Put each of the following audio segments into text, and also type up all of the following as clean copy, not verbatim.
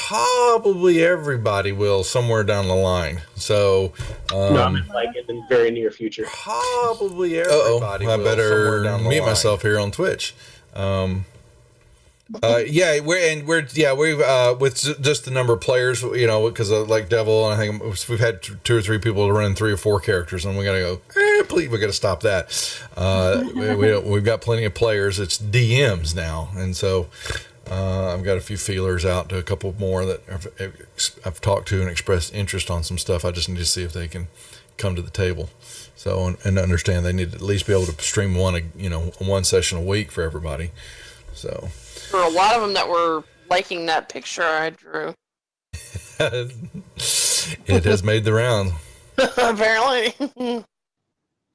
Probably everybody will somewhere down the line. So, no, I mean like in the very near future. probably everybody will somewhere down the line. I better mute myself here on Twitch. Yeah, we're with just the number of players, because like Devil, and I think we've had two or three people running 3 or 4 characters, and we gotta go. Please, we gotta stop that. We've got plenty of players. It's DMs now, and so I've got a few feelers out to a couple more that I've talked to and expressed interest on some stuff. I just need to see if they can come to the table. So and understand they need to at least be able to stream one session a week for everybody. So. For a lot of them that were liking that picture I drew. It has made the round. Apparently.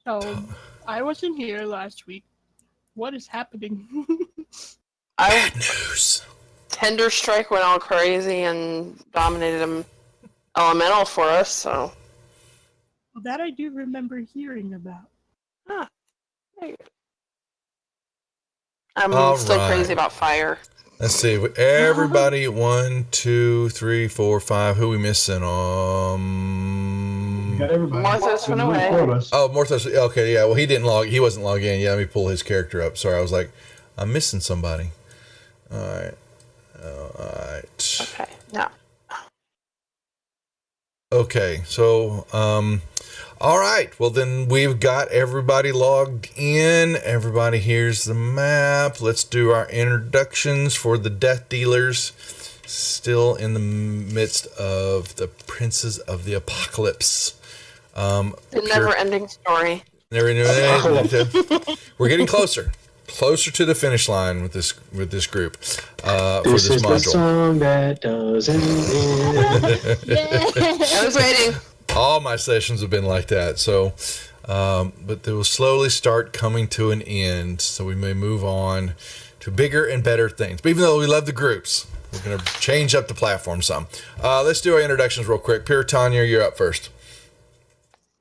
So, I wasn't here last week. What is happening? Bad news. Tender Strike went all crazy and dominated them elemental for us, so. Well, that I do remember hearing about. Ah, there you go. I'm all still right. crazy about fire. Let's see. Everybody, 1, 2, 3, 4, 5. Who we missing? We got everybody. Morthos went away. Oh, Morthos. Okay, yeah. Well, he didn't log. He wasn't logged in. Yeah, let me pull his character up. Sorry, I was like, I'm missing somebody. All right. Okay. No. Okay. So, all right. Well, then we've got everybody logged in. Everybody here's the map. Let's do our introductions for the Death Dealers. Still in the midst of the Princes of the Apocalypse. The never-ending story. We're getting closer to the finish line with this group for this module. This is the song that doesn't end. I was waiting. All my sessions have been like that. So, but they will slowly start coming to an end. So we may move on to bigger and better things. But even though we love the groups, we're going to change up the platform some. Let's do our introductions real quick. Puritania, you're up first.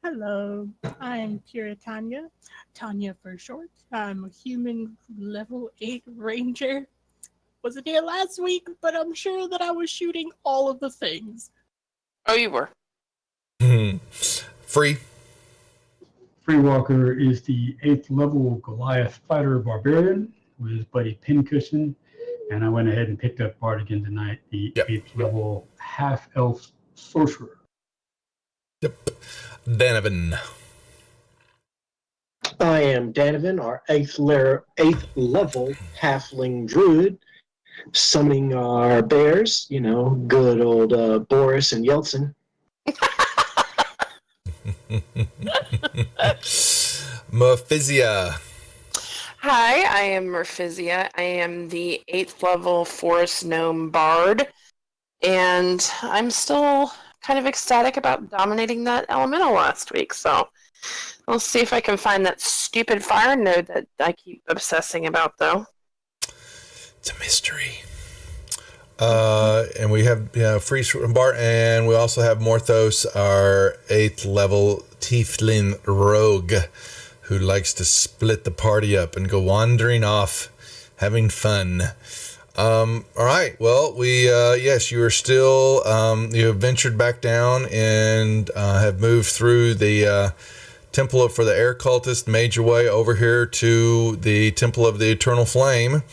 Hello, I am Puritania. Tanya for short. I'm a human level 8 ranger. Wasn't here last week, but I'm sure that I was shooting all of the things. Oh, you were. Free. Free Walker is the 8th level Goliath fighter barbarian with his buddy Pincushion, and I went ahead and picked up Bard again tonight, the 8th level half elf sorcerer. Yep. Danovan. I am Danovan, our 8th level halfling druid, summoning our bears, good old Boris and Yeltsin. Murphisia. Hi, I am Murphisia. I am the 8th level forest gnome bard, and I'm still kind of ecstatic about dominating that elemental last week, so we'll see if I can find that stupid fire node that I keep obsessing about, though. It's a mystery. And we have Free Bart, and we also have Morthos, our 8th level Tieflin rogue, who likes to split the party up and go wandering off, having fun. All right. Well, yes, you are still, you have ventured back down and have moved through the Temple for the Air Cultist, made your way over here to the Temple of the Eternal Flame,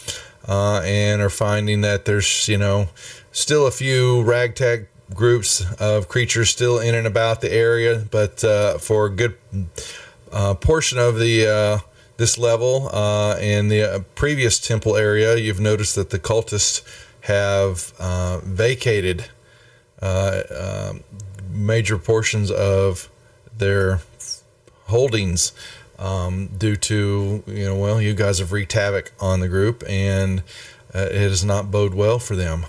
and are finding that there's, still a few ragtag groups of creatures still in and about the area, but for a good portion of the this level in the previous temple area, you've noticed that the cultists have vacated major portions of their holdings due to, you guys have wreaked havoc on the group, and it does not bode well for them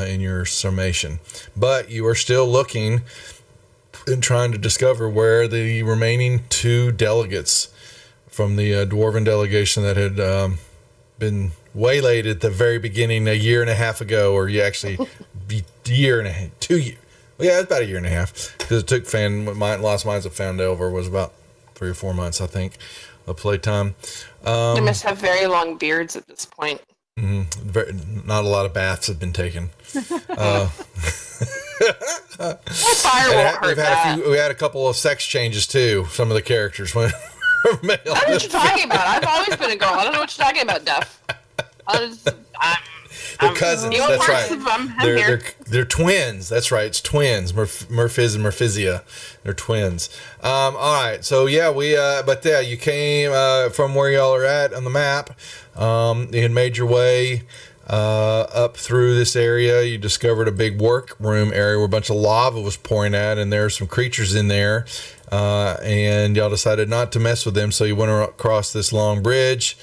in your summation. But you are still looking and trying to discover where the remaining 2 delegates from the dwarven delegation that had been waylaid at the very beginning a year and a half ago, or actually year and a half, 2 years. Well, yeah, it's about a year and a half, because it took Lost Mines of Foundelver was about 3 or 4 months, I think, of playtime. They must have very long beards at this point. Not a lot of baths have been taken. Fire won't hurt that. We had a couple of sex changes too. Some of the characters went male. I don't know what you're talking about. I've always been a girl. I don't know what you're talking about, Duff. They're cousins. That's right. They're They're twins. That's right. It's twins. Murphiz and Murphizia. They're twins. All right. So yeah, you came from where y'all are at on the map. You had made your way up through this area. You discovered a big workroom area where a bunch of lava was pouring out, and there are some creatures in there. And y'all decided not to mess with them, so you went across this long bridge.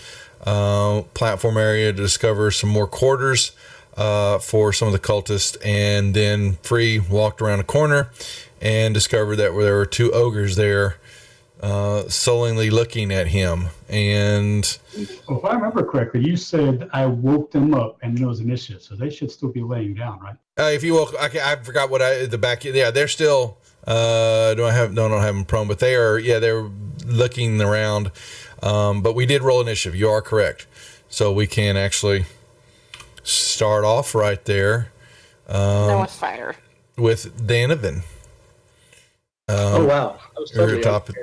Platform area to discover some more quarters for some of the cultists, and then Free walked around a corner and discovered that there were two ogres there sullenly looking at him. And if I remember correctly, you said I woke them up and it was initiative, so they should still be laying down, right? if you woke, I forgot what the back. Yeah, they're still. Don't have them prone, but they are. Yeah, they're looking around. But we did roll initiative. You are correct. So we can actually start off right there. No, with fire. With Danovan. Oh, wow. I was totally top of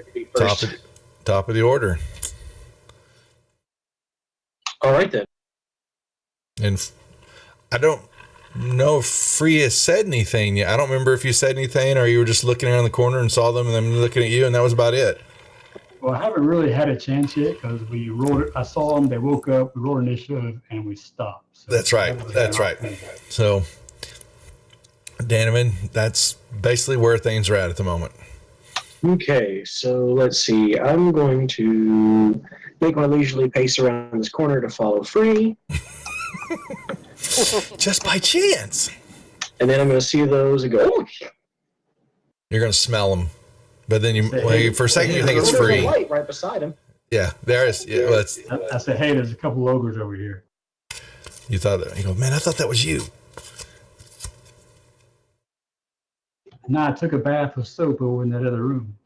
the order. All right, then. And I don't know if Free has said anything yet. I don't remember if you said anything or you were just looking around the corner and saw them and then looking at you, and that was about it. Well, I haven't really had a chance yet because we rolled it. I saw them, they woke up, we rolled initiative, and we stopped. So that's right. So, Danovan, that's basically where things are at the moment. Okay, so let's see. I'm going to make my leisurely pace around this corner to follow Free. Just by chance. And then I'm going to see those and go, oh, you're going to smell them. But then for a second you think it's Free. There's a light right beside him. Yeah, there is. Yeah, well, I said, hey, there's a couple ogres over here. You thought that? You go, man, I thought that was you. No, I took a bath with soap over in that other room.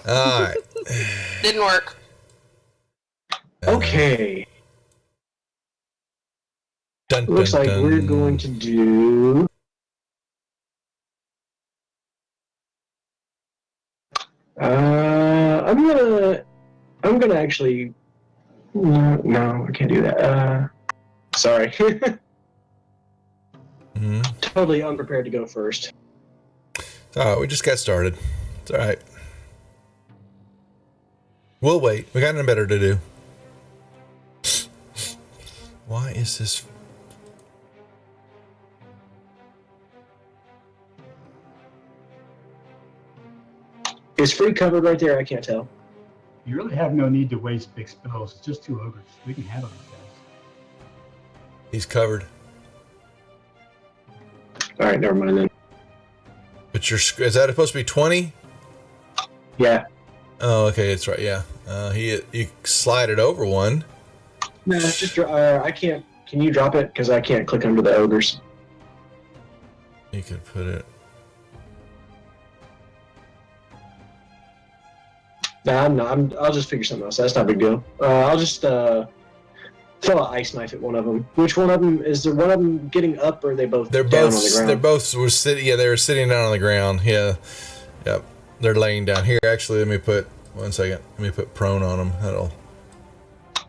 All right. Didn't work. Okay. Looks like we're going to do. I'm gonna actually. No, I can't do that. Sorry. Totally unprepared to go first. Oh, we just got started. It's all right. We'll wait. We got nothing better to do. Why is this? Is Free covered right there? I can't tell. You really have no need to waste big spells. It's just two ogres. We can handle these guys. He's covered. All right, never mind then. But is that supposed to be 20? Yeah. Oh, okay, that's right. Yeah. You slide it over one. No, just I can't. Can you drop it? Because I can't click under the ogres. You could put it. No, I'll just figure something else. That's not a big deal. I'll just throw an ice knife at one of them. Which one of them is there? One of them getting up, or are they both? They're down both. On the ground? They're both were sitting. Yeah, they were sitting down on the ground. Yeah. Yep. They're laying down here. Actually, let me put 1 second. Let me put prone on them. That'll.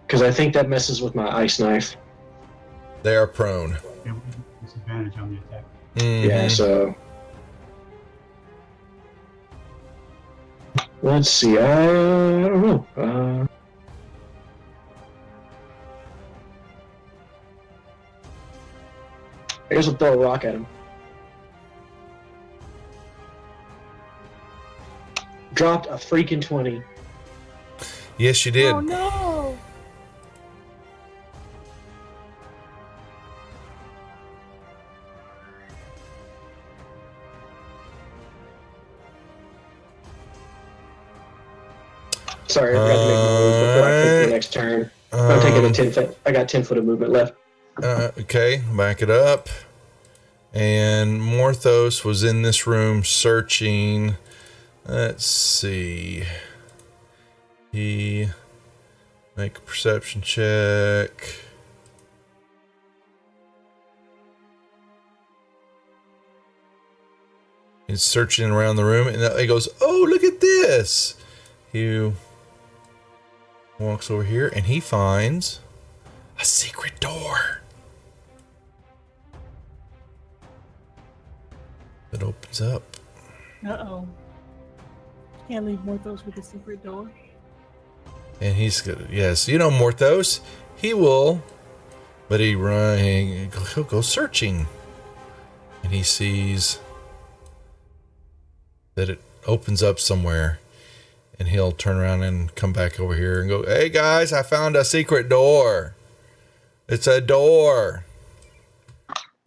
Because I think that messes with my ice knife. They are prone. Disadvantage on the attack. Mm-hmm. Yeah. So. Let's see. I don't know. I guess I'll throw a rock at him. Dropped a freaking 20. Yes, you did. Oh no! Sorry, I forgot to make my move before I pick the next turn. I'm taking a 10 foot. I got 10 foot of movement left. Okay, back it up. And Morthos was in this room searching. Let's see. He Make a perception check. He's searching around the room, and he goes, "Oh, look at this!" He walks over here, and he finds a secret door. It opens up. Uh-oh. Can't leave Morthos with a secret door. And he's good. Yes, you know Morthos. He will, but he'll go searching, and he sees that it opens up somewhere, and he'll turn around and come back over here and go, "Hey guys, I found a secret door. It's a door."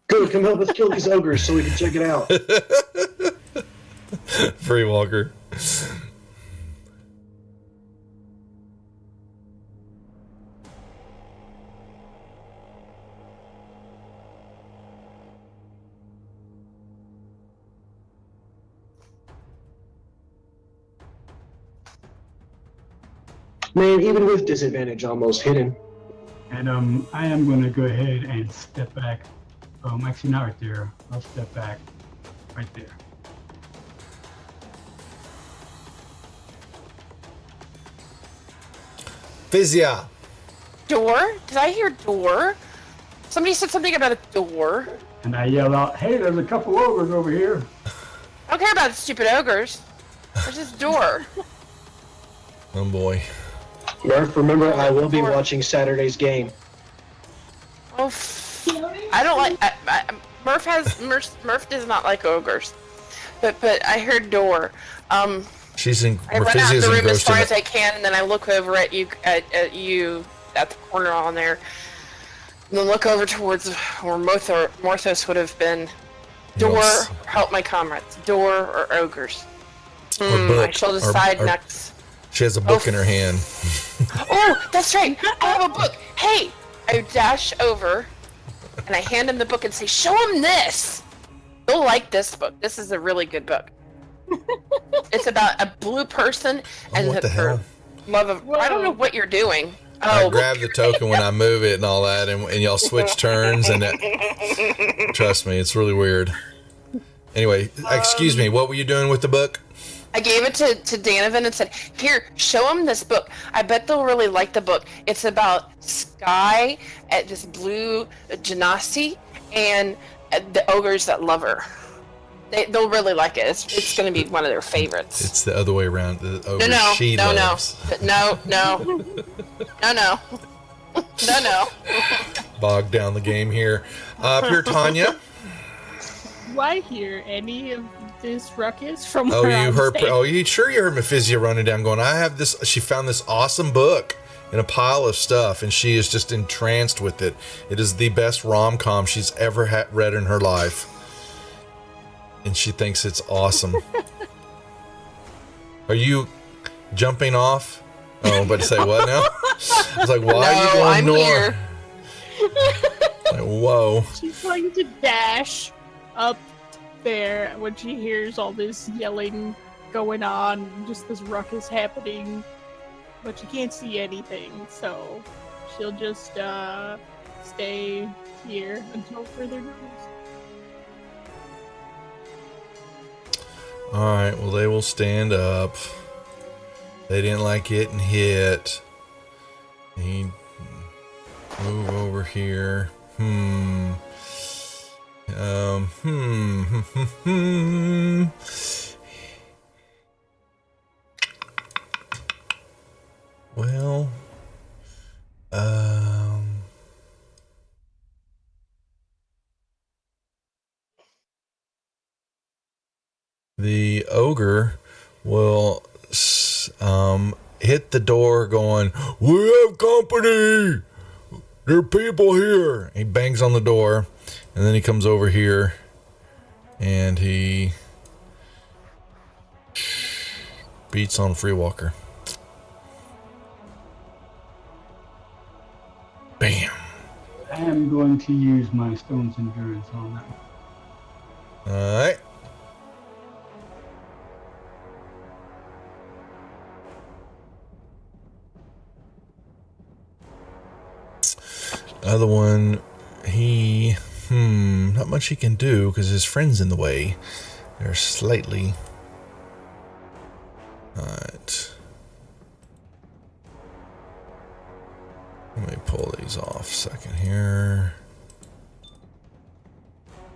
Good, come help us kill these ogres so we can check it out. Free Walker. Man, even with disadvantage, almost hit him. And I am going to go ahead and step back. Actually, not right there. I'll step back right there. Physia. Door? Did I hear door? Somebody said something about a door. And I yell out, "Hey, there's a couple ogres over here." I don't care about stupid ogres. There's this door. Oh boy. Murph, remember, I will be watching Saturday's game. Oh, I don't like. Murph does not like ogres, but I heard door. She's in. I run out of Physia's the room as engrossed far in as I can, and then I look over at you at the corner on there, and then look over towards where Morthos would have been. Door, Yes. help my comrades. Door or ogres. book, I shall or- decide or- next. She has a book in her hand. Oh, that's right. I have a book. Hey, I dash over, and I hand him the book and say, "Show him this. You'll like this book. This is a really good book. It's about a blue person and what the her hell? love of. I don't know what you're doing. I Oh, grab the token when I move it and all that, and y'all switch turns, and trust me, it's really weird. Anyway, excuse me, what were you doing with the book? I gave it to Danovan and said, "Here, show him this book. I bet they'll really like the book. It's about Sky, this blue Genasi, and the ogres that love her. They'll really like it. It's going to be one of their favorites." It's the other way around. The ogre No, she no, loves. no, no. Bog down the game here. Here, Tanya. Do I hear any of this ruckus from Oh, where you I'm heard? standing? Oh, you sure you heard Mephisia running down, going, "I have this." She found this awesome book in a pile of stuff, and she is just entranced with it. It is the best rom-com she's ever read in her life, and she thinks it's awesome. Are you jumping off? Oh, but say what now? I was like, "Why are you going I'm north?" here. Like, whoa. She's going to dash up there when she hears all this yelling going on, just this ruckus happening, but she can't see anything, so she'll just stay here until further notice. All right, well, they will stand up. They didn't like getting hit. He move over here. Well, the ogre will hit the door going, "We have company! There are people here!" He bangs on the door, and then he comes over here, and he beats on Free Walker. Bam! I am going to use my Stone's Endurance on that one. Alright. other one, not much he can do because his friend's in the way. They're slightly. Alright. Let me pull these off a second here.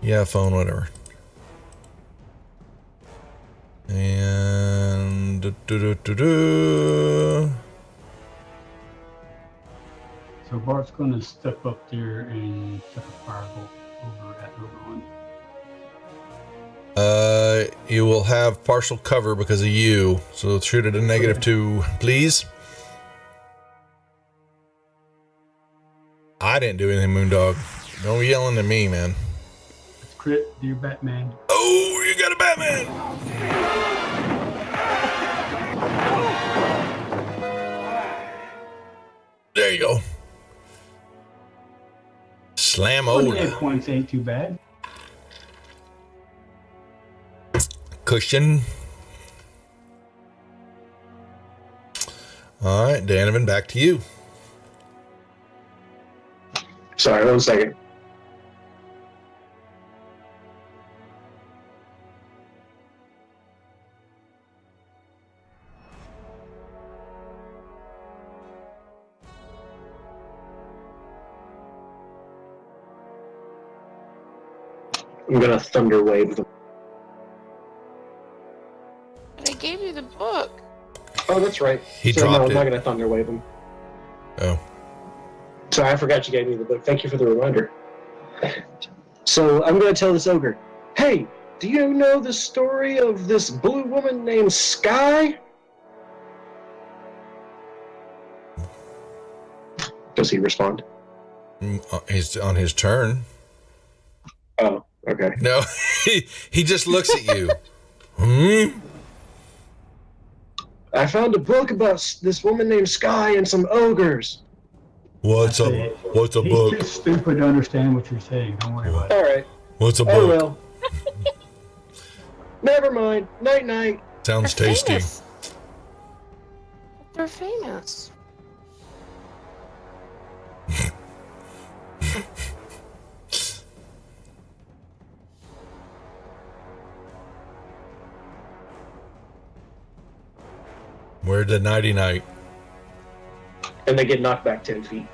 Yeah, phone, whatever. And So Bart's going to step up there and set a firebolt over at Ogre 1. You will have partial cover because of you, so shoot at a -2, please. I didn't do anything, Moondog. Don't be yelling at me, man. It's crit, dear Batman. Oh, you got a Batman! There you go. Slam 28 Ola. points ain't too bad. Cushion. All right, Donovan, back to you. Sorry, 1 second. I'm gonna thunder wave them. But I gave you the book. Oh, that's right. He no, dropped I'm not it. gonna thunder wave them. Oh. Sorry, I forgot you gave me the book. Thank you for the reminder. So I'm going to tell this ogre, hey, do you know the story of this blue woman named Sky? Does he respond? He's on his turn. Oh, okay. No, he just looks at you. Hmm? I found a book about this woman named Sky and some ogres. What's a He's book? too stupid to understand what you're saying. Don't worry about it. All right. What's a Oh, book? well. Never mind. Night-night. Sounds They're tasty. famous. They're famous. Where's the nighty-night? And they get knocked back 10 feet.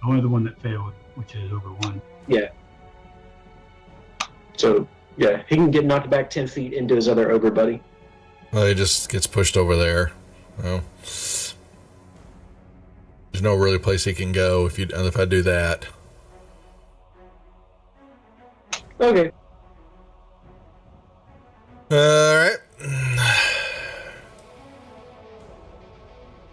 Only the one that failed, which is Ogre 1. Yeah. So, yeah, he can get knocked back 10 feet into his other ogre buddy. Well, he just gets pushed over there. Well, there's no really place he can go if I do that. Okay. All right.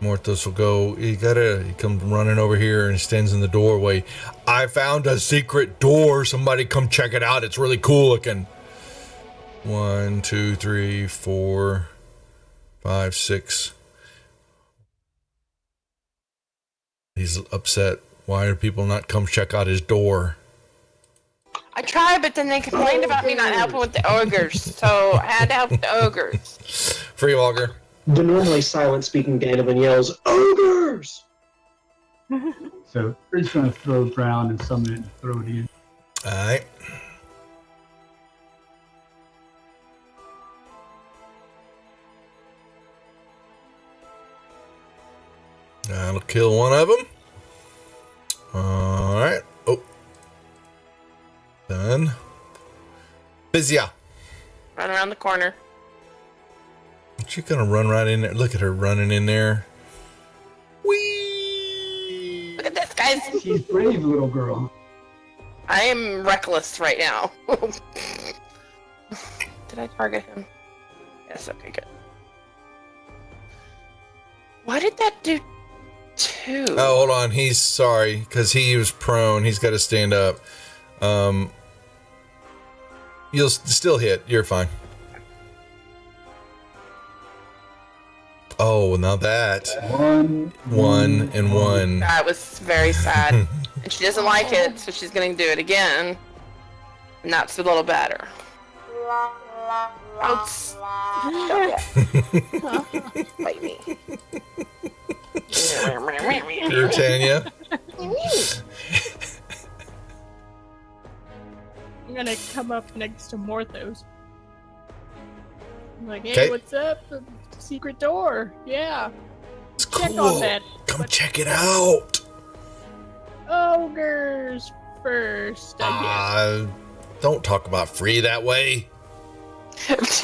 Morthos will go. He comes running over here and stands in the doorway. I found a secret door. Somebody come check it out. It's really cool looking. 1, 2, 3, 4, 5, 6. He's upset. Why do people not come check out his door? I tried, but then they complained about me not helping with the ogres, so I had to help with the ogres. Free Walker. The normally silent-speaking Donovan yells, ogres! So we're just going to throw ground and summon it and throw it in. All right. That'll kill one of them. All right. Oh. Done. Bizia. Run around the corner. She's gonna run right in there. Look at her running in there. Whee! Look at this, guys. She's brave, little girl. I am reckless right now. Did I target him? Yes, okay, good. Why did that do 2? Oh, hold on. He's sorry because he was prone. He's got to stand up. You'll still hit. You're fine. Oh, now that 1 and 1. That was very sad. And she doesn't like it, so she's gonna do it again. And that's a little better. Outs. Bite me. Here, Tanya. gonna come up next to Morthos. I'm like, hey, Okay. what's up? Secret door. Yeah. It's Check cool. on that. Come check it out. Ogres first, I Don't talk about free that way. guess.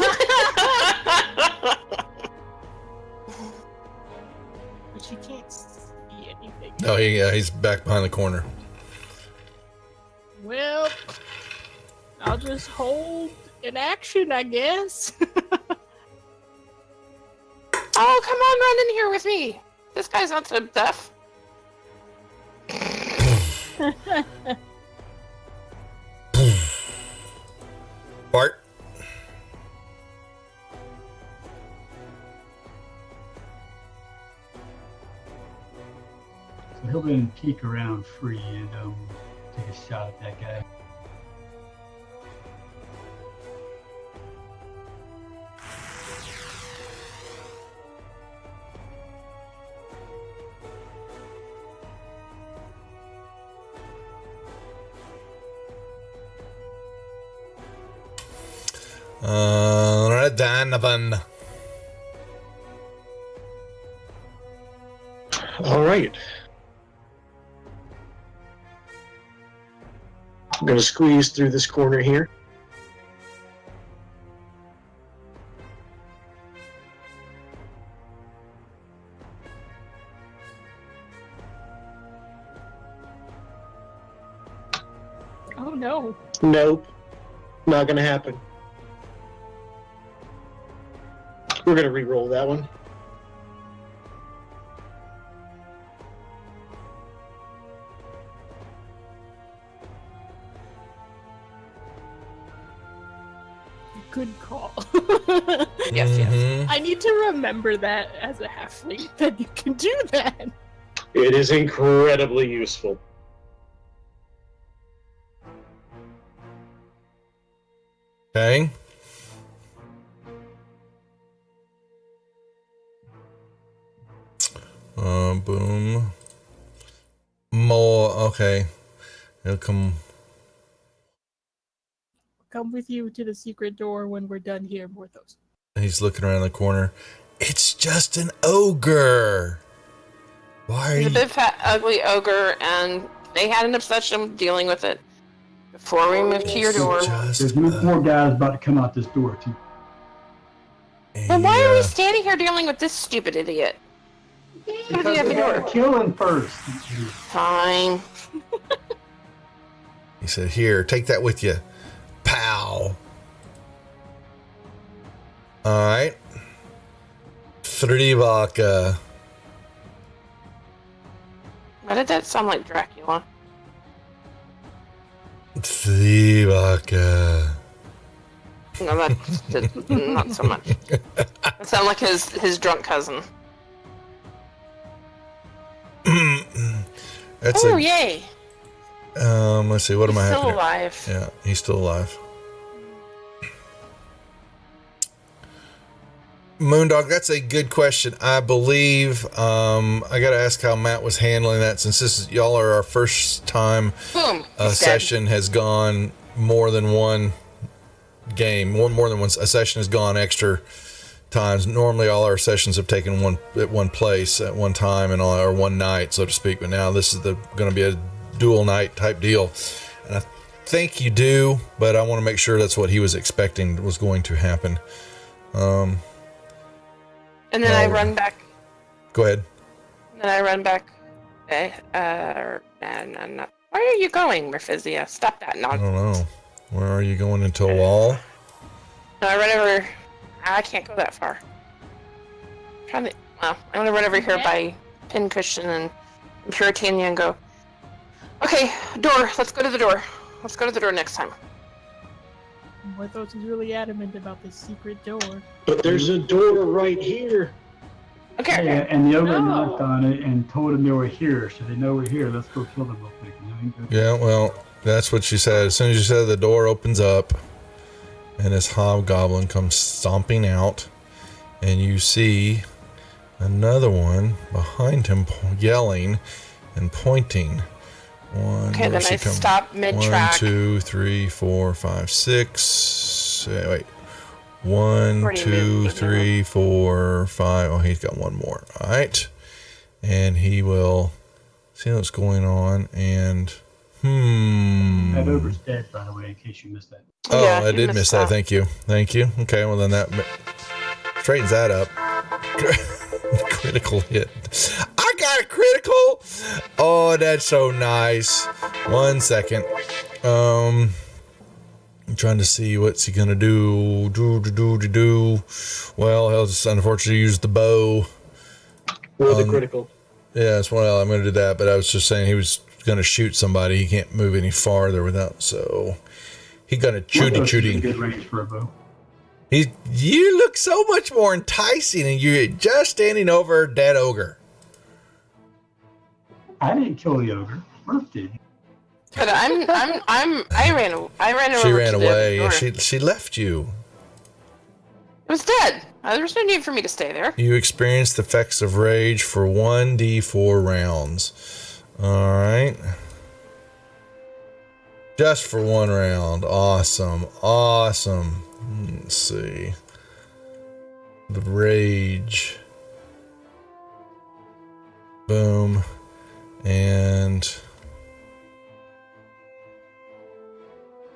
But you can't see anything. No, he's back behind the corner. Well, I'll just hold an action, I guess. Oh, come on, run in here with me. This guy's not so deaf. Bart. So he'll then peek around free and take a shot at that guy. Donovan. All right. I'm going to squeeze through this corner here. Oh no. Nope. Not going to happen. We're going to re-roll that one. Good call. Yes, yes. Mhm. I need to remember that as a halfling, that you can do that. It is incredibly useful. Okay. Boom. More. Okay. He'll come. Come with you to the secret door when we're done here, Morthos. He's looking around the corner. It's just an ogre. Why are He's a you? big, fat, ugly ogre, and they had an obsession with dealing with it before we moved to your door. Just There's more guys about to come out this door too. Then why are we standing here dealing with this stupid idiot? Because the we gotta door. kill him first. Fine. He said, "Here, take that with you." Pow. All right. Frivaka. Why did that sound like Dracula? Frivaka. No, that's not so much. That sounded like his drunk cousin. That's Oh, a. yay! Let's see. What He's am I still having? alive. Yeah, he's still alive. Moondog, that's a good question. I believe I got to ask how Matt was handling that, since y'all are our first time Boom. a He's dead. session has gone more than one game. More than one. A session has gone extra times. Normally, all our sessions have taken one place at one time and or one night, so to speak. But now this is going to be a dual night type deal, and I think you do. But I want to make sure that's what he was expecting was going to happen. And then I Oh. run back. Go ahead. Then I run back. No. Where are you going, Merphisia? Stop that I nonsense. don't know. Where are you going, into a wall? No, I run over. I can't go that far. I'm gonna run over here by Pincushion and Puritania and go. Okay, door. Let's go to the door. Let's go to the door next time. Morthos is really adamant about this secret door. But there's a door right here. Okay. Yeah, and the ogre No. knocked on it and told them they were here, so they know we're here. Let's go kill them real quick. You know, ain't good. Yeah, well, that's what she said. As soon as you said, the door opens up, and this hobgoblin comes stomping out, and you see another one behind him yelling and pointing. One. Okay, then I stop mid 1, track. 2, 3, 4, 5, 6. Wait. 1, Already 2, moved, 3, 4, 5. Oh, he's got one more. All right. And he will see what's going on. And That ogre's dead, by the way, in case you missed that. Oh, Yeah, I you did missed miss that. that. Thank you. Okay, well then that straightens that up. Critical hit. I got a critical. Oh, that's so nice. 1 second. I'm trying to see what's he gonna do. Do. Well, he'll just unfortunately use the bow. With a critical. Yes, well, I'm gonna do that. But I was just saying he was gonna shoot somebody. He can't move any farther without. So he gonna chooty. Good range for a bow. You look so much more enticing, and you're just standing over that ogre. I didn't kill the ogre. Murph did. But I ran over. She ran to the away. door. She left you. It was dead. There's no need for me to stay there. You experienced the effects of rage for 1d4 rounds. All right. Just for 1 round. Awesome. Let's see. The rage. Boom. And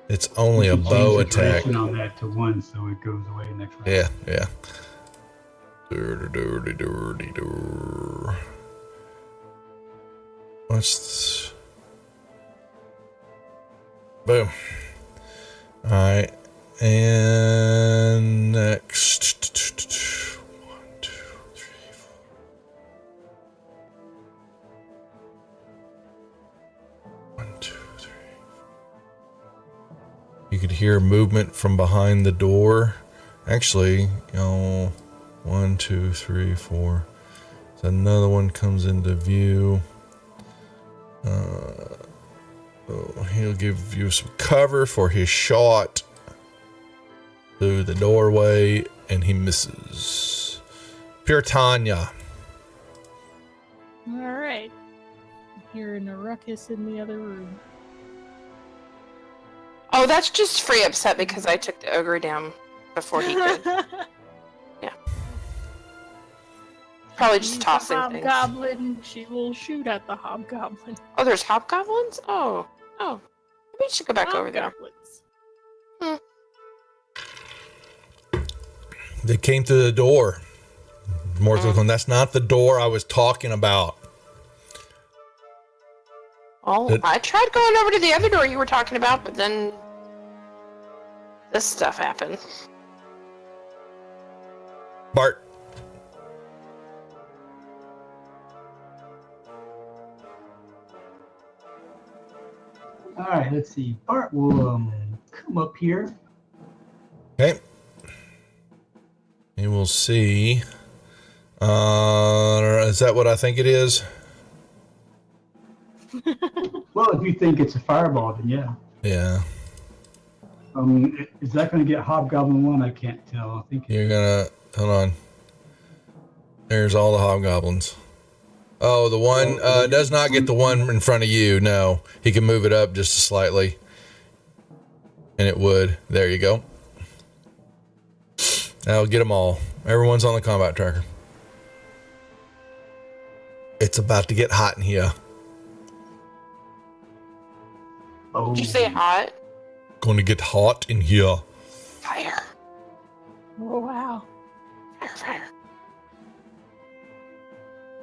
it's only a You can bow change the attack. duration on that to 1, so it goes away next round. Yeah. What's boom. All right, and next 1, 2, 3, 4. 1, 2, 3. You could hear movement from behind the door. Actually, 1, 2, 3, 4. So another one comes into view. He'll give you some cover for his shot through the doorway, and he misses. Puritania. All right. Hearing a ruckus in the other room. Oh, that's just free upset because I took the ogre down before he could. Probably just She's tossing a things. hobgoblin. She will shoot at the hobgoblin. Oh, there's hobgoblins? Oh. Maybe we should go back over there. Hobgoblins. They came through the door. Morthal's going, that's not the door I was talking about. Oh, I tried going over to the other door you were talking about, but then this stuff happened. Bart. All right, let's see. Bart will come up here. Okay. And we'll see. Is that what I think it is? Well, if you think it's a fireball, then yeah. Yeah. Is that going to get Hobgoblin 1? I can't tell. I think You're gonna hold on. There's all the hobgoblins. Oh, the one does not get the one in front of you. No, he can move it up just slightly, and it would. There you go. That'll get them all. Everyone's on the combat tracker. It's about to get hot in here. Oh, Did you say hot? Going to get hot in here. Fire. Oh, wow. Fire.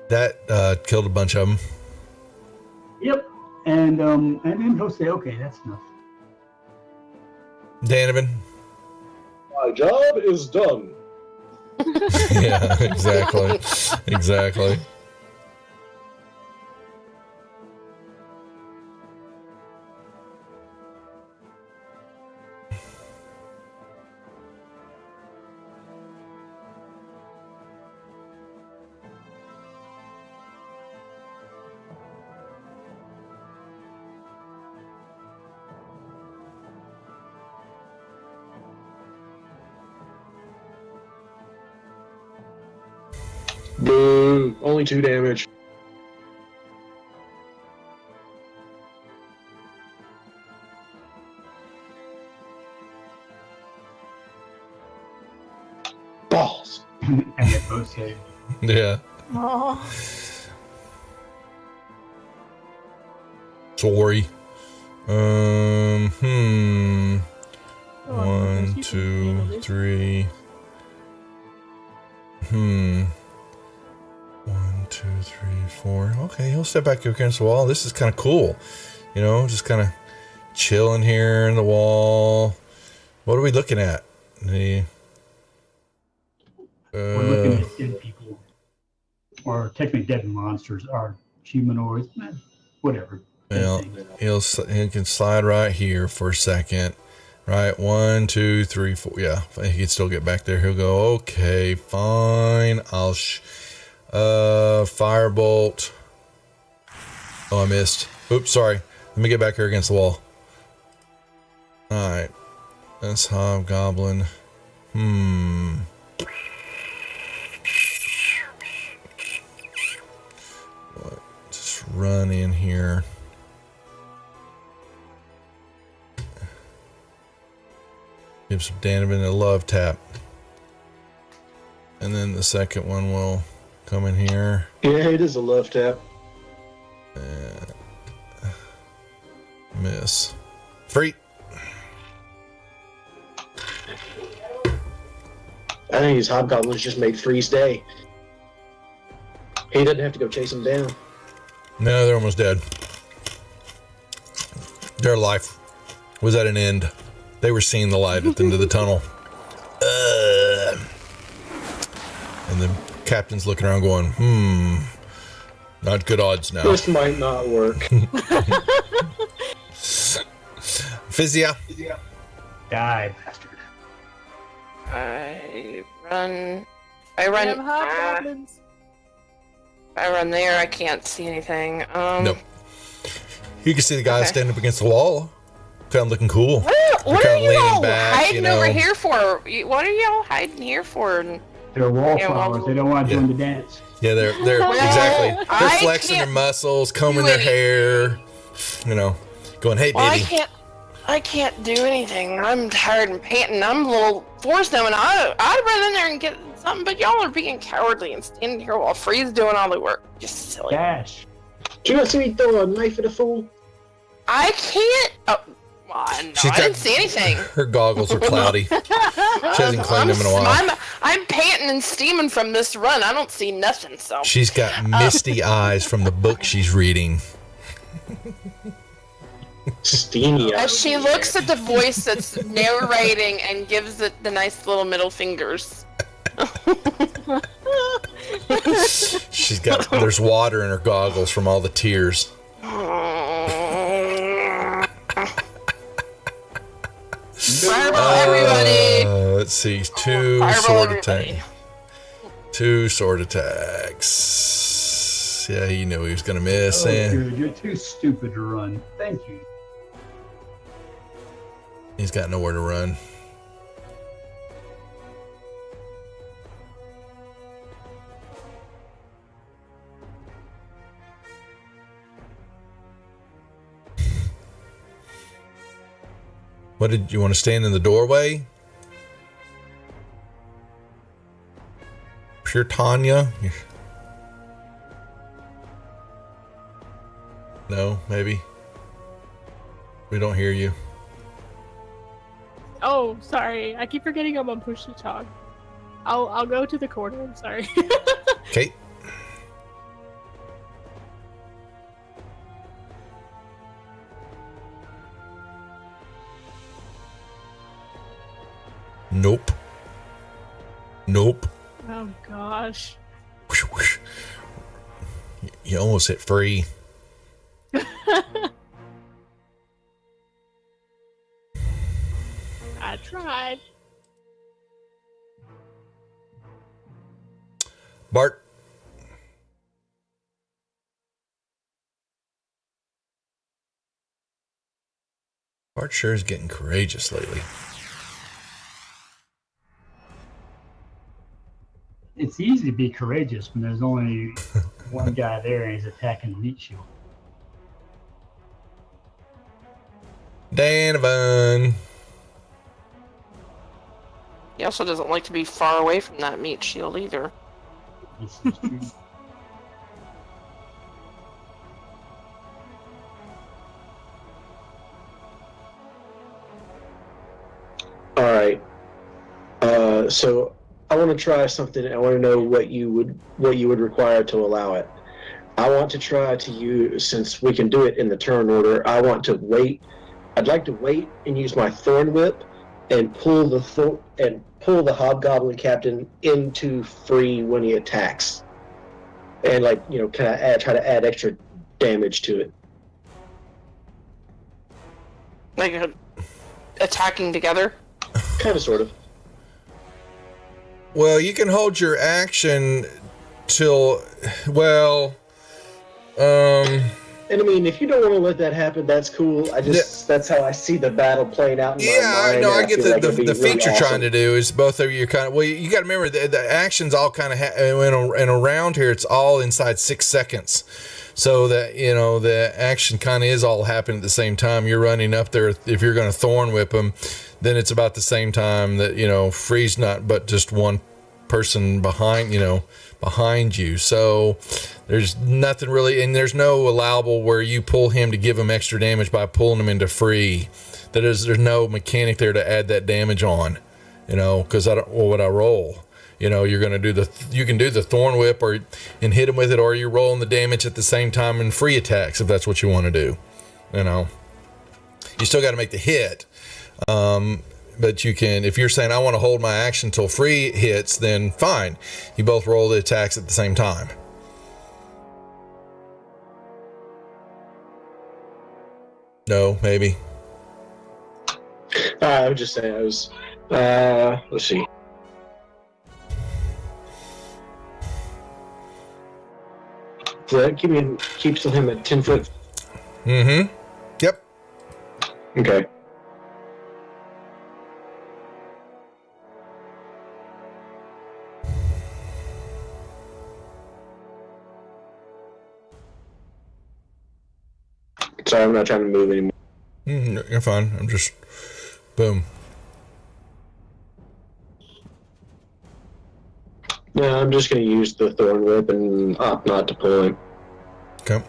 That killed a bunch of them. Yep. And then he'll say, okay, that's enough. Danovan. My job is done. Yeah, exactly. Exactly. Boo! Only 2 damage. and they both say, Yeah. Oh, Sorry. Go on, One, Lucas, you can handle two, this. three. 1, 2, 3, 4. Okay, he'll step back against the wall. This is kind of cool. You know, just kind of chilling here in the wall. What are we looking at? The we're looking at dead people, or technically dead monsters, or humanoids, whatever. well, he can slide right here for a second. Right, 1, 2, 3, 4. Yeah, he can still get back there. He'll go, okay, fine. I'll firebolt. Oh, I missed. Oops, sorry. Let me get back here against the wall. Alright. That's Hobgoblin. What? Just run in here. Give some Donovan a love tap. And then the second one will come in here. Yeah, it is a love tap. And miss. Free. I think these hobgoblins just made Freeze day. He doesn't have to go chase them down. No, they're almost dead. Their life was at an end. They were seeing the light at the end of the tunnel. And the captain's looking around going, not good odds now. This might not work. Physia. Die, bastard. I We have run. hobgoblins. I run there. I can't see anything. Nope. You can see the guy Okay. standing up against the wall. Kind of looking cool. What kinda are you leaning all back, hiding you know. over here for? What are y'all hiding here for? They're wallflowers. well- They don't want to join the dance. Yeah, they're Well, exactly. They're I flexing their can't muscles, combing do their any- hair. You know, going, hey, Well, baby. I can't do anything. I'm tired and panting. I'm a little forced now, and I'd run in there and get something, but y'all are being cowardly and standing here while Free's doing all the work. Just silly. Dash. Do you not see me throw a knife at a fool? I can't. Oh, well, no, She's I got- didn't see anything. Her goggles are cloudy. She hasn't cleaned them in a while. I'm panting and steaming from this run. I don't see nothing. So She's got misty eyes from the book she's reading. Steamy. as she looks at the voice that's narrating and gives it the nice little middle fingers. She's got, there's water in her goggles from all the tears. Fireball, everybody! Let's see, two Fireball, sword everybody. attacks. 2 sword attacks. Yeah, he knew he was gonna miss. Oh, and dude, you're too stupid to run. Thank you. he's got nowhere to run. What did you want to stand in the doorway? Pure Tanya? No, maybe. We don't hear you. Oh, sorry. I keep forgetting I'm on push to talk. I'll go to the corner. I'm sorry. Okay. Nope. Nope. Oh gosh. Whoosh, whoosh. You almost hit free. I tried. Bart. Bart sure is getting courageous lately. It's easy to be courageous when there's only one guy there and he's attacking the meat shield. Donovan. also doesn't like to be far away from that meat shield either. This is true. All right. So I want to try something. I want to know what you would require to allow it. I want to try to use, since we can do it in the turn order. I want to wait. I'd like to wait and use my Thorn Whip and pull the Hobgoblin Captain into free when he attacks, and kind of try to add extra damage to it. Like attacking together. Kind of, sort of. Well, you can hold your action till, And I mean, if you don't want to let that happen, that's cool. That's how I see the battle playing out in my mind. No, I and get feel like it'd be the really feat you're awesome. trying to do is both of you kind of, you got to remember the actions all kind of, and around here, it's all inside 6 seconds. So that, the action kind of is all happening at the same time. You're running up there. If you're going to Thorn Whip them, then it's about the same time that, Free's not but just one person behind you. So there's nothing really, and there's no allowable where you pull him to give him extra damage by pulling him into free. There's no mechanic there to add that damage on, because what would I roll? You're going to you can do the Thorn Whip and hit him with it, or you're rolling the damage at the same time in free attacks if that's what you want to do. You still got to make the hit. But you can, if you're saying I want to hold my action till free hits, then fine. You both roll the attacks at the same time. No, maybe. I was just saying, let's see. That keeps him at 10 foot. Mm-hmm. Yep. Okay. Sorry, I'm not trying to move anymore. You're fine. I'm just, boom. No, I'm just going to use the Thorn Whip and opt not to pull him. Okay.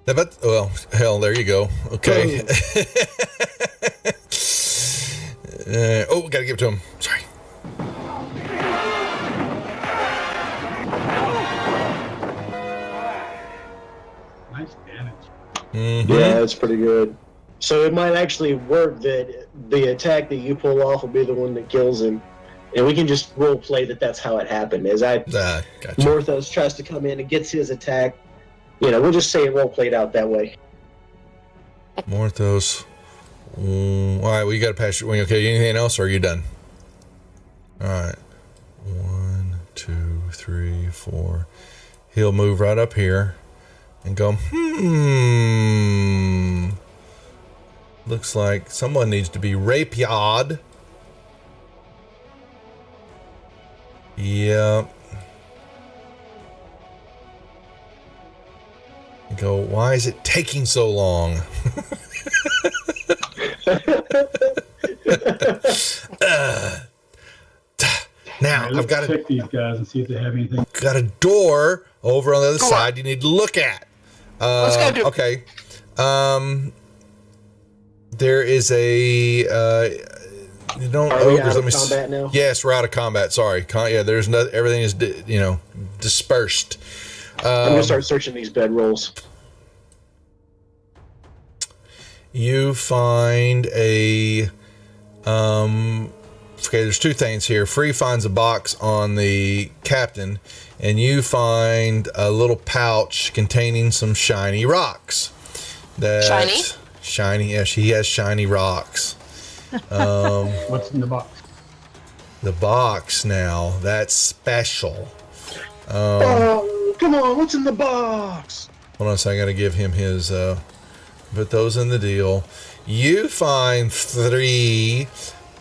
But, well, hell, there you go. Okay. Gotta give it to him. Sorry. Nice damage. Mm-hmm. Yeah, that's pretty good. So it might actually work that the attack that you pull off will be the one that kills him. And we can just role play that that's how it happened. As Gotcha. Morthos tries to come in and gets his attack, we'll just say it role played out that way. Morthos. All right, well, you got to pass your wing. Okay, anything else, or are you done? All right. 1, 2, 3, 4. He'll move right up here and go, looks like someone needs to be raped. Yep. Go, why is it taking so long? Now, Right, I've got check these guys and see if they have anything. got a door over on the other side you need to look at. Let's go do it. Okay. There is a you don't Are we ogres. out Let of me combat now? Yes, we're out of combat. Sorry. There's no, everything is dispersed. I'm going to start searching these bedrolls. You find a okay, there's two things here. Free finds a box on the captain, and you find a little pouch containing some shiny rocks. Shiny, yeah, he has shiny rocks. What's in the box? The box now, that's special. Oh, come on, what's in the box? Hold on a second, I gotta give him his put those in the deal. You find 3.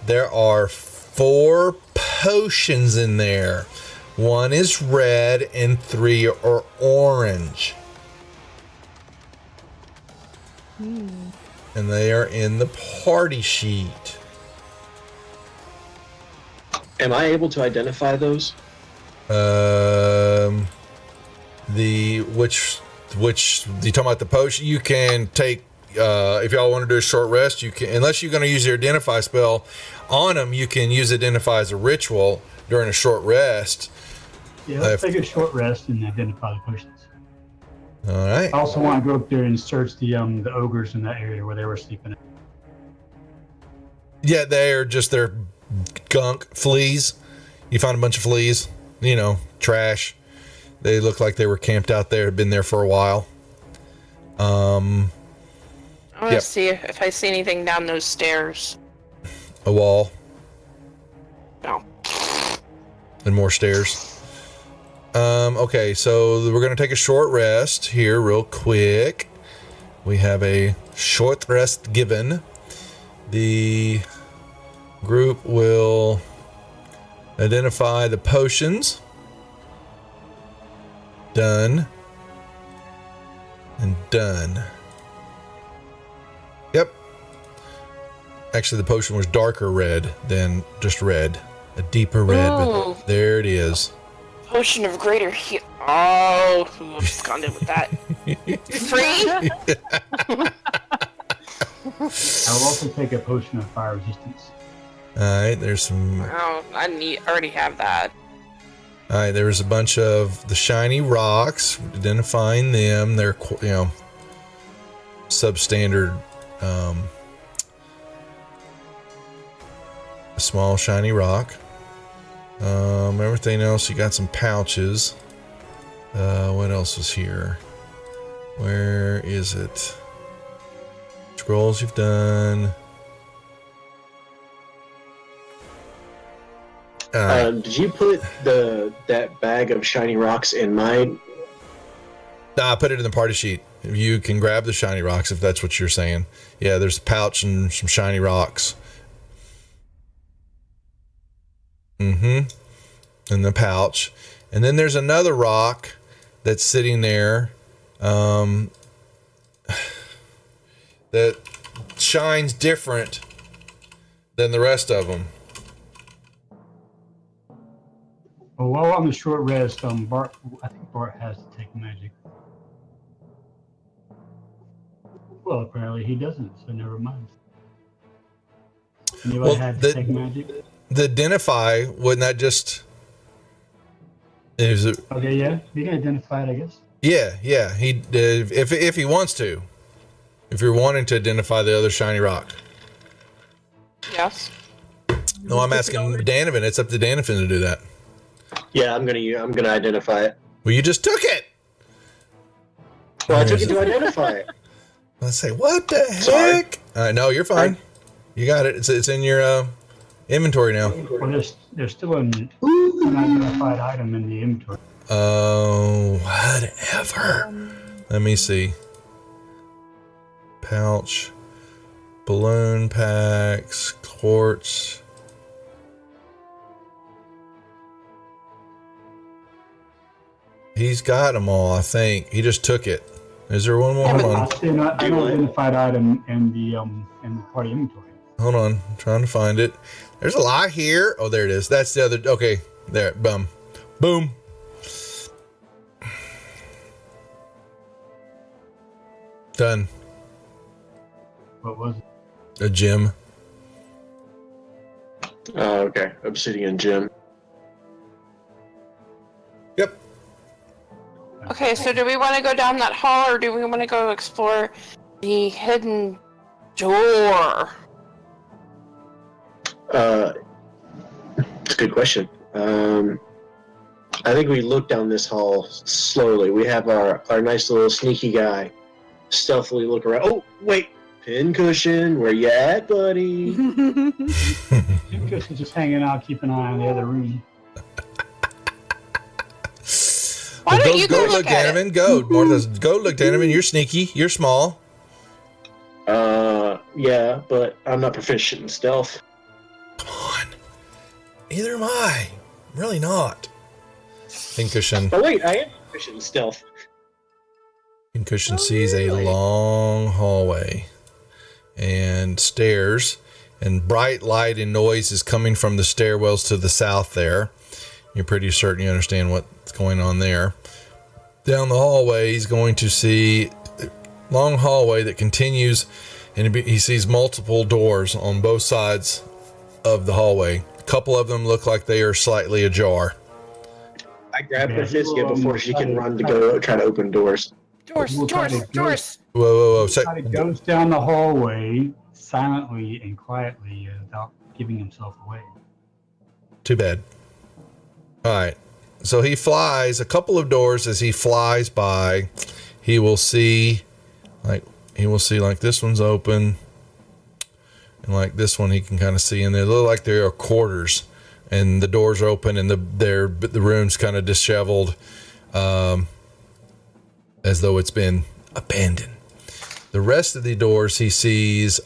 There are 4 potions in there. 1 is red and 3 are orange. and they are in the party sheet. Am I able to identify those? Which you talking about the potion? You can take if y'all want to do a short rest. You can, unless you're going to use your identify spell on them. You can use identify as a ritual during a short rest. Yeah, let's take a short rest and identify the potions. All right. I also want to go up there and search the ogres in that area where they were sleeping. Yeah, they're just their gunk, fleas. You find a bunch of fleas, trash. They look like they were camped out there, had been there for a while. I want to see if I see anything down those stairs. A wall. No. And more stairs. Okay, so we're going to take a short rest here real quick. We have a short rest given. The group will identify the potions. Done. And done. Yep. Actually, the potion was darker red than just red. A deeper red, Ooh. but there it is. Potion of greater heal. Oh, I'm just gonna do with that. 3? I'll also take a potion of fire resistance. Alright, there's some. Oh, I already have that. Alright, there's a bunch of the shiny rocks. Identifying them. They're, substandard. A small shiny rock. Everything else, you got some pouches. What else was here? Where is it? Scrolls you've done. Did you put that bag of shiny rocks in mine? Nah, I put it in the party sheet. You can grab the shiny rocks if that's what you're saying. Yeah, there's a pouch and some shiny rocks. In the pouch. And then there's another rock that's sitting there that shines different than the rest of them. Well, while on the short rest, Bart, I think Bart has to take magic. Well, apparently he doesn't, so never mind. Anybody had to take magic? The identify, wouldn't that just... Is it, Okay, yeah, you can identify it, I guess. yeah. He if he wants to. If you're wanting to identify the other shiny rock. Yes. No, I'm asking Danovan. It's up to Danovan to do that. Yeah, I'm gonna identify it. Well, you just took it. Well, I took it to identify it. Let's say, what the Sorry. heck? No, you're fine. You got it. It's in your inventory now. Well, there's still an unidentified item in the inventory. Oh, whatever. Let me see. Pouch, balloon packs, quartz. He's got them all, I think. He just took it. Is there one more? Hold I on. see an unidentified item in the party inventory. Hold on. I'm trying to find it. There's a lot here. Oh, there it is. That's the other. Okay. There. Boom. Boom. Done. What was it? A gem. Oh, okay. Obsidian gem. Yep. Okay, so do we want to go down that hall or do we want to go explore the hidden door? It's a good question. I think we look down this hall slowly. We have our nice little sneaky guy stealthily look around. Oh, wait. Pincushion, where you at, buddy? Pincussion's just hanging out, keep an eye on the other room. Why Well, don't you go look, look at Danovan. Go. Martha's, go look, Danovan. You're sneaky. You're small. Yeah, but I'm not proficient in stealth. Come on. Neither am I. I'm really not. Pincushion. Oh, wait, I am proficient in stealth. Pincushion sees a long hallway and stairs, and bright light and noise is coming from the stairwells to the south there. You're pretty certain you understand what's going on there. Down the hallway, he's going to see a long hallway that continues, and he sees multiple doors on both sides of the hallway. A couple of them look like they are slightly ajar. I grab Patricia before she can run to go try to open doors. Doors. Whoa. So, He goes down the hallway silently and quietly without giving himself away. too bad. All right. So he flies a couple of doors. As he flies by, he will see like this one's open, and like this one he can kind of see in there. They look like there are quarters, and the doors are open, and the room's kind of disheveled, as though it's been abandoned. The rest of the doors he sees,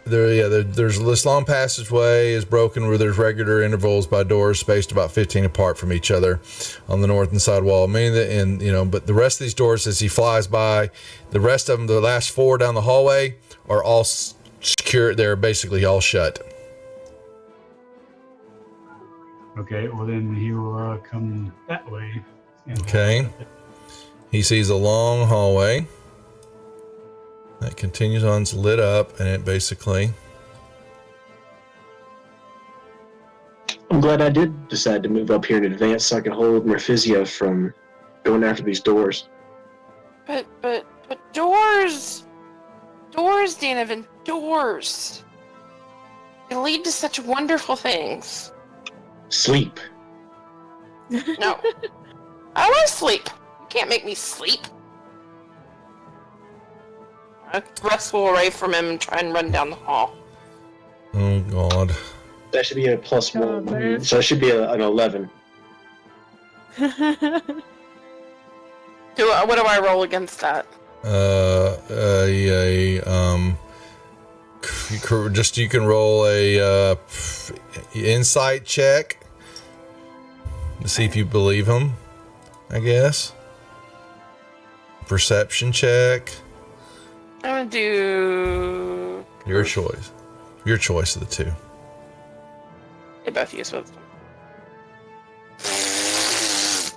there's this long passageway is broken where there's regular intervals by doors spaced about 15 apart from each other on the north and side wall. But the rest of these doors, as he flies by, the rest of them, the last four down the hallway, are all secure. They're basically all shut. Okay, well then he will come that way. Okay. He sees a long hallway that continues on. It's lit up, and it basically... I'm glad I did decide to move up here in advance so I can hold Merphysio from going after these doors. But doors, Donovan, doors. They lead to such wonderful things. Sleep. No. I want to sleep. You can't make me sleep. I wrestle away from him and try and run down the hall. Oh, God. That should be a plus Oh, one. man. So it should be an 11. What do I roll against that? You can roll a insight check to see if you believe him, I guess. Perception check. I'm gonna do Your choice. Your choice of the two. they both use wisdom.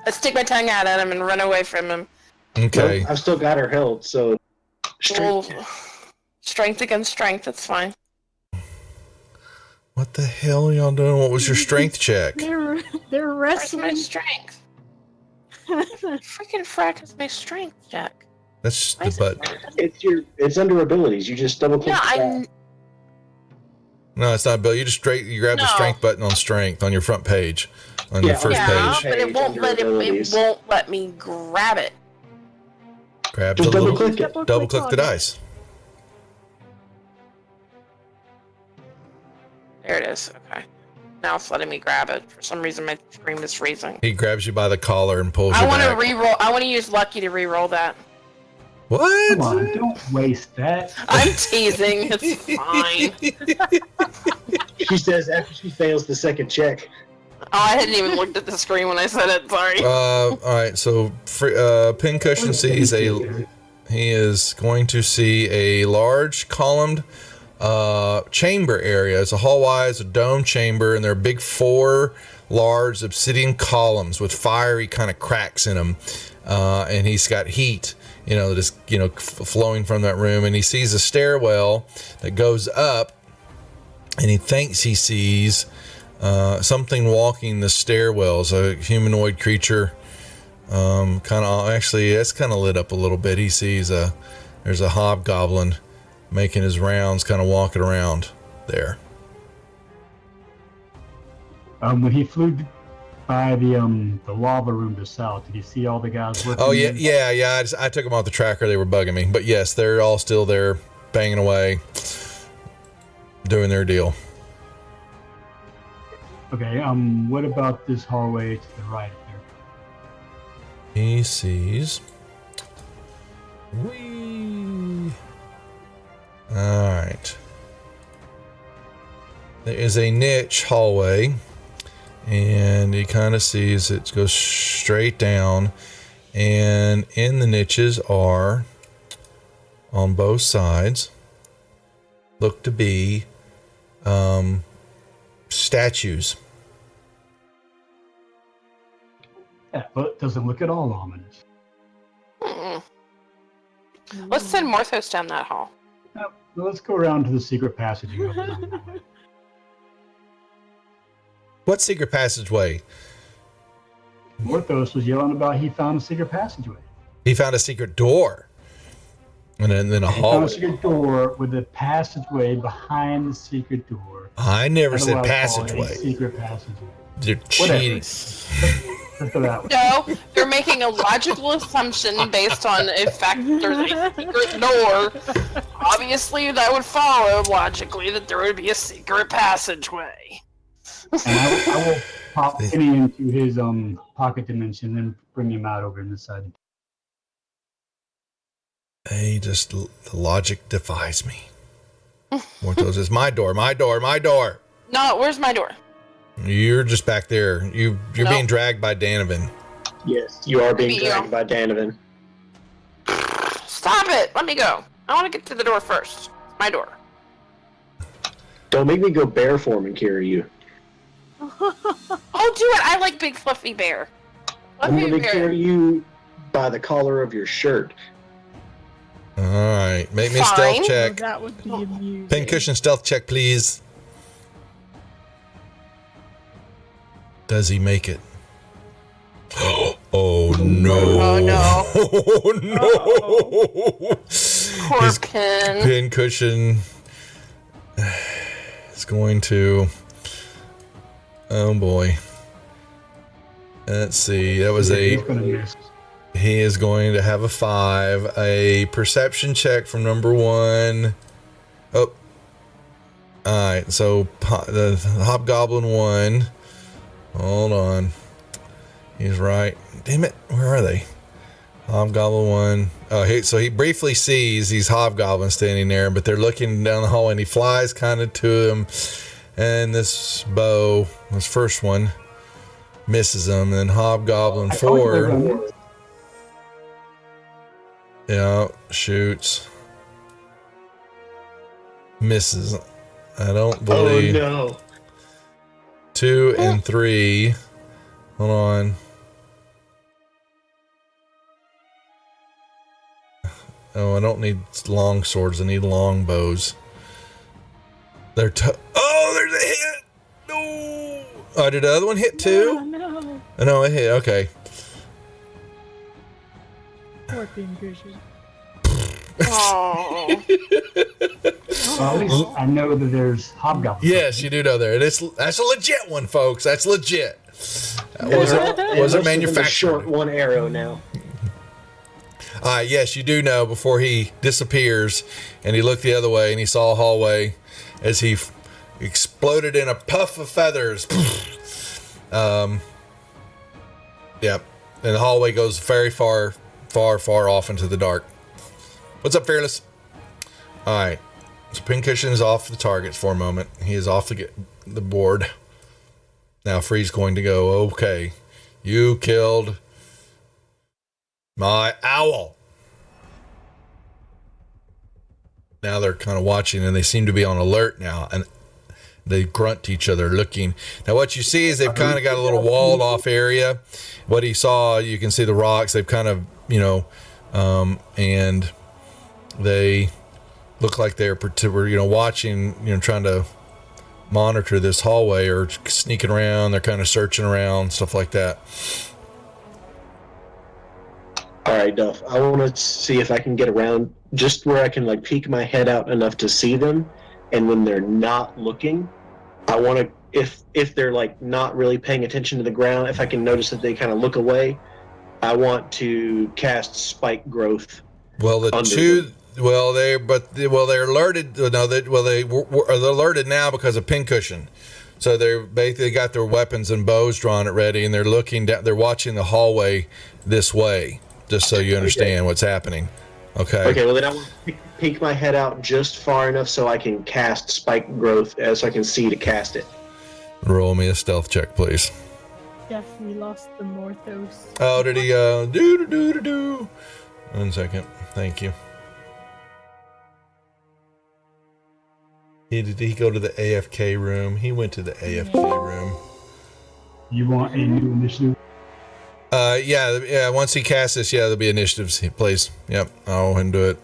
I stick my tongue out at him and run away from him. Okay. Nope, I've still got her held, so... Well, strength against strength, that's fine. What the hell are y'all doing? What was your strength check? They're Where's my wrestling. strength? Freaking frack is my strength check. That's Why the is it button. It's under abilities. You just double click. No, I No, it's not Bill. You grab the No. strength button on strength on your front page, on your first yeah, page. but it won't Under let it abilities. won't let me grab it. Grab Just the double little, click it. double click the on it. dice. There it is. Okay. Now it's letting me grab it. For some reason, my screen is freezing. He grabs you by the collar and pulls I you want to back. re-roll. I want to use Lucky to re-roll that. What? Come on, don't waste that. I'm teasing. It's fine. She says after she fails the second check. Oh, I hadn't even looked at the screen when I said it. Sorry. All right. So, Pincushion sees he is going to see a large columned chamber area. It's a hallway, it's a dome chamber, and there are big 4 large obsidian columns with fiery kind of cracks in them. And he's got heat, that is, flowing from that room. And he sees a stairwell that goes up, and he thinks he sees something walking the stairwells, a humanoid creature. It's kind of lit up a little bit. He sees there's a hobgoblin making his rounds, kind of walking around there. When he flew by the lava room to south, did you see all the guys working? Oh yeah. I took them off the tracker. They were bugging me, but yes, they're all still there, banging away, doing their deal. Okay. What about this hallway to the right there? He sees. Whee! Alright. There is a niche hallway, and he kind of sees it goes straight down, and in the niches are on both sides look to be statues. That book doesn't look at all ominous. Mm-mm. Let's send Morthos down that hall. Well, let's go around to the secret passage. And go down that way. What secret passageway? Morthos was yelling about he found a secret passageway. He found a secret door. And then a He found hallway. a secret door with a passageway behind the secret door. I never said Otherwise called a passageway. secret passageway. You're Whatever. cheating. Let's go that way. No, you're making a logical assumption based on the fact that there's a secret door. Obviously, that would follow logically that there would be a secret passageway. And I will pop Penny into his pocket dimension and bring him out over in this side. The logic defies me. Mortos is my door, my door, my door. No, where's my door? You're just back there. You're No. being dragged by Danovan. Yes, you are being Maybe dragged you. by Danovan. Stop it! Let me go. I want to get to the door first. My door. Don't make me go bear form and carry you. Oh, do it! I like big fluffy bear. I'm Fluffy going to bear. carry you by the collar of your shirt. All right, make me a Fine. stealth Oh, check. that would be amusing. Pincushion stealth check, please. Does he make it? Oh no! Oh, no. Oh no! Poor His pin. pincushion is going to. Oh boy! Let's see. That was He's 8. gonna miss. He is going to have a 5. A perception check from number 1. Oh. Alright, so the Hobgoblin 1. Hold on. He's right. Damn it, where are they? Hobgoblin 1. Oh, so he briefly sees these hobgoblins standing there, but they're looking down the hall, and he flies kind of to them. And this bow, this first one, misses him. And then Hobgoblin 4. Yeah, shoots. Misses. I don't believe. Oh no. 2 and 3. Hold on. Oh, I don't need long swords. I need long bows. There's a hit. No. Oh, did the other one hit too? Oh, no. Oh, no, it hit. Okay. Poor Pincushion. Oh. Well, at least I know that there's hobgoblins. Yes, you do know there. That's a legit one, folks. That's legit. That wasn't Most of them are manufactured. short one arrow now. Yes, you do know before he disappears and he looked the other way and he saw a hallway as he exploded in a puff of feathers. Yep. And the hallway goes very far off into the dark. What's up, Fearless? All right. So Pincushion is off the targets for a moment. He is off the board. Now Free's going to go, okay, you killed my owl. Now they're kind of watching and they seem to be on alert now. And they grunt to each other looking. Now what you see is they've kind of got a little walled off area. What he saw, you can see the rocks. They've kind of, and they look like they're watching, trying to monitor this hallway or sneaking around. They're kind of searching around, stuff like that. All right, Duff. I want to see if I can get around just where I can peek my head out enough to see them, and when they're not looking, I want to if they're not really paying attention to the ground, if I can notice that they kind of look away, I want to cast Spike Growth. Well, they're alerted. No, they're alerted now because of Pincushion. So they're basically got their weapons and bows drawn at ready, and they're looking down. They're watching the hallway this way, just so you understand what's happening. Okay. Okay. Well, then I want to peek my head out just far enough so I can cast Spike Growth, so I can see to cast it. Roll me a stealth check, please. Jeff, we lost the Morthos. Oh, did he? Do. 1 second. Thank you. Did he go to the AFK room? He went to the AFK room. You want a new initiative? Yeah. Once he casts this, yeah, there'll be initiatives, please. Yep, I'll go ahead and do it.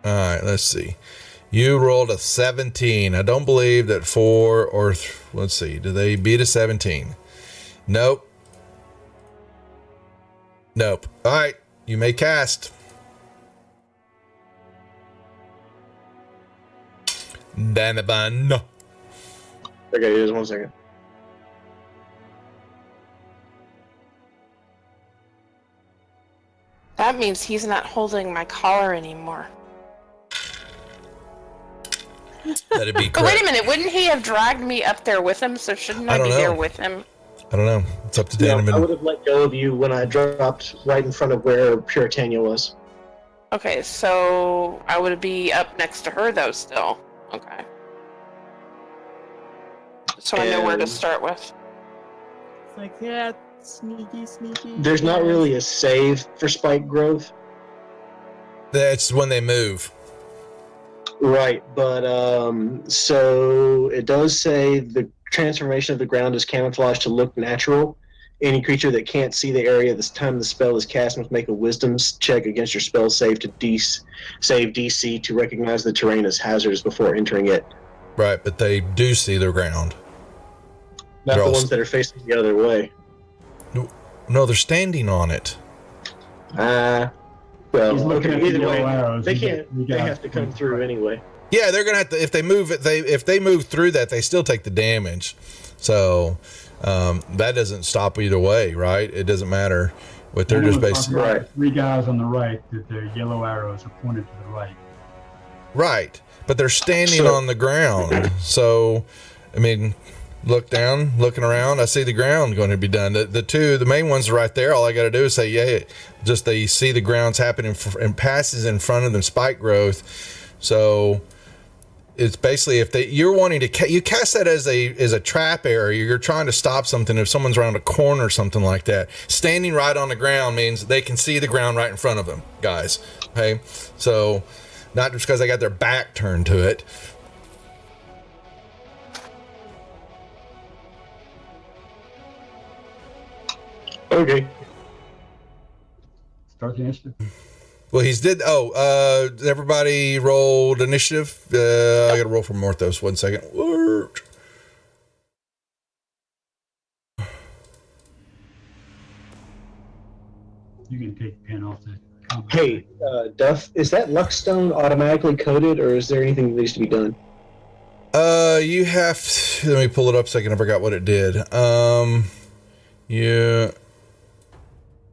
All right, let's see. You rolled a 17. I don't believe that 4 or let's see. Do they beat a 17? Nope. All right, you may cast. Danaban. Okay, just 1 second. That means he's not holding my collar anymore. That'd be correct. But wait a minute, wouldn't he have dragged me up there with him? So shouldn't I don't be know. there with him? I don't know. It's up to No, I Danaban. would have let go of you when I dropped right in front of where Puritania was. Okay, so I would be up next to her though still. Okay. So I know where to And- start with. It's like, yeah, sneaky. There's not yes. really a save for spike growth. That's when they move. Right, but so it does say the transformation of the ground is camouflaged to look natural. Any creature that can't see the area at the time the spell is cast must make a wisdom check against your spell save to save DC to recognize the terrain as hazardous before entering it. Right, but they do see the ground. Not They're the all ones that are facing the other way. No, they're standing on it. Well, He's looking okay, at the either yellow way, arrows. they You can't. got- They have to come through anyway. Yeah, they're gonna have to if they move it. If they move through that, they still take the damage. So that doesn't stop either way, right? It doesn't matter. But they're just basically Right. 3 guys on the right that their yellow arrows are pointed to the right. right. But they're standing So- on the ground. So, I mean, looking around, I see the ground going to be done. The main ones are right there. All I got to do is say, yeah, just they see the ground's happening and passes in front of them, spike growth. So it's basically if you're wanting to you cast that as a trap area. You're trying to stop something. If someone's around a corner or something like that, standing right on the ground means they can see the ground right in front of them, guys. Okay, so not just because they got their back turned to it. Okay. Start the initiative. Well, he's did. Everybody rolled initiative. I got to roll for Morthos. 1 second. You can take the pen off the comment. Hey, Duff, is that Luckstone automatically coded, or is there anything that needs to be done? You have. Let me pull it up a second. I forgot what it did. Yeah.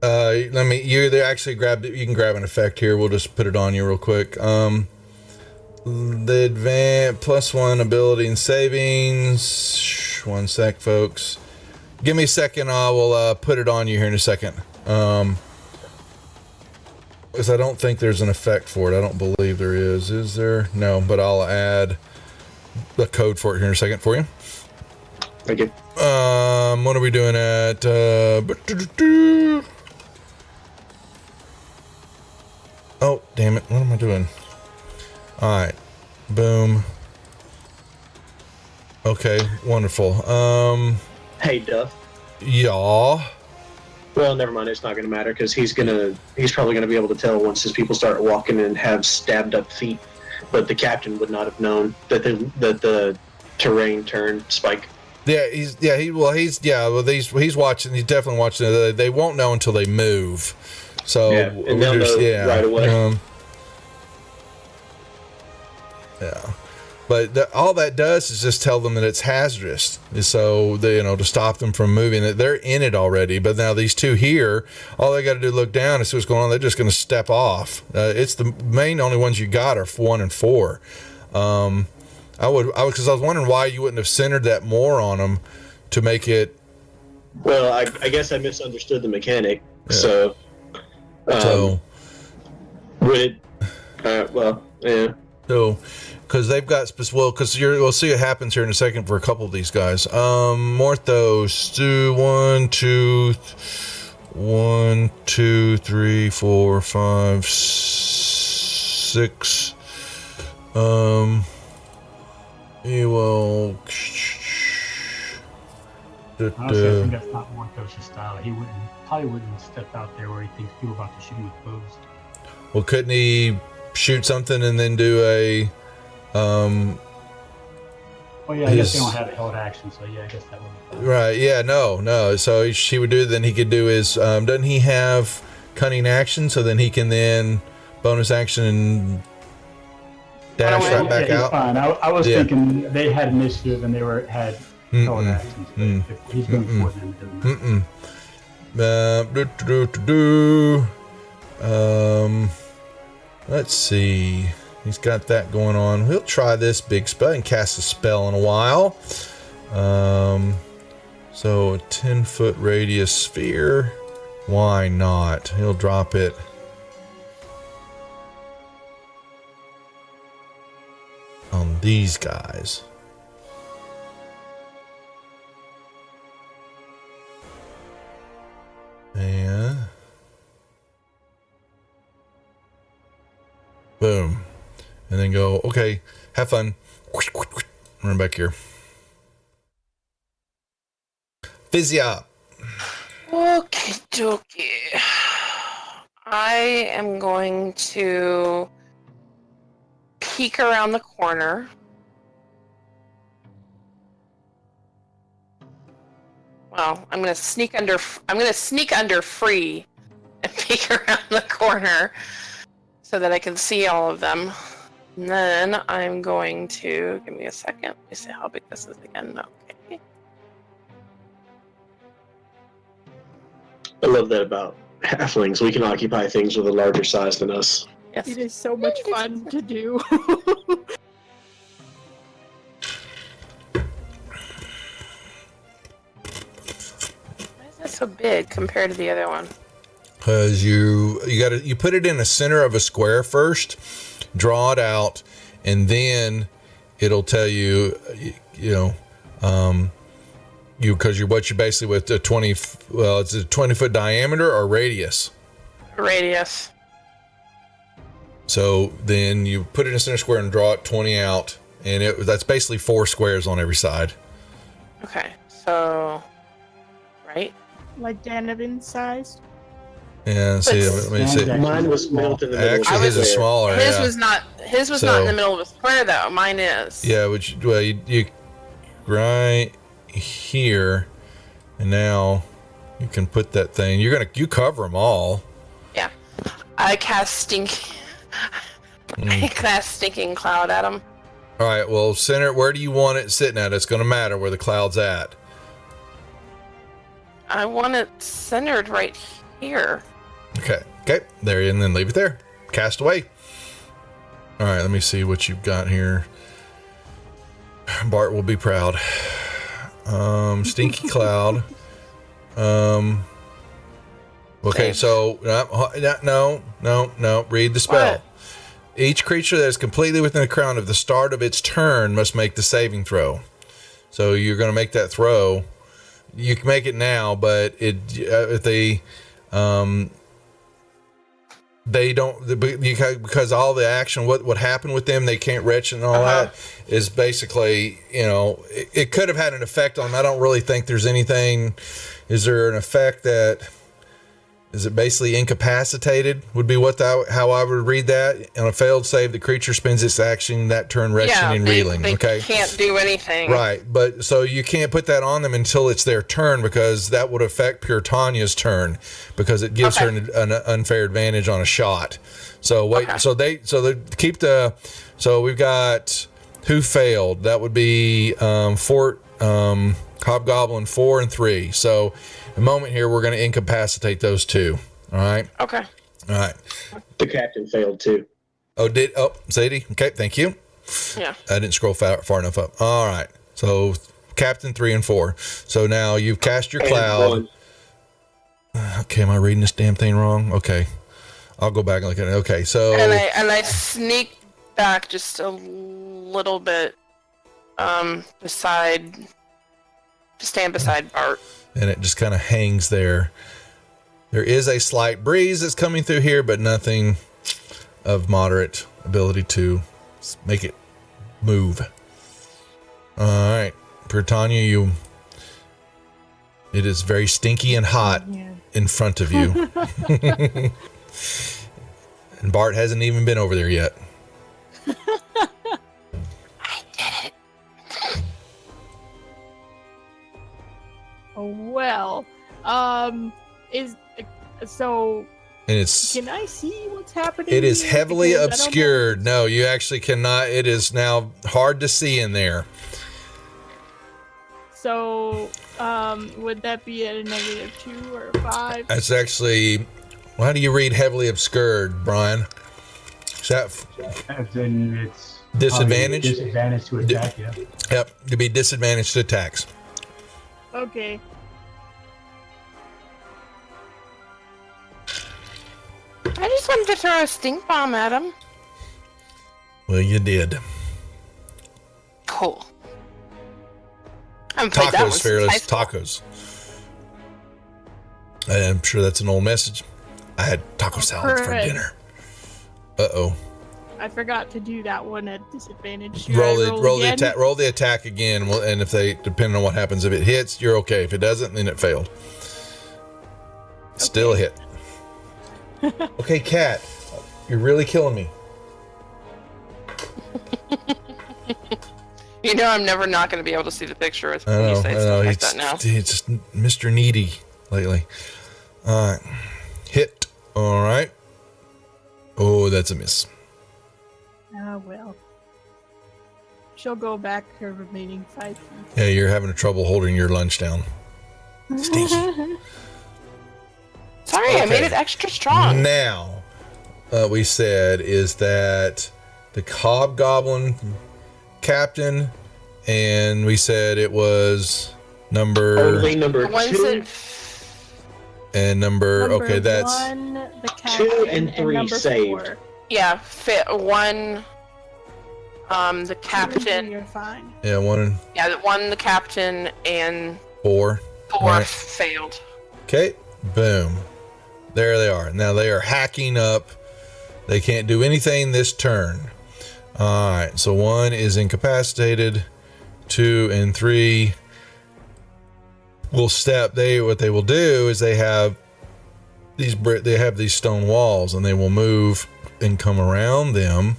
Let me. You they actually grabbed it. You can grab an effect here. We'll just put it on you real quick. The advance +1 ability and savings. 1 sec, folks. Give me a second. I will put it on you here in a second. Because I don't think there's an effect for it. I don't believe there is. Is there? No, but I'll add the code for it here in a second for you. Thank you. What are we doing at? Oh, damn it. What am I doing? All right. Boom. Okay, wonderful. Hey, Duff. Yeah. Well, never mind. It's not going to matter because he's probably going to be able to tell once his people start walking and have stabbed up feet. But the captain would not have known that the terrain turned spike. Yeah, he's watching. He's definitely watching. They won't know until they move. So Yeah, and they'll know right away. Yeah, but all that does is just tell them that it's hazardous. So they, to stop them from moving. They're in it already. But now these two here, all they got to do is look down and see what's going on. They're just going to step off. It's the only ones you got are 1 and 4. Because I was wondering why you wouldn't have centered that more on them to make it. Well, I guess I misunderstood the mechanic. Yeah. So, would yeah. So, because they've got because we'll see what happens here in a second for a couple of these guys. Morthos, do 1, 2, 3, 4, 5, 6. He will. Honestly, I think that's not Morthos' style. He probably wouldn't step out there where he thinks people are about to shoot him with bows. Well, couldn't he shoot something and then do a? Oh yeah, I guess they don't have a held action, so yeah, I guess that would. Right. Yeah. No. So she would do. Then he could do his. Doesn't he have cunning action? So then he can then bonus action and dash right back he's out. Fine. I was thinking they had initiative and they had held actions. But if he's going for them, it doesn't matter. Let's see. He's got that going on. He'll try this big spell and cast a spell in a while. So a 10-foot radius sphere. Why not? He'll drop it. On these guys. And boom. And then go, okay, have fun. Run back here. Physia. Okay, dokie. I am going to peek around the corner. Well, I'm gonna sneak under free and peek around the corner so that I can see all of them. And then I'm going to give me a second. Let me see how big this is again. Okay. I love that about halflings. We can occupy things with a larger size than us. Yes. It is so much fun to do. Why is that so big compared to the other one? Because you put it in the center of a square first, draw it out, and then it'll tell you, because you're basically with a 20. Well, it's a 20-foot diameter or radius. Radius. So then you put it in a center square and draw it 20 out, and that's basically 4 squares on every side. Okay, so right. Like Danovan sized. Yeah, see, let me see. Mine was built in the middle. Actually, of the his is square. smaller. His Yeah. was not. His was not in the middle of a square though. Mine is. Yeah, you right here, and now you can put that thing. You cover them all. Yeah, I cast stinking. I cast stinking cloud at him. All right. Well, center. Where do you want it sitting at? It's going to matter where the cloud's at. I want it centered right here. Okay. There, and then leave it there. Cast away. All right. Let me see what you've got here. Bart will be proud. Stinky cloud. Okay. Save. So no. Read the spell. What? Each creature that is completely within the crown at the start of its turn must make the saving throw. So you're going to make that throw. You can make it now, but if they don't, because all the action, what happened with them, they can't retch and all that is basically, it could have had an effect on them. I don't really think there's anything. Is there an effect that is it basically incapacitated? Would be how I would read that. On a failed save, the creature spends its action that turn retching and reeling. They Okay, can't do anything. right, but so you can't put that on them until it's their turn because that would affect Puritania's turn because it gives her an unfair advantage on a shot. So wait, so we've got who failed. That would be Fort Hobgoblin 4 and 3. So. A moment here, we're going to incapacitate those two. All right. Okay. All right. The captain failed too. Sadie. Okay, thank you. Yeah. I didn't scroll far enough up. All right. So, Captain 3 and 4. So now you've cast your cloud. Okay, am I reading this damn thing wrong? Okay, I'll go back and look at it. Okay, so And I sneak back just a little bit, to stand beside Bart. and it just kind of hangs there. There is a slight breeze that's coming through here, but nothing of moderate ability to make it move. Britannia, it is very stinky and hot Yeah. in front of you. And Bart hasn't even been over there yet. Oh, well. Is so. And it's Can I see what's happening? it is here? heavily Because I don't know. obscured. No, you actually cannot. It is now hard to see in there. So, would that be at a -2 or 5? It's actually, how do you read heavily obscured, Brian? Is that As in, it's Disadvantage? probably disadvantage to attack. Yeah. yep? To be disadvantaged to attacks. Okay. I just wanted to throw a stink bomb at him. Well, you did. Cool. I haven't played that one Tacos, since Fearless. high school. Tacos. I'm sure that's an old message. I had taco salad for Correct. dinner. Uh-oh. I forgot to do that one at disadvantage. Should Roll I the roll the again? attack. Roll the attack again. Well, and if they, depending on what happens, if it hits, you're okay. If it doesn't, then it failed. Still a hit. Okay, Cat, you're really killing me. You know I'm never not going to be able to see the picture with I when know. you I say know. stuff like He's, that now. he's just Mr. Needy lately. All right, hit. All right. Oh, that's a miss. Oh, well. She'll go back her remaining 5 feet. Yeah, you're having trouble holding your lunch down. Stinky. Sorry, I made Okay. it extra strong. Now, we said is that the Hobgoblin captain, and we said it was number Only number The ones 2, that and number. Number Okay, that's 1, the captain, 2 and 3 number saved. 4. yeah, fit one. The Two and captain. 3 are fine. yeah 1 and Yeah, the one, the captain, and 4. 4 Right. failed. Okay, boom. There they are. Now they are hacking up. They can't do anything this turn. All right, so 1 is incapacitated. 2 and 3 will step. What they will do is they have these stone walls, and they will move and come around them.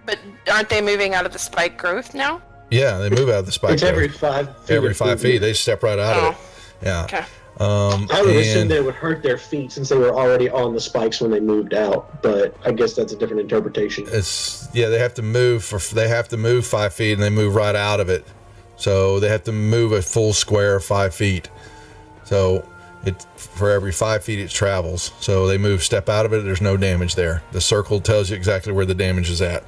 But aren't they moving out of the spike growth now? Yeah, they move out of the spike. It's every growth. 5 feet. every of 5 feet. movement. They step right out of Oh, it. Yeah. okay. I would assume And that it would hurt their feet since they were already on the spikes when they moved out, but I guess that's a different interpretation. they have to move 5 feet, and they move right out of it. So they have to move a full square of 5 feet. So it for every 5 feet it travels. So they step out of it. There's no damage there. The circle tells you exactly where the damage is at.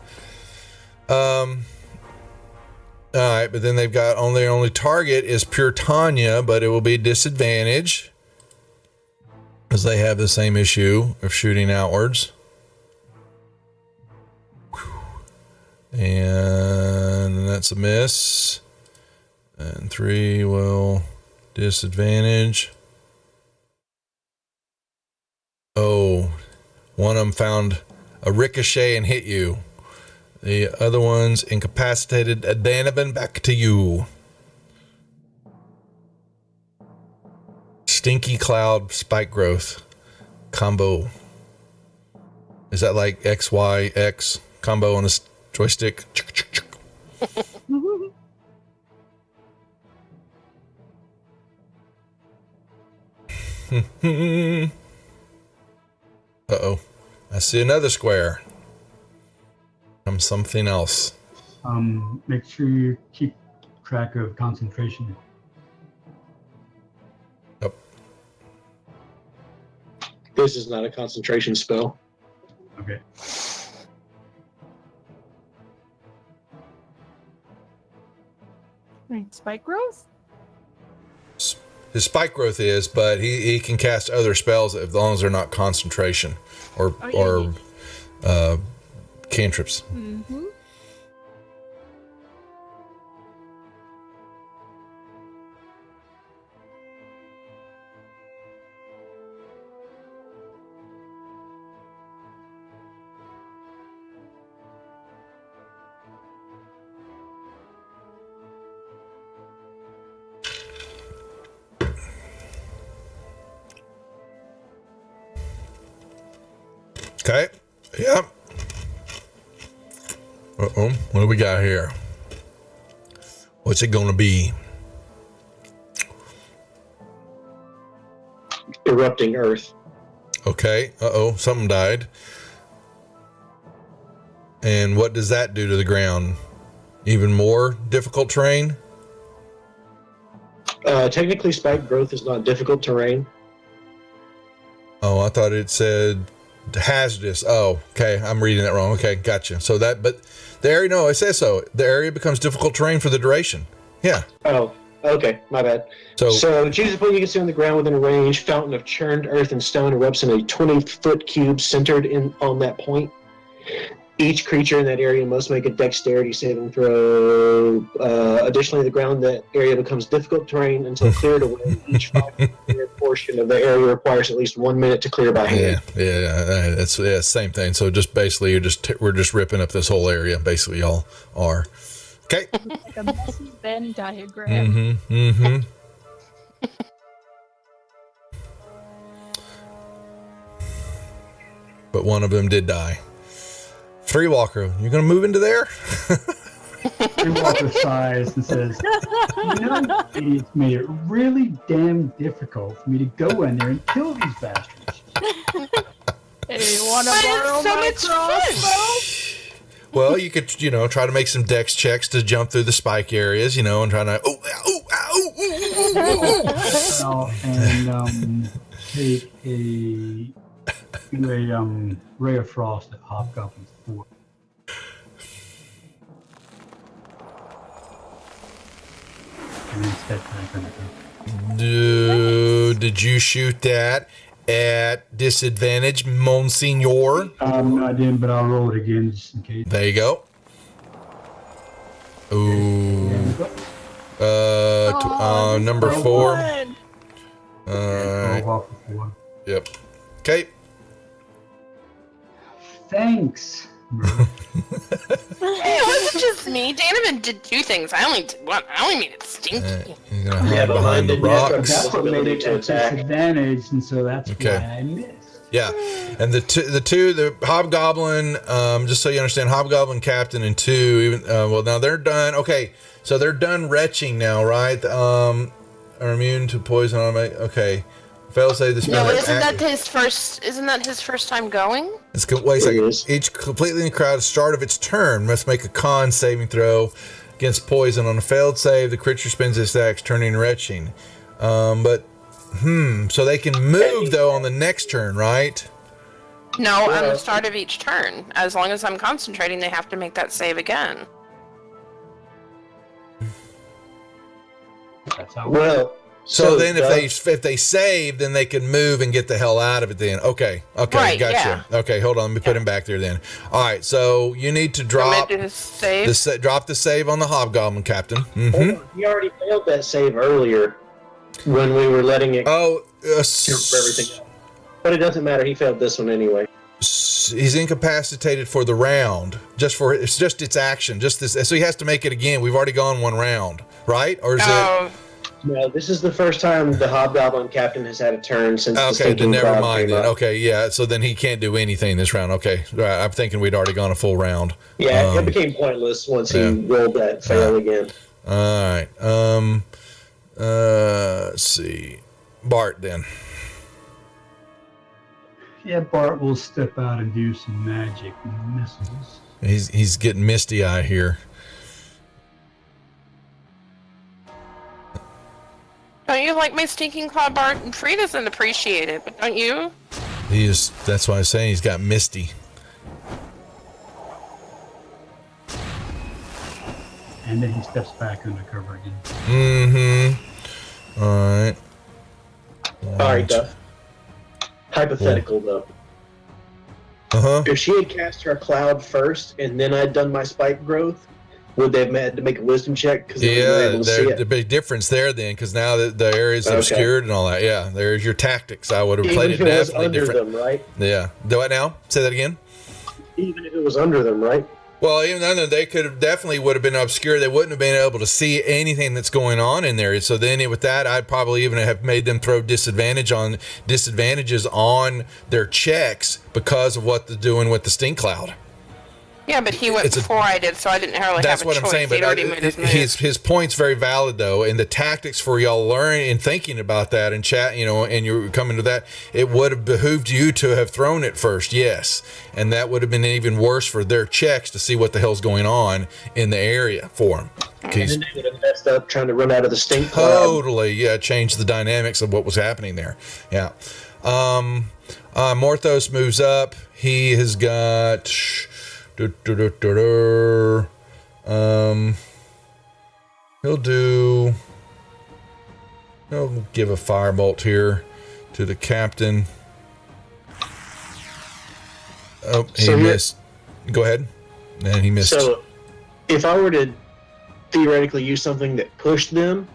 All right, but then they've got their only target is Pure Tanya, but it will be disadvantage because they have the same issue of shooting outwards. And that's a miss. And 3 will disadvantage. Oh, one of them found a ricochet and hit you. The other one's incapacitated. Danavan, back to you. Stinky Cloud Spike Growth combo. Is that like X, Y, X combo on a joystick? Uh-oh. I see another square. From something else. Make sure you keep track of concentration. Yep. This is not a concentration spell. Okay. Wait, spike growth? His spike growth is, but he can cast other spells as long as they're not concentration or Oh, yeah, cantrips. Mm-hmm. Okay. Yep. Uh-oh. What do we got here? What's it going to be? Erupting Earth. Okay. Uh-oh. Something died. And what does that do to the ground? Even more difficult terrain? Technically, spike growth is not difficult terrain. Oh, I thought it said hazardous. Oh, okay. I'm reading that wrong. Okay, gotcha. So that, but the area, no, it says so. The area becomes difficult terrain for the duration. Yeah. Oh, okay. My bad. So choose a point you can see on the ground within a range. Fountain of churned earth and stone erupts in a 20-foot cube centered on that point. Each creature in that area must make a dexterity saving throw. Additionally, the ground in that area becomes difficult terrain until cleared away. Each 5 portion of the area requires at least 1 minute to clear by hand. Yeah. That's same thing. So just basically, we're just ripping up this whole area. Basically, y'all are. Okay. Like a messy Venn diagram. But one of them did die. Three Walker, you gonna move into there? Three Walker sighs and says, idiots made it really damn difficult for me to go in there and kill these bastards. Hey, wanna borrow my crossbow? Well, you could, try to make some dex checks to jump through the spike areas, and try to, and take a ray of frost at Hobgoblin's 4. And then step back on the Did you shoot that at disadvantage, Monsignor? No, I didn't, but I'll roll it again just in case. There you go. Ooh. Number 4. Roll off of 4. Yep. Okay. Thanks. Hey, it wasn't just me. Donovan did 2 things. I only did 1. I only made it stinky. You're gonna hide behind the rocks. That's what made it to attack. disadvantage, and so that's Okay. why I missed. Yeah, and the Hobgoblin, just so you understand, Hobgoblin Captain and 2, even now they're done. Okay, so they're done retching now, right? Are immune to poison. Okay, fail save this. No, isn't that his first time going? Wait a second. Each completely in the crowd at the start of its turn must make a con saving throw against poison. On a failed save, the creature spends its axe, turning retching. So they can move though on the next turn, right? No, on the start of each turn. As long as I'm concentrating, they have to make that save again. That's how. Well, So then if they save, then they can move and get the hell out of it then. Okay, Right, gotcha. yeah. Okay, hold on, let me put him back there then. All right, so you need to drop Do his save. drop the save on the Hobgoblin Captain. he already failed that save earlier when we were letting it Oh, for everything. But it doesn't matter. He failed this one anyway. he's incapacitated for the round. It's just its action. Just this, so he has to make it again. We've already gone 1 round, right? Or is it? No, this is the first time the Hobgoblin Captain has had a turn since the Okay, stinking then never crowd mind came then. up. Okay, yeah. So then he can't do anything this round. Okay, right. I'm thinking we'd already gone a full round. Yeah, it became pointless once he rolled that fail again. All right. Let's see. Bart then. Yeah, Bart will step out and do some magic missiles. He's getting misty eye here. Don't you like my stinking claw, Bart? And Free doesn't appreciate it, but don't you? That's why I'm saying he's got misty. And then he steps back under cover again. Mm-hmm. All right. All right, Duff. Hypothetical, though. Uh-huh. If she had cast her cloud first and then I'd done my spike growth, would they have had to make a wisdom check? Because Yeah, able to see there's it? a big difference there then, because now the area's obscured and all that. Yeah, there's your tactics. I would have played it Even if it was definitely under different. them, right? Yeah. Do it now? Say that again? Even if it was under them, right? Well, even though they could have definitely would have been obscure, they wouldn't have been able to see anything that's going on in there. So then with that, I'd probably even have made them throw disadvantages on their checks because of what they're doing with the stink cloud. Yeah, but he went before I did, so I didn't really That's have a what choice. I'm saying. He'd But already made his move. his point's very valid though, and the tactics for y'all learning and thinking about that and chat, and you're coming to that. It would have behooved you to have thrown it first, yes, and that would have been even worse for their checks to see what the hell's going on in the area for them. And then they would have messed up trying to run out of the stink cloud. Totally, yeah, change the dynamics of what was happening there. Yeah. Morthos moves up. He has got. He'll give a firebolt here to the captain. Oh, he missed. Go ahead. And he missed. So, if I were to theoretically use something that pushed them,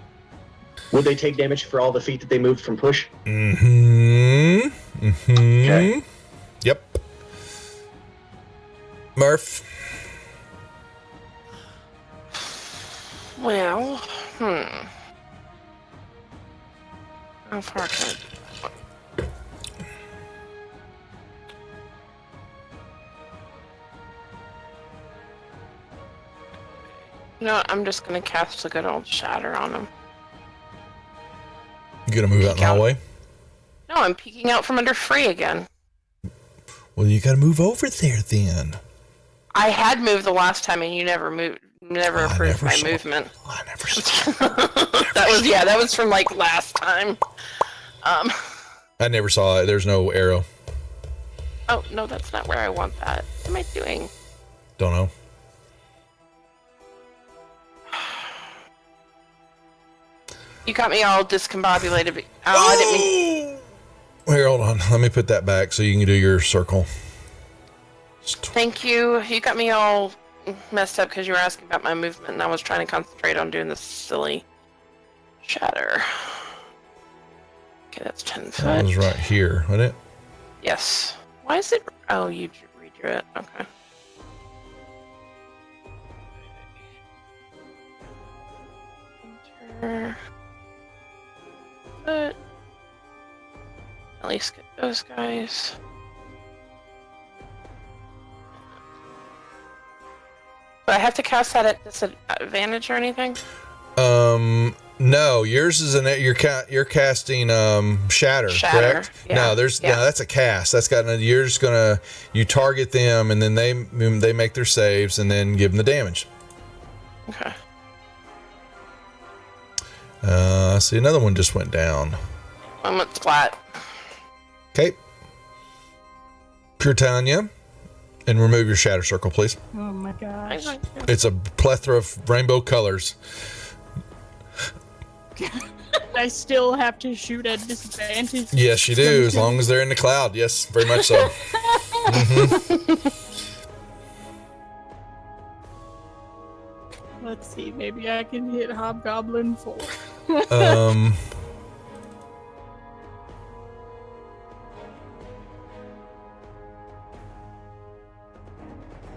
would they take damage for all the feet that they moved from push? Okay. Yep. Murph. Well, how far can I? You know what? I'm just gonna cast a good old shatter on him. You gonna move out in the hallway? No, I'm peeking out from under free again. Well, you gotta move over there then. I had moved the last time, and you never moved. Never approved my movement. I never saw. That was from like last time. I never saw it. There's no arrow. Oh no, that's not where I want that. What am I doing? Don't know. You got me all discombobulated. Oh, I didn't mean. Here, hold on. Let me put that back so you can do your circle. Thank you. You got me all messed up because you were asking about my movement, and I was trying to concentrate on doing this silly shatter. Okay, that's 10 foot. That was right here, wasn't it? Yes. Why is it? Oh, you redrew it. Okay. Enter. But at least get those guys. Do I have to cast that at disadvantage or anything? No. Yours is you're casting shatter, correct? Yeah. No, no, that's a cast. That's got you're just gonna target them and then they make their saves and then give them the damage. Okay. See, another one just went down. I'm at splat. Okay. Puritania, and remove your shatter circle, please. Oh my gosh. It's a plethora of rainbow colors. I still have to shoot at disadvantage. Yes, you do, as long as they're in the cloud. Yes, very much so. Let's see, maybe I can hit Hobgoblin 4.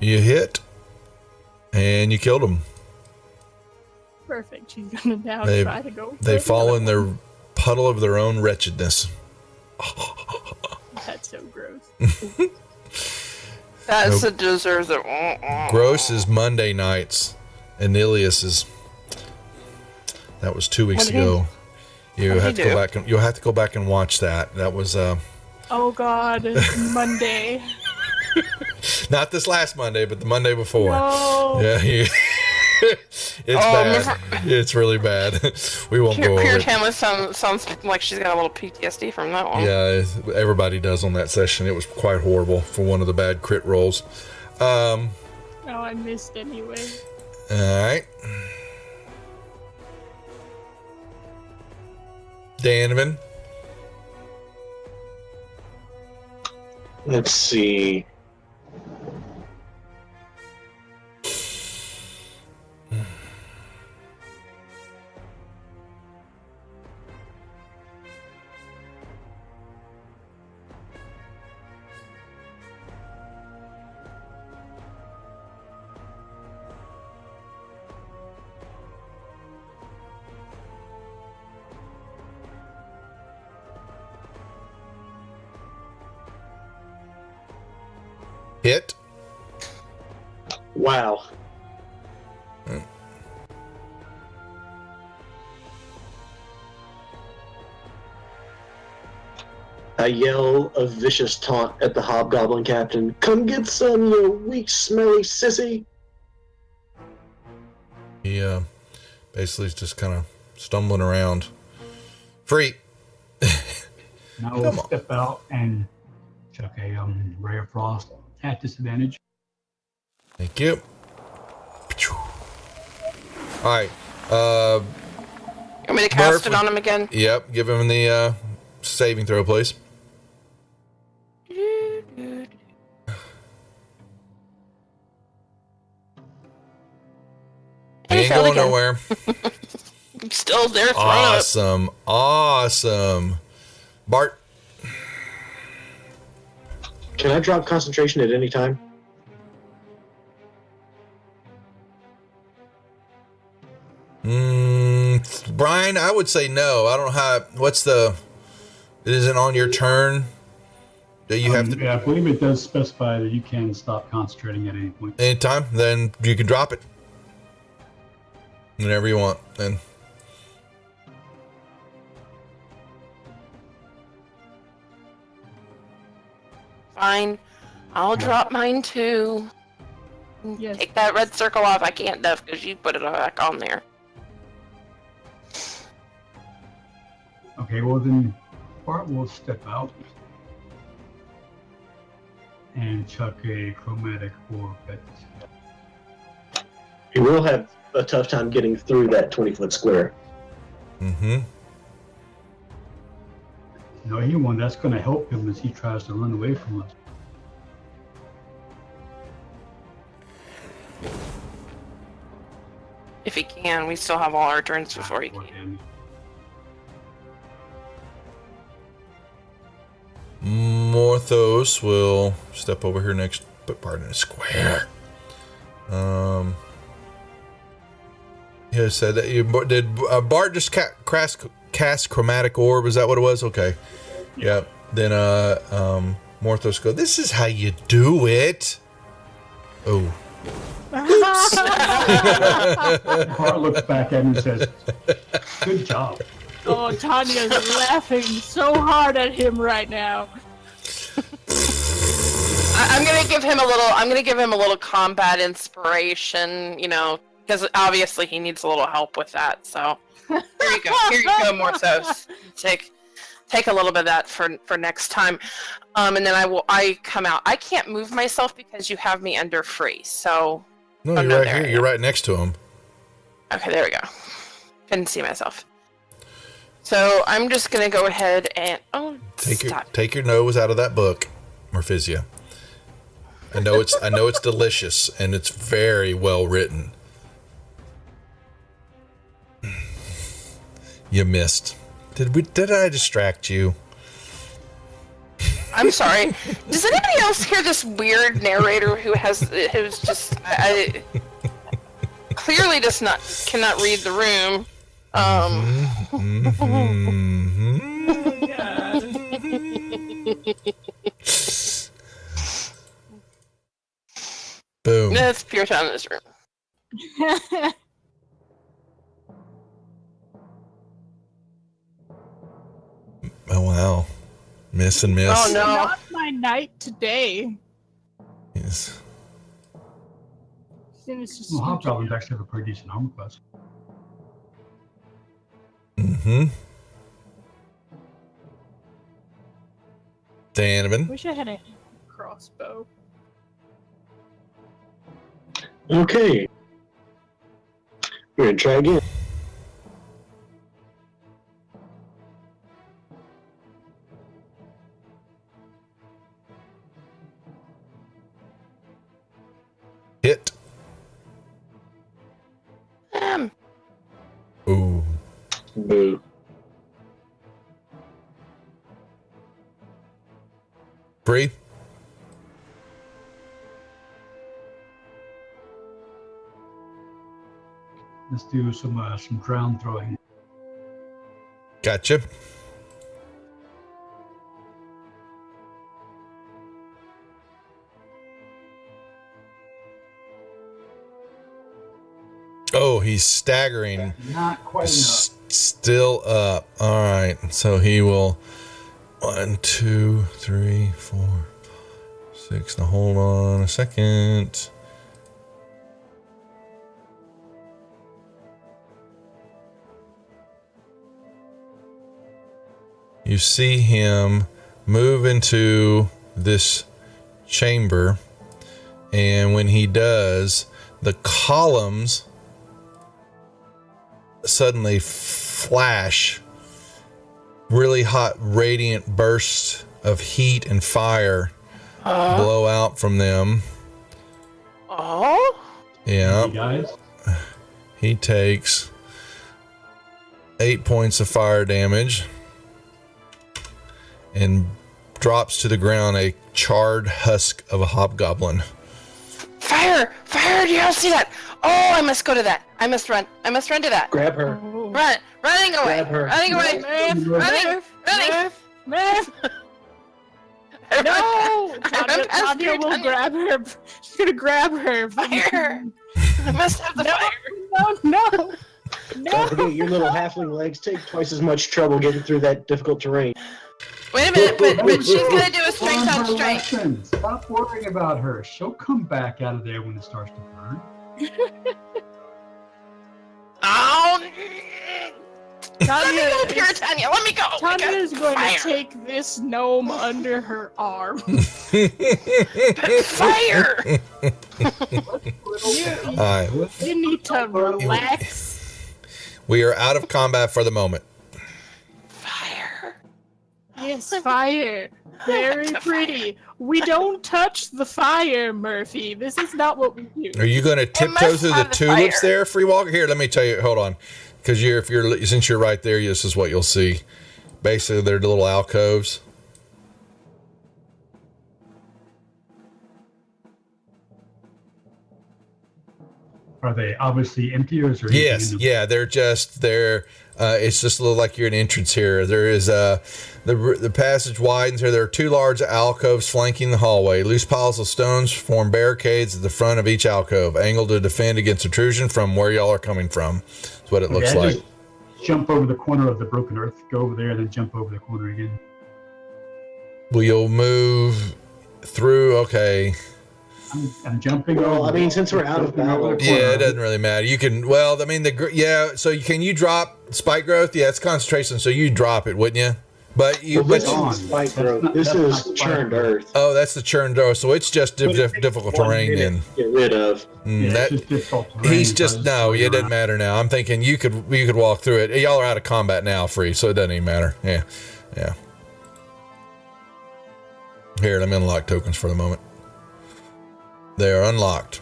You hit, and you killed them. Perfect. She's gonna now try to go. They fall in their puddle of their own wretchedness. That's so gross. That's the deserves it. Gross is Monday nights, and Ilias is. That was 2 weeks ago. You'll have to go back and watch that. That was Oh God, Monday. not this last Monday, but the Monday before. No. Yeah, it's bad. It's really bad. We won't go over Pure it. Tamla sounds like she's got a little PTSD from that one. Yeah, everybody does on that session. It was quite horrible for one of the bad crit rolls. Oh, I missed anyway. All right. Donovan. Let's see. Wow. I yell a vicious taunt at the hobgoblin captain. Come get some, you weak, smelly sissy. He basically is just kind of stumbling around. Free. And I will step out and chuck a ray of frost at disadvantage. Thank you. All right. You want me to cast Murph, it on him again? Yep. Give him the saving throw, please. He ain't going nowhere. I'm still there throwing up. Awesome. Awesome. Bart. Can I drop concentration at any time? Brian, I would say no. I don't know how. It isn't on your turn. Do you have to? Yeah, I believe it does specify that you can stop concentrating at any point. Anytime, then you can drop it. Whenever you want, then. Fine. I'll drop mine too. Yes. Take that red circle off. I can't duff because you put it back on there. Okay, well then Bart will step out and chuck a chromatic orb at We will have a tough time getting through that 20-foot square. Mm-hmm. No, he won. That's going to help him as he tries to run away from us. If he can, we still have all our turns before he can. Damage. Morthos will step over here next, put Bart in a square. You said that you did. Bart just cast chromatic orb. Is that what it was? Okay. Yep. Then Morthos go. This is how you do it. Oh. Bart looks back at him and says, "Good job." Oh, Tanya's laughing so hard at him right now. I'm gonna give him a little. I'm gonna give him a little combat inspiration. You know, because obviously he needs a little help with that. So here you go. Here you go, Morthos. Take a little bit of that for next time. And then I come out. I can't move myself because you have me under free. So No, Oh, you're no, right there here. I You're right next to him. okay, there we go. Couldn't see myself. So I'm just gonna go ahead and Take your nose out of that book, Morphisia. I know it's delicious and it's very well written. You missed. Did I distract you? I'm sorry. Does anybody else hear this weird narrator who's just clearly just cannot read the room? Boom. That's pure time in this room. Oh wow. Miss and miss. Oh no. Not my night today. Yes. It's just Well, Hobgoblins actually have a pretty decent armor class. Mm-hmm. I Donovan. wish I had a crossbow. Okay. We're going to try again. Hit. Ooh. Boo. Bree. Let's do some drown throwing. Gotcha. Oh, he's staggering. Not quite enough. Still up. All right. So he will 1, 2, 3, 4, 5, 6. Now hold on a second. You see him move into this chamber, and when he does, the columns suddenly flash. Really hot, radiant bursts of heat and fire blow out from them. Oh? Yeah. Hey guys, He takes 8 points of fire damage and drops to the ground a charred husk of a hobgoblin. Fire! Fire! Do you all see that? Oh, I must go to that. I must run. I must run to that. Grab her. Oh. Run! Running away! Grab her. Running away! Murph, Running! Running! Murph. No! Tanya, Tanya will grab her. She's gonna grab her. Fire! I must have the fire. No. Don't forget, your little halfling legs take twice as much trouble getting through that difficult terrain. Wait a minute, but she's gonna do a strength on Learn her strength. lesson. Stop worrying about her. She'll come back out of there when it starts to burn. Oh! Let me go, Tanya, Puritania. Let me go. Tanya is going Fire. to take this gnome under her arm. Fire! All right. You need to relax. We are out of combat for the moment. Fire! Yes, fire. Very pretty. We don't touch the fire, Murphy. This is not what we do. Are you going to tiptoe must through the have the tulips fire. there, Free Walker? Here, let me tell you. Hold on, because since you're right there, this is what you'll see. Basically, they're the little alcoves. Are they obviously empty or is there anything Yes, in them? yeah, they're. It's just a little like you're an entrance here. There is the passage widens here. There are 2 large alcoves flanking the hallway. Loose piles of stones form barricades at the front of each alcove, angled to defend against intrusion from where y'all are coming from. That's what it looks Okay, I like. just jump over the corner of the broken earth, go over there, and then jump over the corner again. We'll move through. Okay. I'm jumping Well, over. I mean, since we're out of jumping over battle- the corner. Yeah, it doesn't really matter. You can. Well, I mean, so can you drop spike growth? Yeah, it's concentration, so you drop it, wouldn't you? But you. Well, But this on. isn't spike That's growth. not- This that's is not spike churned growth. earth. oh, that's the churned door. So it's just difficult terrain. Then Get rid of. Yeah, that it's just difficult terrain, he's so I just no. throw It doesn't around. matter now. I'm thinking you could walk through it. Y'all are out of combat now, Free. So it doesn't even matter. Yeah. Here, let me unlock tokens for the moment. They are unlocked.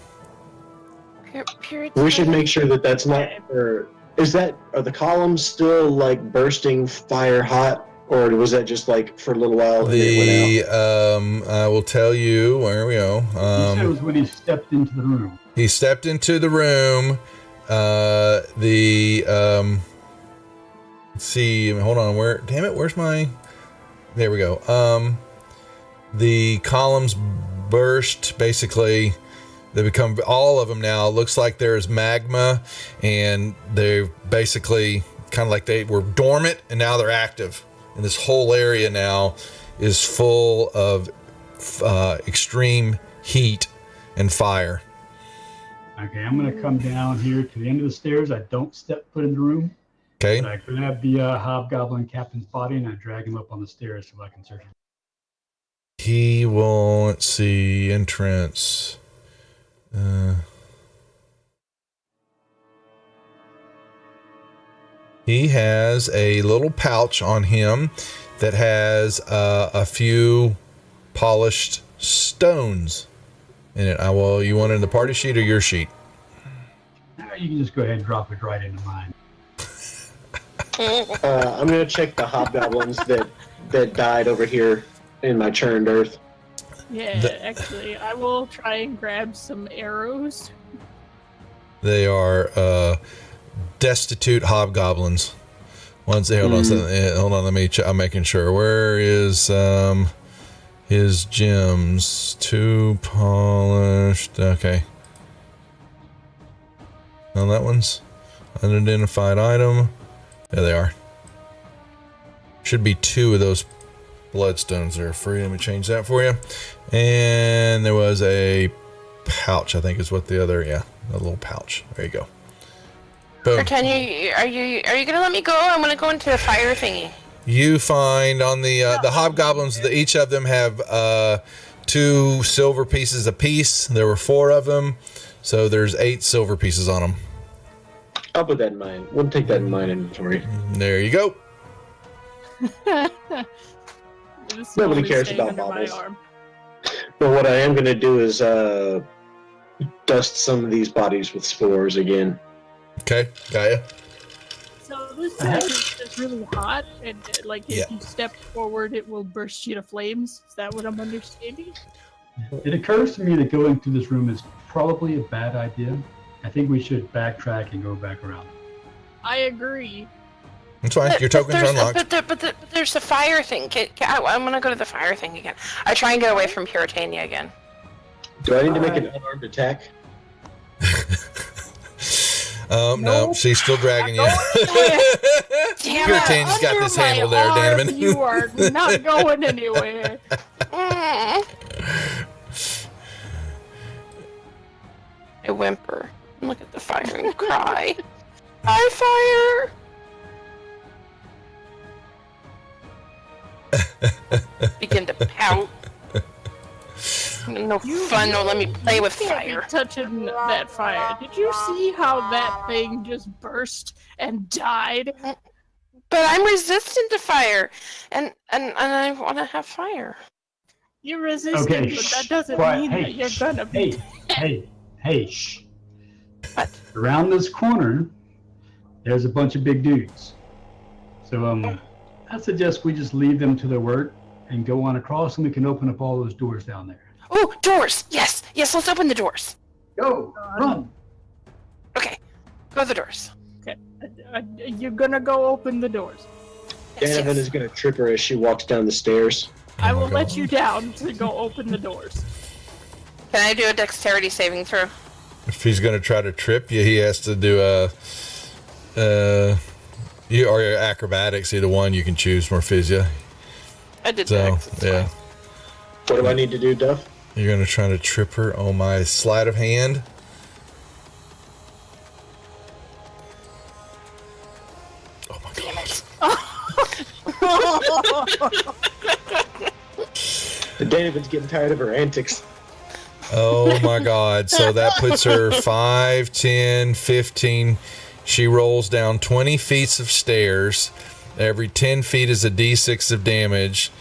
We should make sure that that's not. Or are the columns still like bursting fire hot, or was that just like for a little while and it went out? I will tell you where we go. He said it was when he stepped into the room. He stepped into the room. Let's see. Hold on. Damn it. Where's my? There we go. The columns burst. Basically, they become all of them now. It looks like there's magma, and they're basically kind of like they were dormant, and now they're active. And this whole area now is full of extreme heat and fire. Okay, I'm going to come down here to the end of the stairs. I don't step foot in the room. Okay. But I grab the hobgoblin captain's body and I drag him up on the stairs so I can search him. He will, let's see, entrance. He has a little pouch on him that has a few polished stones in it. You want it in the party sheet or your sheet? You can just go ahead and drop it right into mine. I'm gonna check the hobgoblins that died over here in my churned earth. Yeah, actually, I will try and grab some arrows. They are destitute hobgoblins. Hold on. Let me check. I'm making sure. Where is his gems? 2 polished. Okay. No, that one's unidentified item. There they are. Should be 2 of those bloodstones there free. Let me change that for you. And there was a pouch, I think is what the other, a little pouch. There you go. Boom. Britannia, are you gonna let me go? I'm gonna go into the fire thingy. You find on the hobgoblins, each of them have 2 silver pieces apiece. There were 4 of them, so there's 8 silver pieces on them. I'll put that in mind. We'll take that in mind inventory. There you go. Nobody cares about baubles. But what I am going to do is dust some of these bodies with spores again. Okay, got ya. So this thing is just really hot, and like if Yeah. you step forward, it will burst you to flames. Is that what I'm understanding? It occurs to me that going through this room is probably a bad idea. I think we should backtrack and go back around. I agree. That's fine. Your tokens are unlocked. But there's a fire thing. I'm gonna go to the fire thing again. I try and get away from Puritania again. Do I need to make an unarmed attack? No, she's still dragging you. Damn Puritania's got this handled there, Danimon. You are not going anywhere. I whimper. Look at the fire and cry. Hi, fire! Begin to pout. No fun, don't let me play with Can't fire. be touching that fire. Did you see how that thing just burst and died? But I'm resistant to fire, and I want to have fire. You're resistant, Okay, but that doesn't quiet. mean Hey, that you're gonna be. Hey, shh. What? Around this corner, there's a bunch of big dudes. So, I suggest we just leave them to their work and go on across, and we can open up all those doors down there. Oh, doors! Yes, let's open the doors. Go, run. Okay, go to the doors. You're gonna go open the doors. Yes, Donovan is going to trip her as she walks down the stairs. I will let you down to go open the doors. Can I do a dexterity saving throw? If he's going to try to trip you, he has to do you or your acrobatics. Either one you can choose. Morphisia. I did So dex. It's yeah, fine. What do I need to do, Duff? you're going to try to trip her. Oh my! Sleight of hand. Oh my Damn god! it. Danovan's getting tired of her antics. Oh my god. So that puts her 5, 10, 15. She rolls down 20 feet of stairs. Every 10 feet is a d6 of damage.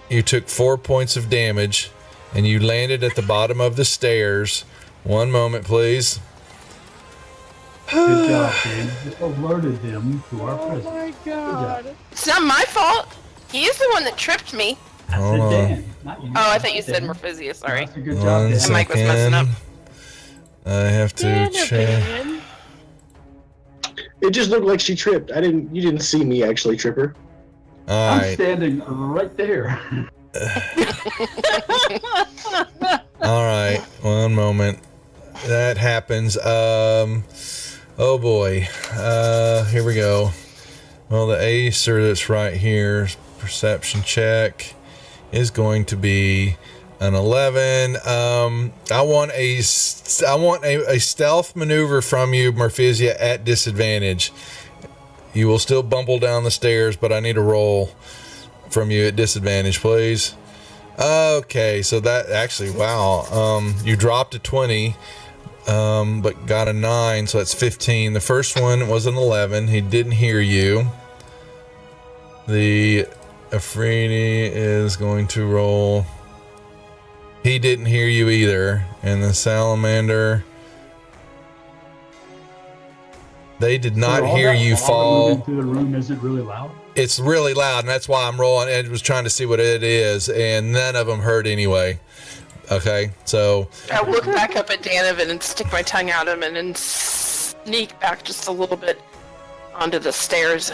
You took 4 points of damage, and you landed at the bottom of the stairs. One moment, please. Good job, Dan. Just alerted them to our Oh presence. my god. It's not my fault. He's the one that tripped me. I Hold said on. Dan, not you. Oh, I thought you said Dan. Morphisia. Sorry. That's a good job, One Dan. The mic was messing up. second. I have to check. Donovan. It just looked like she tripped. You didn't see me actually trip her. All I'm right. standing right there. All right. One moment. That happens. Oh boy. Here we go. Well, the acer that's right here, perception check, is going to be an 11. I want a stealth maneuver from you, Morphisia, at disadvantage. You will still bumble down the stairs, but I need a roll from you at disadvantage, please. Okay, so that actually, wow. You dropped a 20, but got a 9, so that's 15. The first one was an 11. He didn't hear you. The Afridi is going to roll. He didn't hear you either. And the salamander, they did not So all hear that you water fall. moving through the room isn't really loud. It's really loud, and that's why I'm rolling. And was trying to see what it is, and none of them heard anyway. Okay, so I look back up at Donovan and stick my tongue out him and then sneak back just a little bit onto the stairs.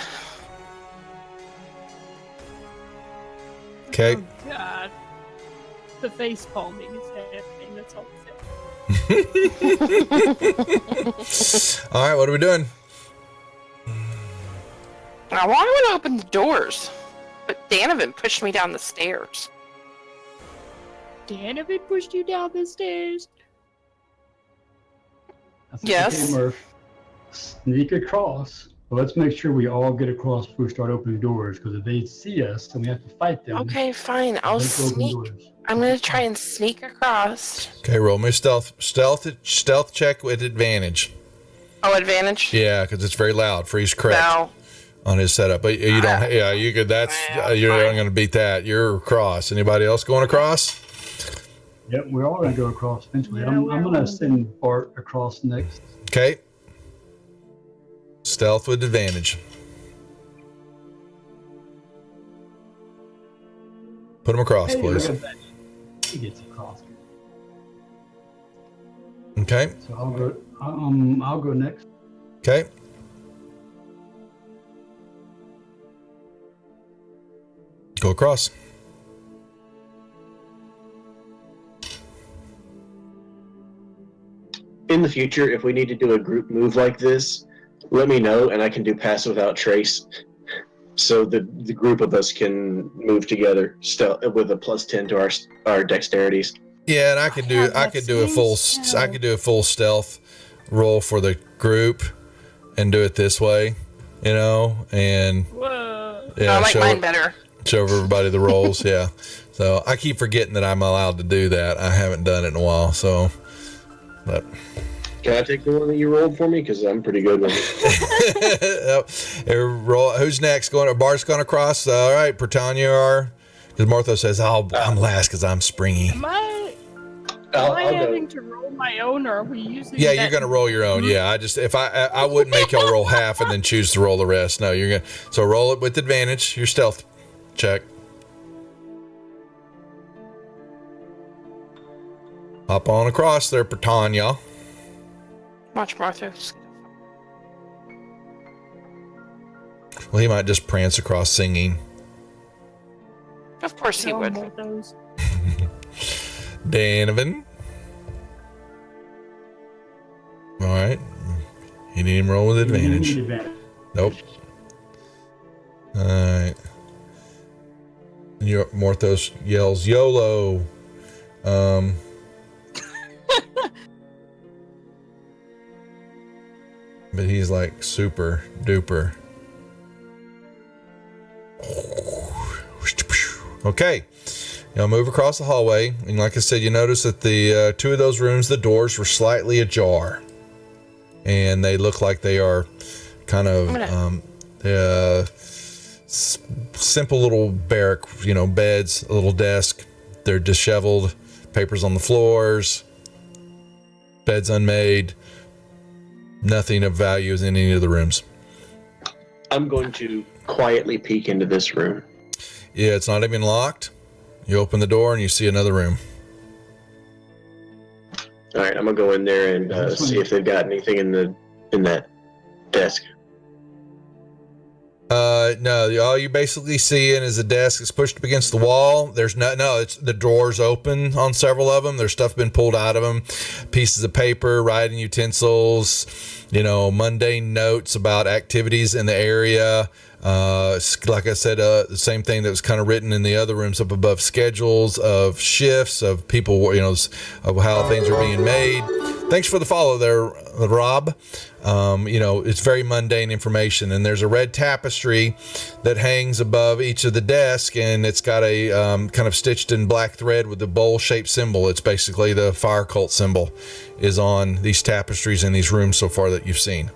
okay, Oh god. The face palming is happening, that's all I'm saying. All right, what are we doing? Now, I want to open the doors, but Danovan pushed me down the stairs. Danovan pushed you down the stairs. That's Yes. Okay, Murph. Sneak across. But let's make sure we all get across before we start opening doors, because if they see us, then we have to fight them. Okay, fine. I'll Let's open sneak. doors. I'm gonna try and sneak across. Okay, roll me a stealth check with advantage. Oh, advantage? Yeah, because it's very loud. Freeze correct No. on his setup. But you don't. Yeah, you could. That's you're not going to beat that. You're across. Anybody else going across? Yep, we're all going to go across eventually. Yeah, I'm we're going all to send Bart across next. Okay. Stealth with advantage. Put him across, Hey, please. look at that. He gets across. Okay. So I'll go next. Okay. Go across. In the future, if we need to do a group move like this, let me know, and I can do pass without trace. So the group of us can move together with a +10 to our dexterities. Yeah, and I could do a full stealth roll for the group and do it this way, and Whoa. yeah, I like mine better. show everybody the rolls. Yeah. So I keep forgetting that I'm allowed to do that. I haven't done it in a while, so but Can I take the one that you rolled for me? Because I'm pretty good with it. Who's next? Bart's going across. All right, Britannia are. Because Martha says, I'm last because I'm springy. Am I I'll having go. to roll my own, or are we using? Yeah, that- you're going to roll your own. Yeah, I wouldn't make y'all roll half and then choose to roll the rest. No, you're going to. So roll it with advantage. Your stealth check. Hop on across there, Britannia. Watch Martha. Well, he might just prance across singing. Of course he No would. more of those. Danovan. All right. He didn't even roll with advantage. Nope. All right. Morthos yells YOLO. But he's like super duper. Okay. Now move across the hallway. And like I said, you notice that the two of those rooms, the doors were slightly ajar. And they look like they are kind of simple little barrack, beds, a little desk. They're disheveled, papers on the floors, beds unmade. Nothing of value is in any of the rooms. I'm going to quietly peek into this room. Yeah, it's not even locked. You open the door and you see another room. All right, I'm gonna go in there and see if they've got anything in that desk. No, all you basically see in is a desk that's pushed up against the wall. There's it's the drawers open on several of them. There's stuff been pulled out of them, pieces of paper, writing utensils, mundane notes about activities in the area. Like I said, the same thing that was kind of written in the other rooms up above, schedules of shifts of people, of how things are being made. Thanks for the follow there, Rob. It's very mundane information, and there's a red tapestry that hangs above each of the desks, and it's got a kind of stitched in black thread with the bowl-shaped symbol. It's basically the fire cult symbol is on these tapestries in these rooms so far that you've seen.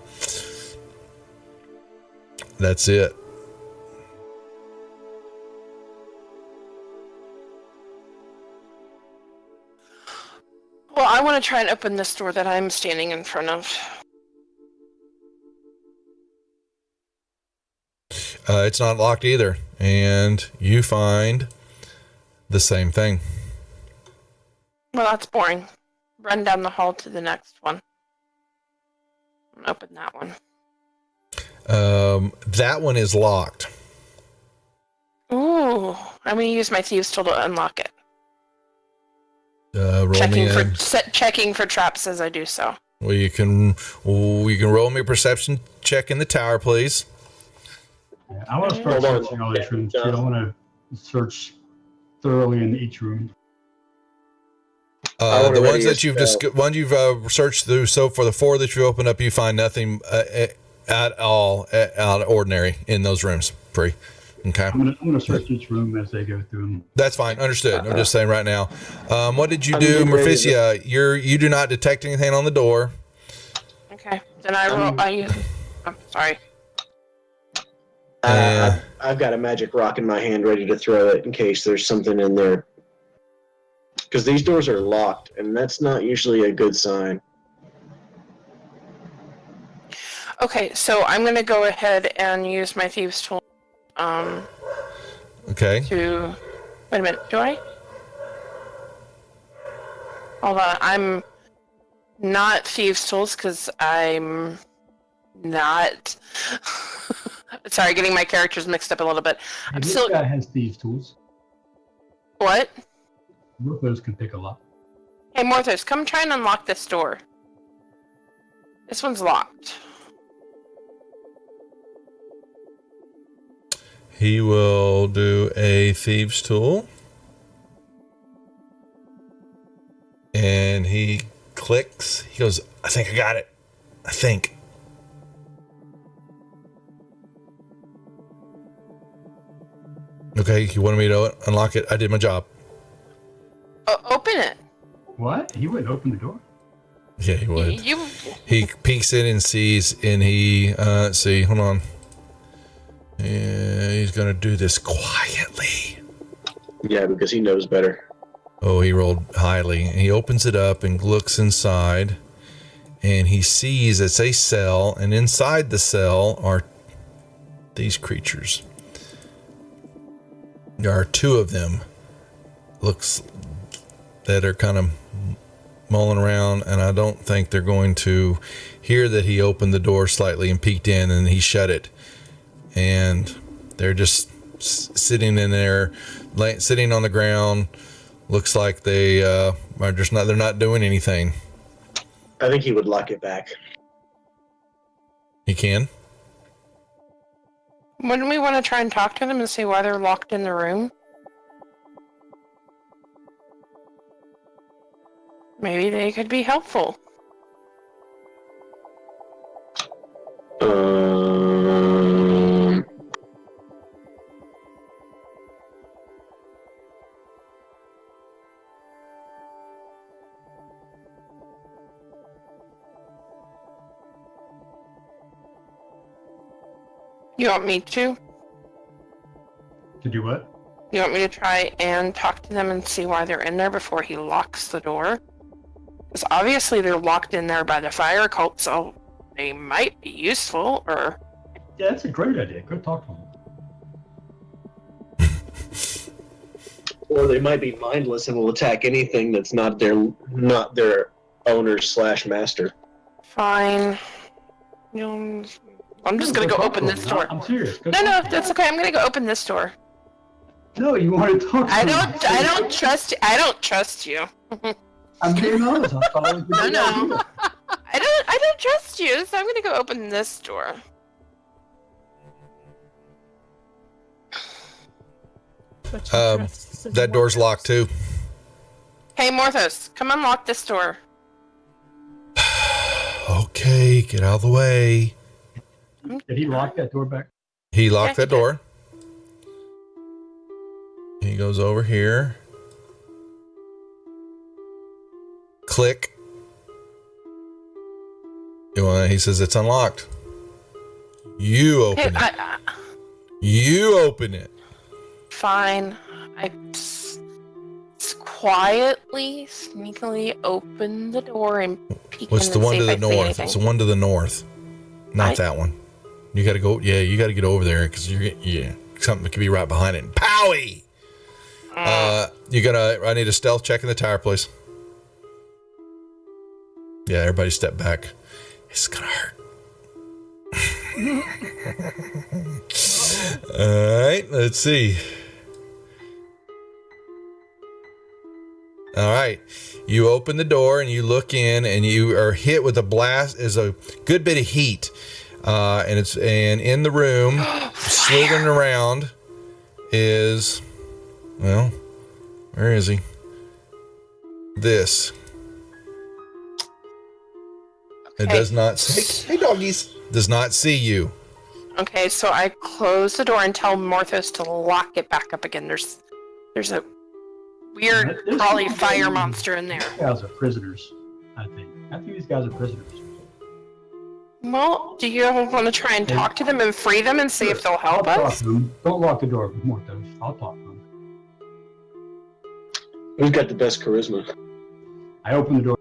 That's it. Well, I want to try and open this door that I'm standing in front of. It's not locked either, and you find the same thing. Well, that's boring. Run down the hall to the next one. I'm gonna open that one. That one is locked. Ooh, I'm gonna use my thieves tool to unlock it. Checking for traps as I do so. Well, you can roll me a perception check in the tower, please. Yeah, I want to start searching all these rooms too. I want to search thoroughly in each room. The ones that you've searched through, so for the 4 that you open up, you find nothing at all out of ordinary in those rooms. Free. Okay. I'm gonna search each room as they go through them. That's fine. Understood. I'm just saying right now. What did you do, Merficia? You do not detect anything on the door. Okay. Then I roll. I'm sorry. I've got a magic rock in my hand ready to throw it in case there's something in there. Because these doors are locked, and that's not usually a good sign. Okay, so I'm going to go ahead and use my thieves tool. Okay. Wait a minute. Do I? Hold on. I'm not thieves tools because I'm not. Sorry, getting my characters mixed up a little bit. This guy has thieves tools. What? Morthos can pick a lock. Hey, Morthos, come try and unlock this door. This one's locked. He will do a thieves tool. And he clicks. He goes, I think I got it. I think. Okay, you wanted me to unlock it? I did my job. Open it. What? He wouldn't open the door? Yeah, he would. He peeks in and sees, and he, let's see, hold on. Yeah, he's gonna do this quietly. Yeah, because he knows better. Oh, he rolled highly. He opens it up and looks inside, and he sees it's a cell, and inside the cell are these creatures. There are 2 of them. Looks that are kind of mulling around, and I don't think they're going to hear that he opened the door slightly and peeked in, and he shut it. And they're just sitting in there, sitting on the ground. Looks like they are just not. They're not doing anything. I think he would lock it back. He can. Wouldn't we want to try and talk to them and see why they're locked in the room? Maybe they could be helpful. You want me to? To do what? You want me to try and talk to them and see why they're in there before he locks the door? Because obviously they're locked in there by the fire cult, so they might be useful, or... Yeah, that's a great idea. Go talk to them. Or they might be mindless and will attack anything that's not their owner/master. Fine. I'm just gonna go open this door. I'm serious. No, that's okay. I'm gonna go open this door. No, you want to talk to them. I don't trust you. I don't trust you. I'm being honest. I thought it was a good idea. I don't trust you, so I'm gonna go open this door. That door's locked too. Hey, Morthos, come unlock this door. Okay, get out of the way. Did he lock that door back? He locked that door. He goes over here. Click. He says it's unlocked. You open it. You open it. Fine. I quietly, sneakily open the door and peek What's in the and one see to if the I see north? anything. It's the one to the north. Not that one. You got to go. Yeah, you got to get over there because something that could be right behind it. Powie! I need a stealth check in the tower, please. Yeah, everybody step back. It's gonna hurt. All right, let's see. All right. You open the door and you look in, and you are hit with a blast. Is a good bit of heat, and in the room, slithering around, is, well, where is he? This. It does not see. Hey, doggies. Does not see you. Okay, so I close the door and tell Morthos to lock it back up again. There's a weird crawly fire monster in there. These guys are prisoners, I think. I think these guys are prisoners. Well, do you want to try and talk to them and free them and see if they'll help I'll talk us? to them. Don't lock the door, Morthos. I'll talk to them. Who's got the best charisma? I open the door.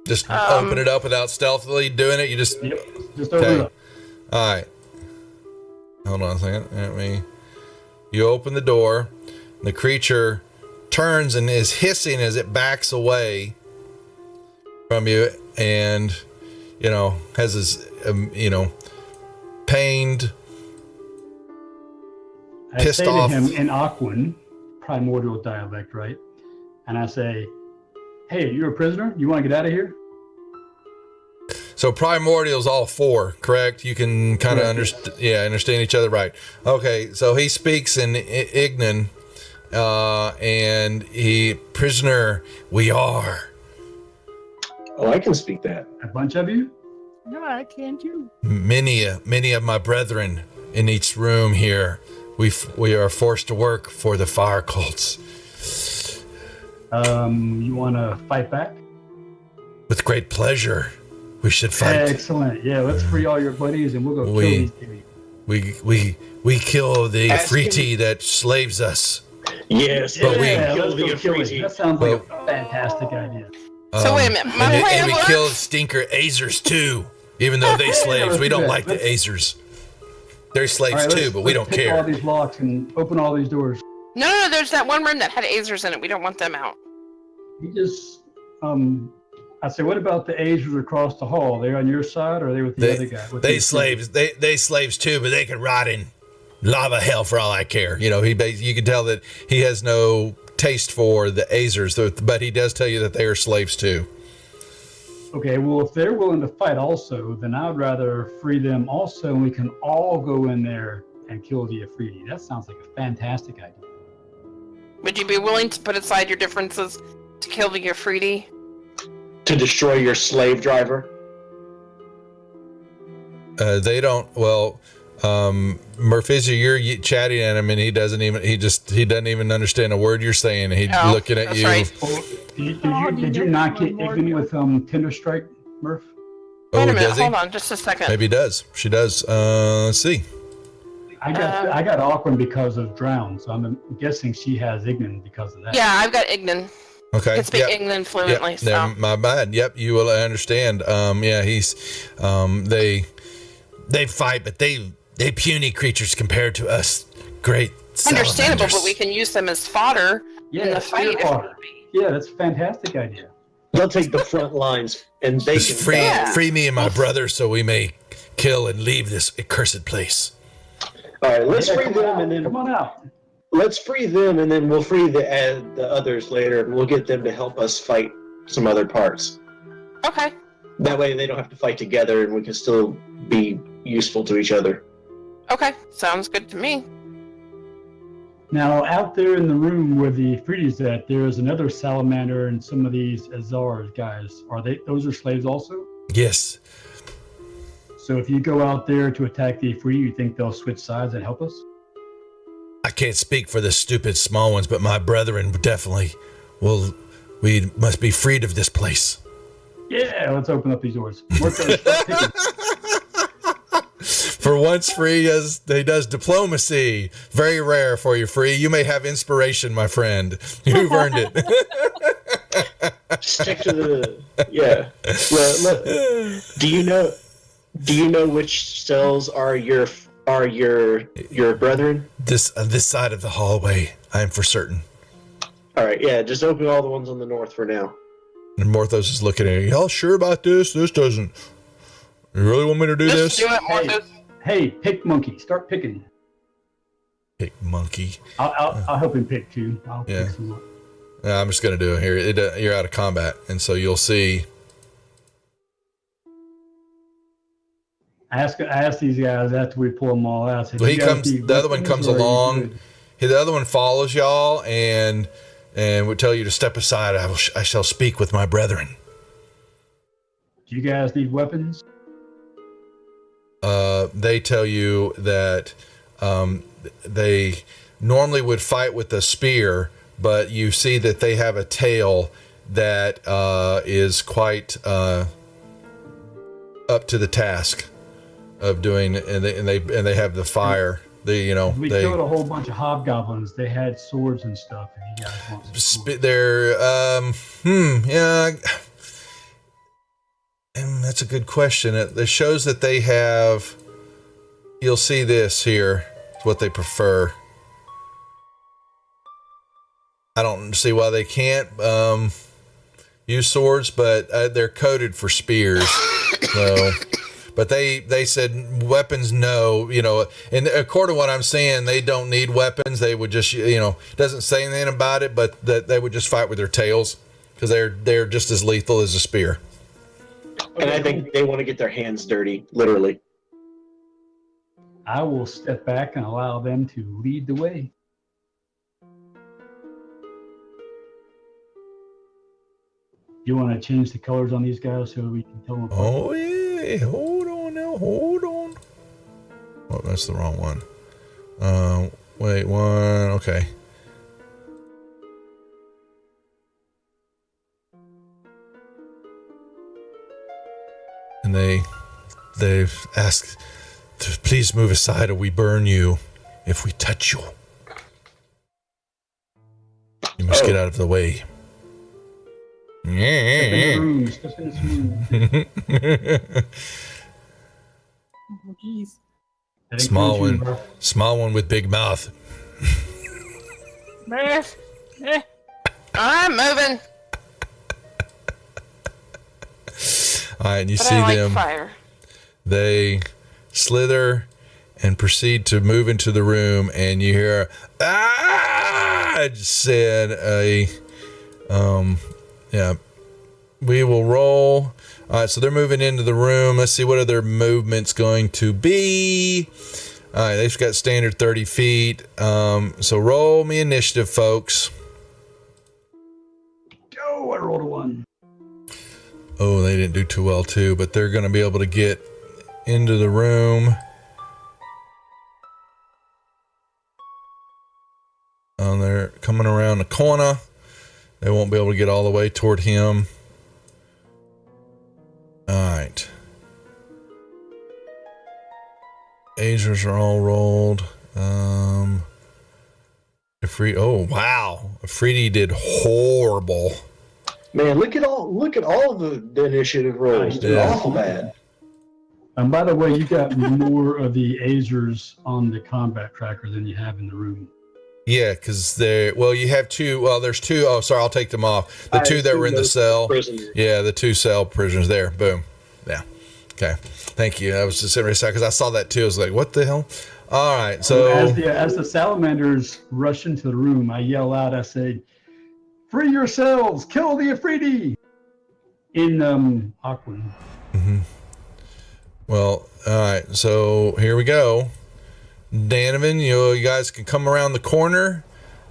Just open it up without stealthily doing it. You just Yep. Just open it up. All right. Hold on a second. You open the door. The creature turns and is hissing as it backs away from you, and has this pained, pissed off. I say to him in Aquan, primordial dialect, right? And I say, "Hey, you're a prisoner? You want to get out of here?" So primordial's all four, correct? You can kind of understand each other, right? Okay, so he speaks in Ignan, and prisoner, we are. Oh, I can speak that. A bunch of you? No, I can too. Many of my brethren in each room here. We are forced to work for the fire cults. You want to fight back? With great pleasure. We should fight. Excellent. Yeah, let's free all your buddies and we'll go kill these dudes. We kill the Ask Freeti that slaves us. Yes, But we- kill let's the go kill it. Afriti. That sounds like a fantastic idea. So wait a minute, my and plan we works? kill stinker Azers too, even though they slaves. let's We do don't that. like the Azers. They're slaves All right, too, but we don't let's pick all care. these locks and open all these doors. No, there's that one room that had Azers in it. We don't want them out. You just, I say, what about the Asians across the hall? They're on your side, or are they with the other guy? With They the- slaves. They slaves too, but they could rot in lava hell for all I care. You can tell that he has no taste for the Azers, but he does tell you that they are slaves too. Okay, well, if they're willing to fight also, then I'd rather free them also, and we can all go in there and kill the Afriti. That sounds like a fantastic idea. Would you be willing to put aside your differences to kill the Afriti? To destroy your slave driver. They don't. Well, Murphy, you're chatting at him, and he doesn't even understand a word you're saying. He's Oh, looking at that's you. right. Oh, did you not get Ignan with Tender Strike, Murph? Oh, Wait a minute, does he? hold on just a second. Maybe he does. She does. Let's see. I got Aquan because of Drown, so I'm guessing she has Ignan because of that. Yeah, I've got Ignan. Okay. I can speak Yep. Ignan fluently, Yep. so. My bad. Yep. You will understand. He's. They fight, but they puny creatures compared to us. Great. Understandable, salamanders. but we can use them as fodder in Yeah, the fight if fodder. need be. Yeah, that's a fantastic idea. They'll take the front lines and they Just can free, Yeah. free me and my brother, so we may kill and leave this accursed place. All right, let's Yeah, free come them on and then come on out. let's free them and then we'll free the others later and we'll get them to help us fight some other parts. Okay. That way they don't have to fight together and we can still be useful to each other. Okay. Sounds good to me. Now, out there in the room where the Afriti's at, there is another salamander and some of these Azars guys. Those are slaves also? Yes. So if you go out there to attack the Afriti, you think they'll switch sides and help us? I can't speak for the stupid small ones, but my brethren definitely will. We must be freed of this place. Yeah, let's open up these doors. Start picking. For once, Free he does diplomacy. Very rare for you, Free. You may have inspiration, my friend. You've earned it. Stick to the Well, do you know which cells are your brethren? This side of the hallway, I am for certain. All right, yeah, just open all the ones on the north for now. And Morthos is looking at you. Y'all sure about this? This doesn't. You really want me to do Just this? do it, Morthos. Hey, pick monkey. Start picking. Pick monkey. I'll help him pick too. I'll Yeah. pick some up. I'm just going to do it here. You're out of combat, and so you'll see. I asked these guys after we pull them all out. Said, Well, "You guys need the other one weapons, comes or are you along. good?" The other one follows y'all and would tell you to step aside. I shall speak with my brethren. Do you guys need weapons? They tell you that they normally would fight with a spear, but you see that they have a tail that is quite up to the task of doing, and they have the fire. We killed a whole bunch of hobgoblins. They had swords and stuff. If you guys want some yeah. And that's a good question. It shows that they have. You'll see this here. It's what they prefer. I don't see why they can't use swords, but they're coded for spears. So, but they said weapons, no. And according to what I'm saying, they don't need weapons. They would just, doesn't say anything about it, but that they would just fight with their tails because they're just as lethal as a spear. And I think they want to get their hands dirty, literally. I will step back and allow them to lead the way. You want to change the colors on these guys so we can tell them apart? Oh, yeah. Hold on now. Hold on. Oh, that's the wrong one. Wait, one. Okay. And they've asked to please move aside or we burn you if we touch you. You must get out of the way. Step in the room. Step in the room. Oh, jeez. Small one with big mouth. Murph. I'm moving. All right, and you But see I like them. fire. They slither and proceed to move into the room, and you hear I just said yeah. We will roll. All right, so they're moving into the room. Let's see what are their movements going to be. All right, they've got standard 30 feet. So roll me initiative, folks. Oh, I rolled a 1. Oh, they didn't do too well too, but they're going to be able to get into the room. They're coming around the corner. They won't be able to get all the way toward him. All right. Azers are all rolled. Oh wow, Afridi did horrible. Man, look at all the initiative rolls. They're Yeah. awful bad. And by the way, you got more of the Azers on the combat tracker than you have in the room. Yeah, because you have two. Well, there's two. Oh, sorry, I'll take them off. The I two that were in the assume cell. prisoners. Yeah, the two cell prisoners there. Boom. Yeah. Okay. Thank you. I was just sitting right because I saw that too. I was like, what the hell? All right. So as the salamanders rush into the room, I yell out. I say, "Free yourselves! Kill the Afridi!" In Aquan. Mm-hmm. Well, all right. So here we go. Donovan, you guys can come around the corner,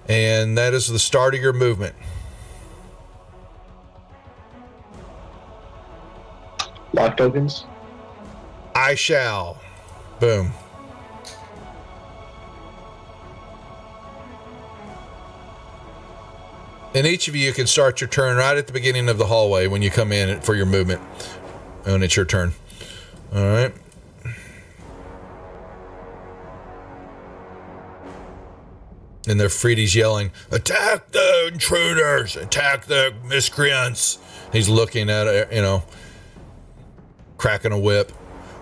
and that is the start of your movement. Lock tokens. I shall. Boom. And each of you can start your turn right at the beginning of the hallway when you come in for your movement. And it's your turn. All right. And their Freedy's yelling, "Attack the intruders! Attack the miscreants!" He's looking at it, cracking a whip.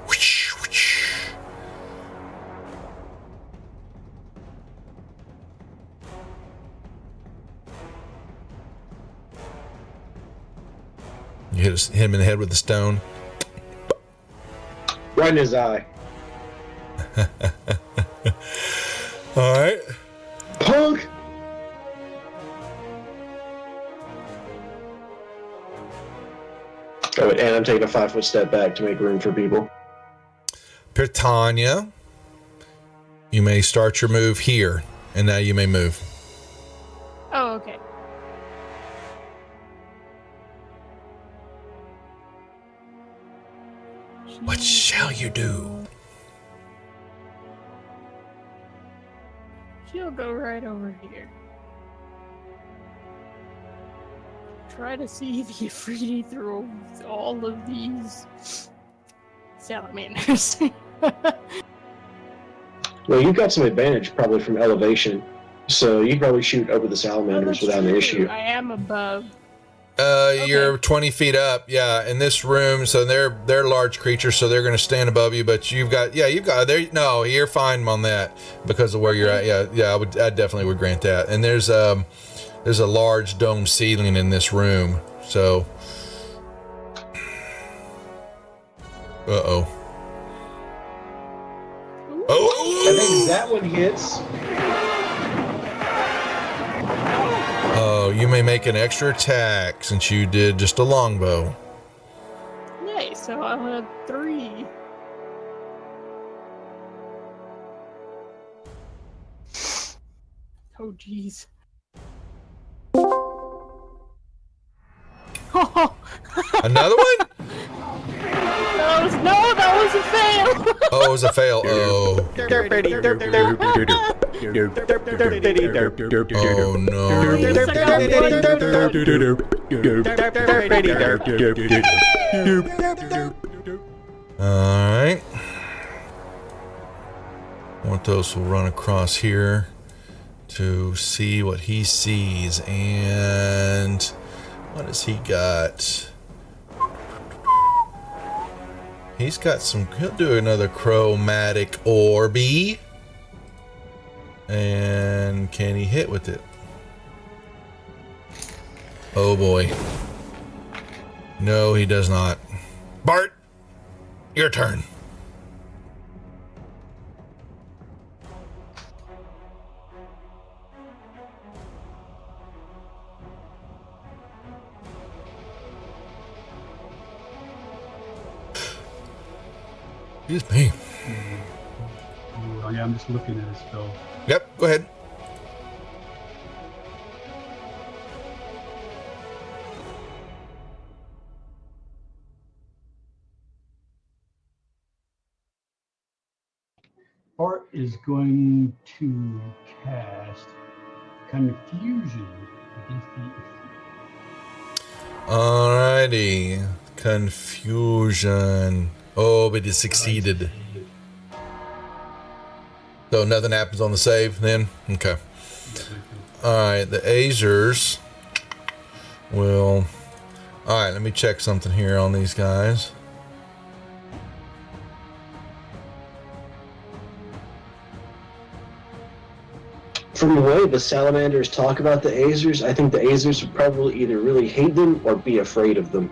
Whoosh, whoosh. You hit him in the head with the stone. Right in his eye. All right. Punk! Oh, and I'm taking a 5-foot step back to make room for people. Britannia, you may start your move here, and now you may move. Oh, okay. What shall you do? She'll go right over here. Try to see the Ifriti through all of these salamanders. Well, you've got some advantage probably from elevation, so you probably shoot over the salamanders without an issue. I am above. You're 20 feet up, yeah, in this room. So they're large creatures, so they're going to stand above you. But you've got there. No, you're fine on that because of where you're at. Yeah, I definitely would grant that. And there's a large dome ceiling in this room. So, oh. I think that one hits. Oh, you may make an extra attack since you did just a longbow. Nice, so I'll have 3. Oh, jeez. Oh, Another one? that was a fail. Oh, it was a fail. Oh. Oh no. Alright. Morthos will run across here to see what he sees. And what has he got? He's got some. He'll do another chromatic orby. And can he hit with it? Oh boy. No, he does not. Bart, your turn. Excuse me. Oh, yeah, I'm just looking at his spell. Yep, go ahead. Bart is going to cast Confusion against the Alrighty. Confusion. Oh, but it succeeded. So nothing happens on the save then? Okay. Alright, the Azers will... Alright, let me check something here on these guys. From the way the salamanders talk about the Azers, I think the Azers would probably either really hate them or be afraid of them.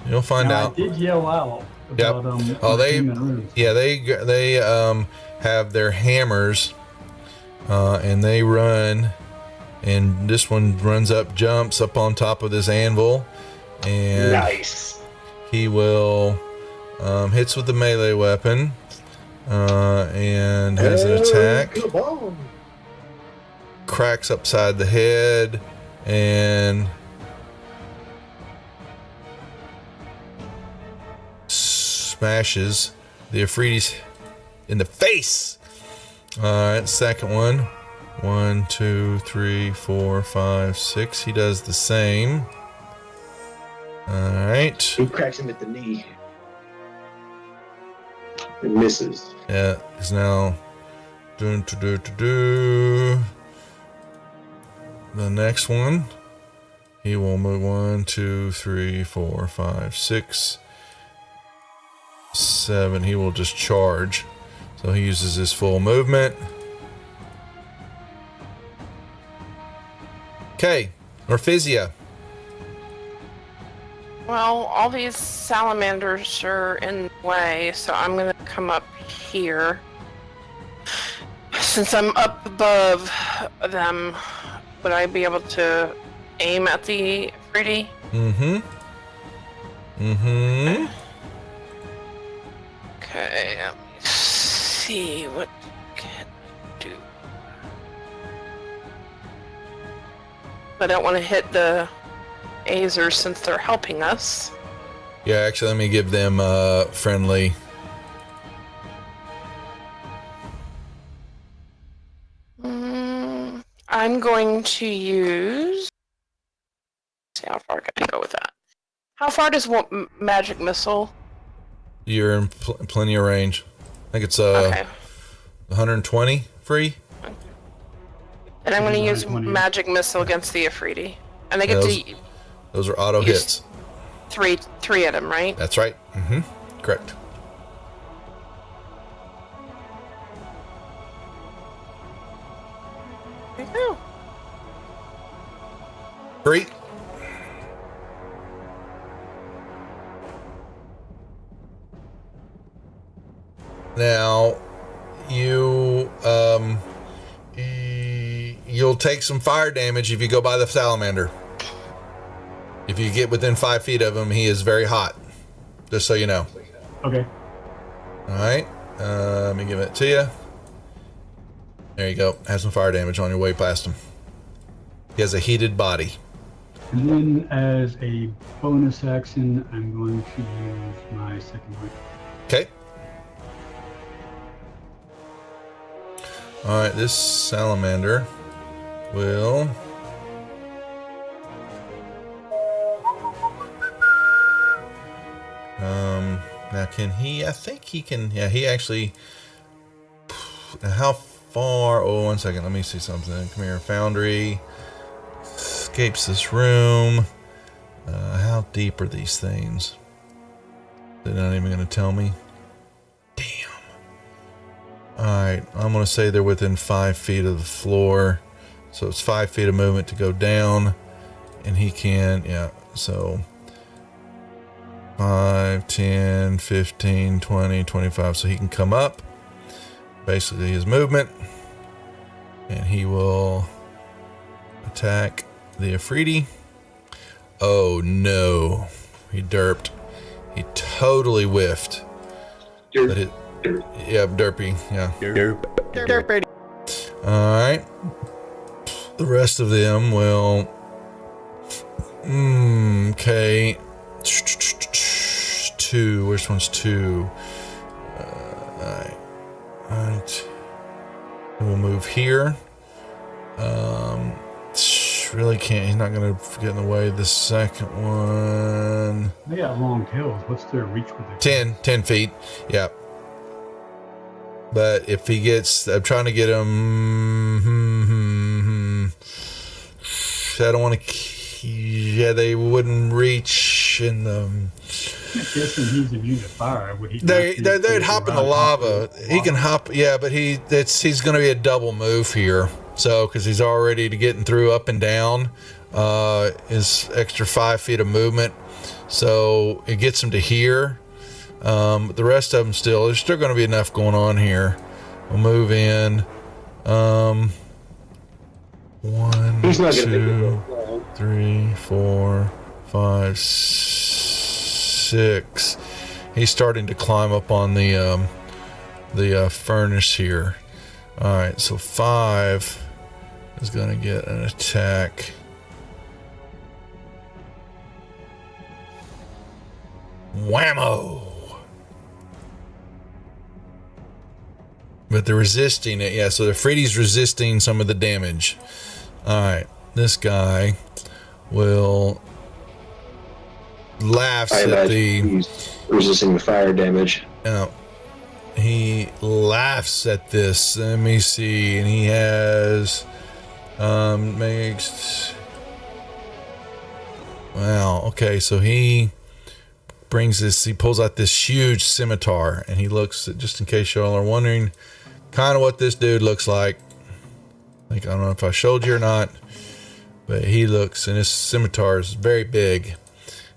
You'll find Now, out. I did yell out Yep. about Oh, they human runes. yeah they have their hammers, and they run, and this one runs up, jumps up on top of this anvil, and Nice. he will hits with the melee weapon, and has an attack, Kaboom. cracks upside the head, and smashes the Ifritis in the face. Alright, second one. 1, 2, 3, 4, 5, 6. He does the same. Alright. He cracks him at the knee. It misses. Yeah, he's now the next one. He will move 1, 2, 3, 4, 5, 6, 7. He will just charge. So he uses his full movement. Okay, Orphisia. Well, all these salamanders are in the way, so I'm gonna come up here. Since I'm up above them, would I be able to aim at the Pretty. Mm-hmm. Mm-hmm. Okay, let me see what can I do. I don't want to hit the Azers since they're helping us. Yeah, actually, let me give them friendly. I'm going to use. See how far can I go with that? How far does magic missile? You're in plenty of range. I think it's Okay. 120 free. And I'm going to use 120. magic missile against the Afridi. And they Yeah, get to those are auto use hits. three of them, right? That's right. Mm-hmm. Correct. There you go. 3. Now, you'll take some fire damage if you go by the salamander. If you get within 5 feet of him, he is very hot. Just so you know. Okay. All right. Let me give it to you. There you go. Have some fire damage on your way past him. He has a heated body. And then as a bonus action, I'm going to use my second one. Okay. All right. This salamander will. Now can he? I think he can. Yeah, he actually. How far? Oh, 1 second. Let me see something. Come here, Foundry. Escapes this room. How deep are these things? They're not even going to tell me. Damn. All right, I'm going to say they're within 5 feet of the floor, so it's 5 feet of movement to go down, and he can. Yeah. So. 5, 10, 15, 20, 25. So he can come up. Basically his movement. And he will attack the Afridi. Oh no. He derped. He totally whiffed. But it, yeah, derpy. Yeah. Derp. Alright. The rest of them will. Okay. 2. Which one's 2? Alright. We'll move here. Really can't. He's not going to get in the way of the second one. They got long tails. What's their reach with it? 10 feet. Yeah. But if he gets. I'm trying to get him. I don't want to. Yeah, they wouldn't reach in the. I'm guessing he's immune to fire. Would he? They'd hop in the lava. He can hop. Yeah, but he's going to be a double move here. So because he's already getting through up and down, is extra 5 feet of movement. So it gets him to here. The rest of them there's still going to be enough going on here. We'll move in. 1, He's not gonna 2, make it. 3, 4, 5, 6. He's starting to climb up on the furnace here. All right, so 5 is going to get an attack. Whammo! But they're resisting it. Yeah, so the Freddy's resisting some of the damage. All right, this guy will laughs at the. He's resisting the fire damage. He laughs at this. Let me see, and he has makes. Wow. Okay, so he brings this. He pulls out this huge scimitar, and he looks at, just in case y'all are wondering, kind of what this dude looks like. Like, I don't know if I showed you or not, but he looks, and his scimitar is very big,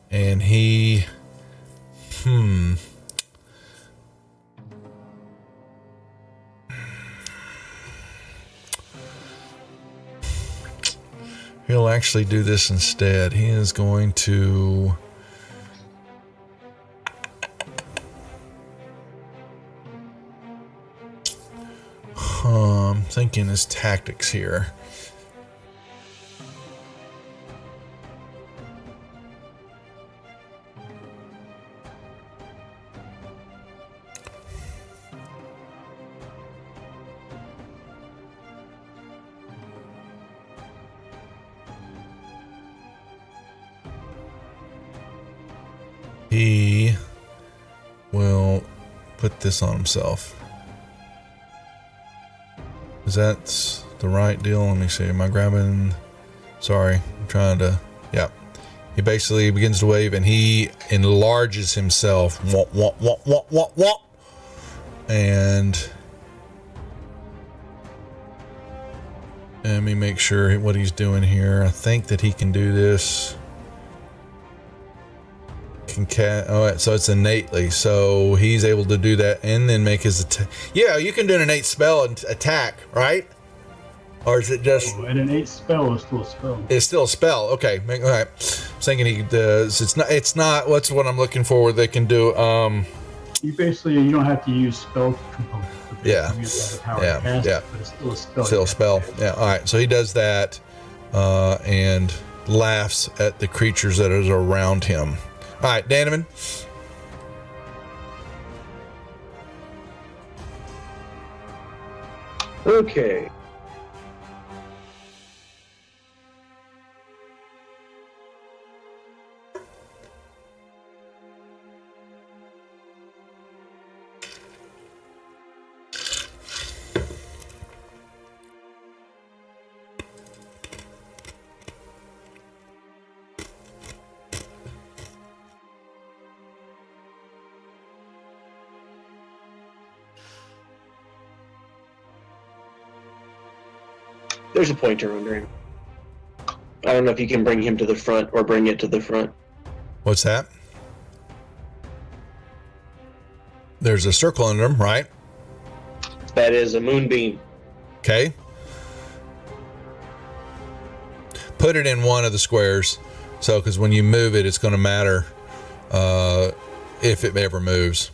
and he. he'll actually do this instead. He is going to... I'm thinking his tactics here. He will put this on himself. Is that the right deal? Let me see. Am I grabbing? Sorry, I'm trying to. Yeah. He basically begins to wave and he enlarges himself. Wah, wah, wah, wah, wah, wah. And let me make sure what he's doing here. I think that he can do this. So it's innately. So he's able to do that and then make his attack. Yeah, you can do an innate spell and attack, right? Or is it just... Oh, an innate spell is still a spell. It's still a spell. Okay. All right. I was thinking he does. It's not. What's what I'm looking for? They can do. You don't have to use spell components. Yeah. You use the power Yeah. to cast Yeah. it, but it's still a spell. Still a spell. Yeah. All right. So he does that, and laughs at the creatures that are around him. All right, Danaman. Okay. There's a pointer under him. I don't know if you can bring him to the front or bring it to the front. What's that? There's a circle under him, right? That is a moonbeam. Okay. Put it in one of the squares. So, because when you move it, it's going to matter if it ever moves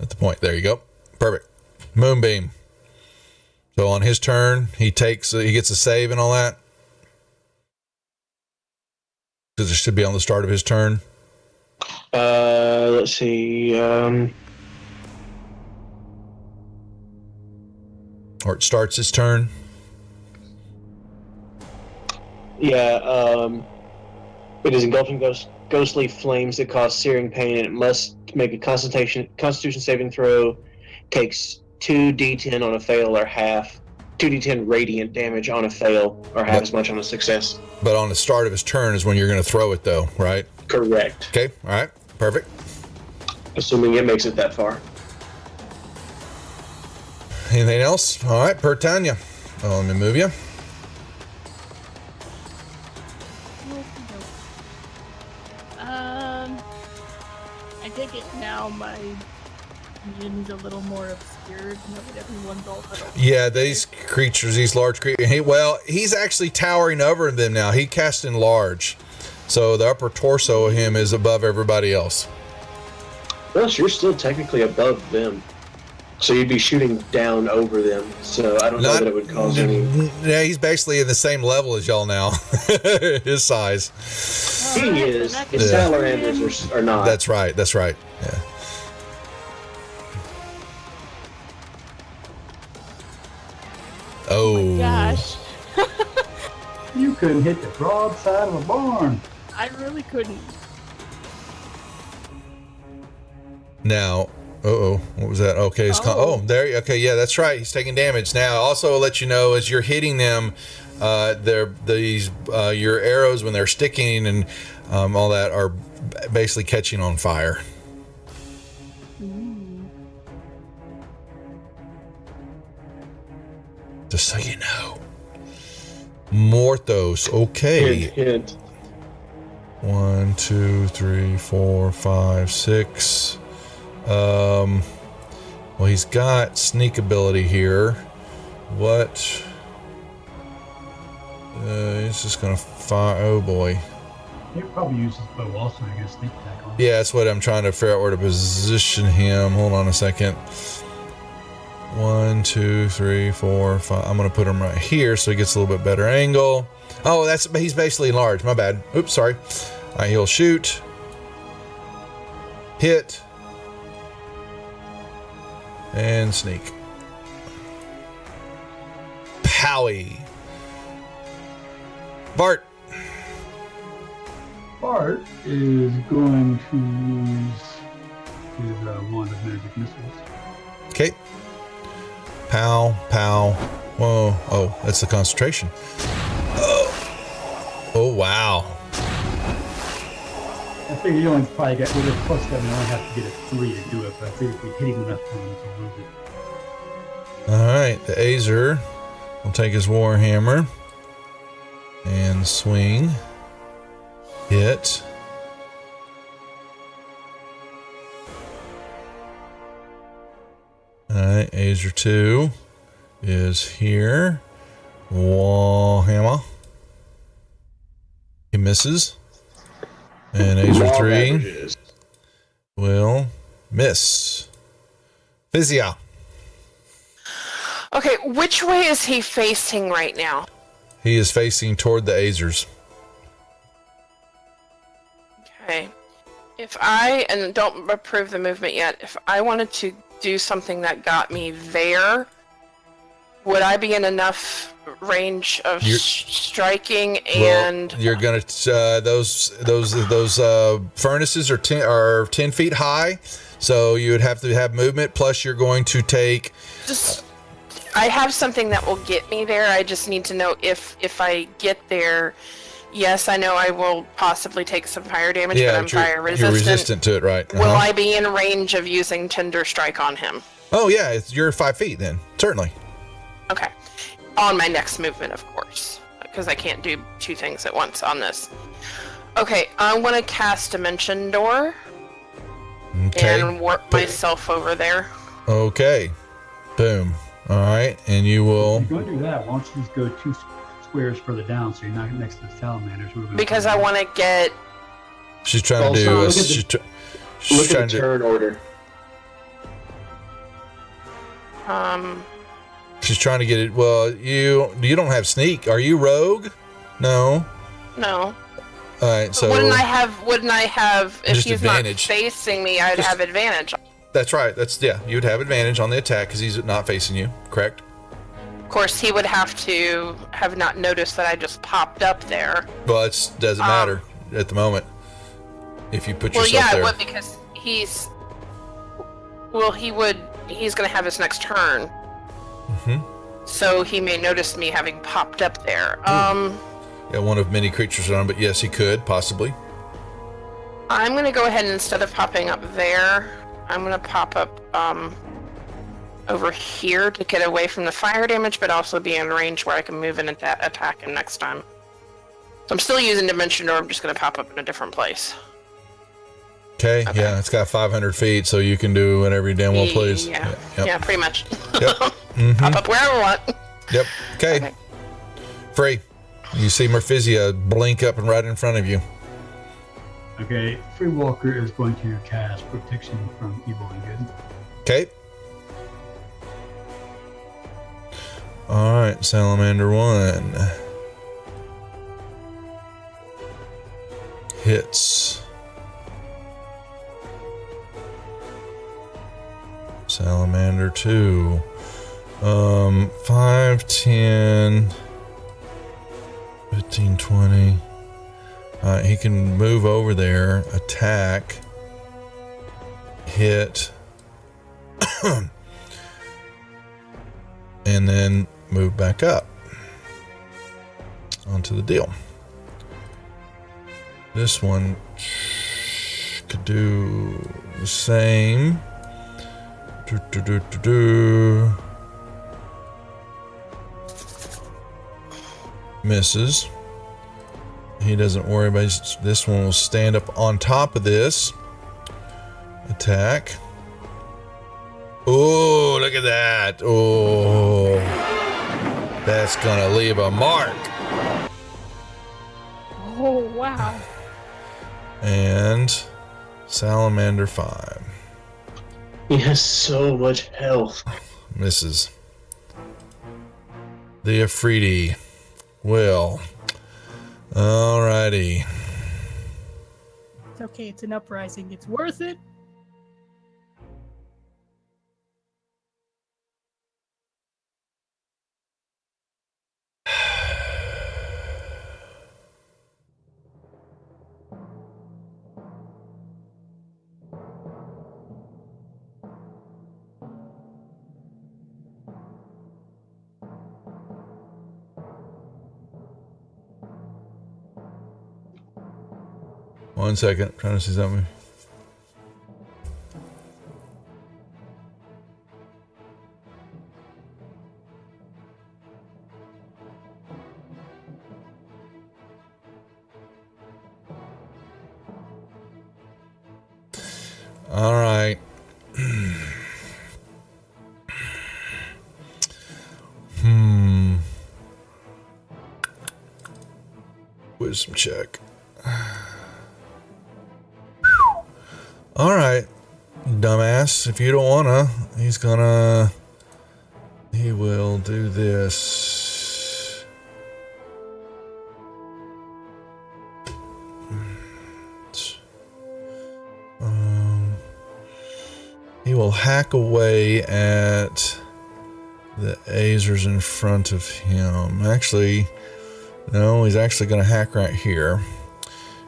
at the point. There you go. Perfect. Moonbeam. So on his turn, he gets a save and all that. Because it should be on the start of his turn. Let's see. Or it starts his turn. Yeah. It is engulfing ghostly flames that cause searing pain, and it must make a Constitution saving throw. Takes 2d10 on a fail or half. 2d10 radiant damage on a fail or half as much on a success. But on the start of his turn is when you're going to throw it, though, right? Correct. Okay. All right. Perfect. Assuming it makes it that far. Anything else? All right. Pertania. Oh, let me move you. I take it now my vision's a little more obscured now that everyone's all but over. Yeah, these creatures, these large creatures. He's actually towering over them now. He cast enlarge. So the upper torso of him is above everybody else. Plus, you're still technically above them. So you'd be shooting down over them. So I don't know that it would cause any... Yeah, he's basically in the same level as y'all now. His size. He is. His salamanders are not. That's right. That's right. Yeah. Oh. Gosh. You couldn't hit the broadside of a barn. I really couldn't. Now, what was that? Okay, there. Okay, yeah, that's right. He's taking damage now. Also, I'll let you know as you're hitting them, your arrows when they're sticking and all that are basically catching on fire. Just so you know. Morthos. Okay. Hint. 1, 2, 3, 4, 5, 6. Well, he's got sneak ability here. What? He's just gonna fire. Oh boy. He probably uses bow also to get a sneak attack on. Yeah, that's what I'm trying to figure out where to position him. Hold on a second. 1, 2, 3, 4, 5. I'm gonna put him right here so he gets a little bit better angle. Oh, he's basically enlarged. My bad. Oops, sorry. All right, he'll shoot. Hit. And sneak. Powie. Bart. Bart is going to use his wand of magic missiles. Okay. Pow, pow. Whoa. Oh, that's the concentration. Oh, wow. I figure you only probably got with a +7, you only have to get a 3 to do it, but I figure if we hit him enough times, he'll lose it. All right, the Azer will take his Warhammer and swing. Hit. All right, Azer 2 is here. Warhammer. He misses. And Azer Law 3 averages. will miss. Physia. Okay, which way is he facing right now? He is facing toward the Azers. Okay. If I, and don't approve the movement yet, if I wanted to do something that got me there, would I be in enough range of striking and... Well, you're gonna those furnaces are 10 feet high, so you would have to have movement. Plus, you're going to take. I have something that will get me there. I just need to know if I get there. Yes, I know I will possibly take some fire damage, but I'm fire resistant. You're resistant to it, right? Will I be in range of using Tender Strike on him? Oh yeah, you're 5 feet then. Certainly. Okay. On my next movement, of course, because I can't do two things at once on this. Okay, I want to cast Dimension Door and warp myself over there. Okay. Boom. All right, and you will. If you're going to do that, why don't you just go 2 squares further down so you're not next to the salamanders? Because I want to get. She's trying to do. Look at the turn order. She's trying to get it. Well, you don't have sneak. Are you rogue? No. No. All right. So wouldn't I have? If just he's advantage. not facing me, I'd have advantage. That's right. You would have advantage on the attack because he's not facing you. Correct. Of course, he would have to have not noticed that I just popped up there. Well, it doesn't matter at the moment. If you put yourself there. Well, yeah, it would because he's. Well, he's going to have his next turn. Mm-hmm. So he may notice me having popped up there. Yeah, one of many creatures around, but yes, he could possibly. I'm going to go ahead and instead of popping up there, I'm going to pop up over here to get away from the fire damage, but also be in range where I can move and attack him next time. So I'm still using Dimension Door. I'm just going to pop up in a different place. Okay. Yeah, it's got 500 feet, so you can do whatever you damn well please. Yeah, pretty much. Yep. Mm-hmm. Pop up wherever I want. Yep. Okay. Free. You see Murphisia blink up and right in front of you. Okay, Free Walker is going to cast Protection from Evil and Good. Okay. All right, Salamander 1. Hits. Salamander 2. 5, 10, 15, 20. He can move over there, attack, hit, and then move back up onto the deal. This one could do the same. Misses. He doesn't worry about it. This one will stand up on top of this. Attack. Oh, look at that. Oh, that's gonna leave a mark. wow. And Salamander 5. He has so much health. Misses. The Afridi will. Alrighty. It's okay, it's an uprising. It's worth it. One second. Trying to see something. All right. Wisdom check. All right, dumbass. If you don't wanna, he will do this. He will hack away at the Azers in front of him. Actually, no, he's actually going to hack right here.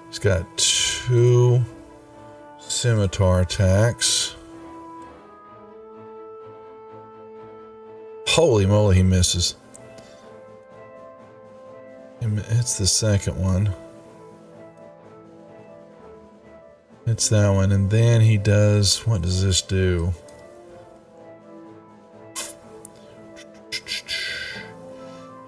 He's got 2 scimitar attacks. Holy moly, he misses. It's the second one. It's that one, and then he does, what does this do?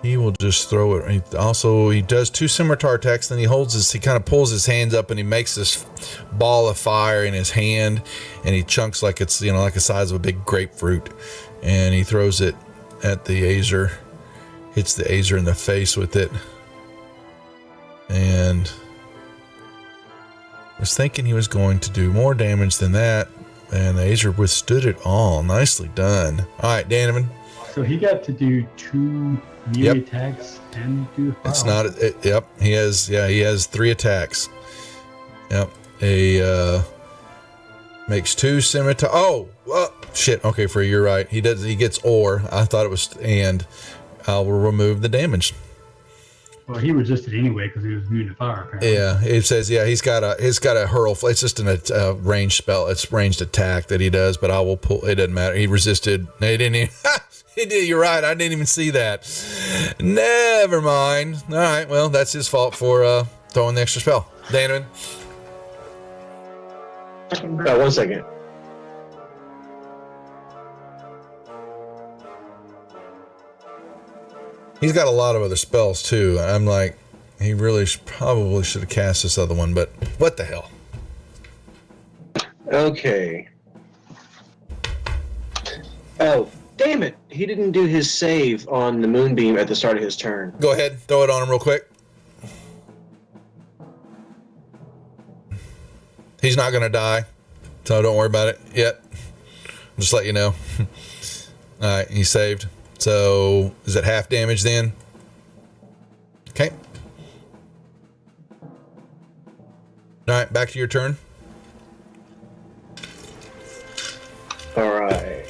He will just throw it. He does 2 scimitar attacks, then he kind of pulls his hands up and he makes this ball of fire in his hand, and he chunks like it's, like the size of a big grapefruit, and he throws it at the Azer, hits the Azer in the face with it, and was thinking he was going to do more damage than that, and the Azer withstood it all. Nicely done. All right, Danovan. So he got to do 2 melee attacks and do fire. It's not. Yep. He has 3 attacks. Yep. Makes 2 scimitar. Oh, well, shit. Okay, you're right. He gets or. I thought it was and. I will remove the damage. Well, he resisted anyway because he was immune to fire. Apparently. Yeah, it says he's got a hurl. It's just a ranged spell. It's ranged attack that he does, but I will pull. It doesn't matter. He resisted. He didn't even. He did. You're right. I didn't even see that. Never mind. All right. Well, that's his fault for throwing the extra spell. Danovan. 1 second. He's got a lot of other spells too. I'm like, he really probably should have cast this other one, but what the hell? Okay. Oh, damn it. He didn't do his save on the moonbeam at the start of his turn. Go ahead, throw it on him real quick. He's not going to die, so don't worry about it yet. Just let you know. All right, he saved. So, is it half damage then? Okay. All right, back to your turn. All right.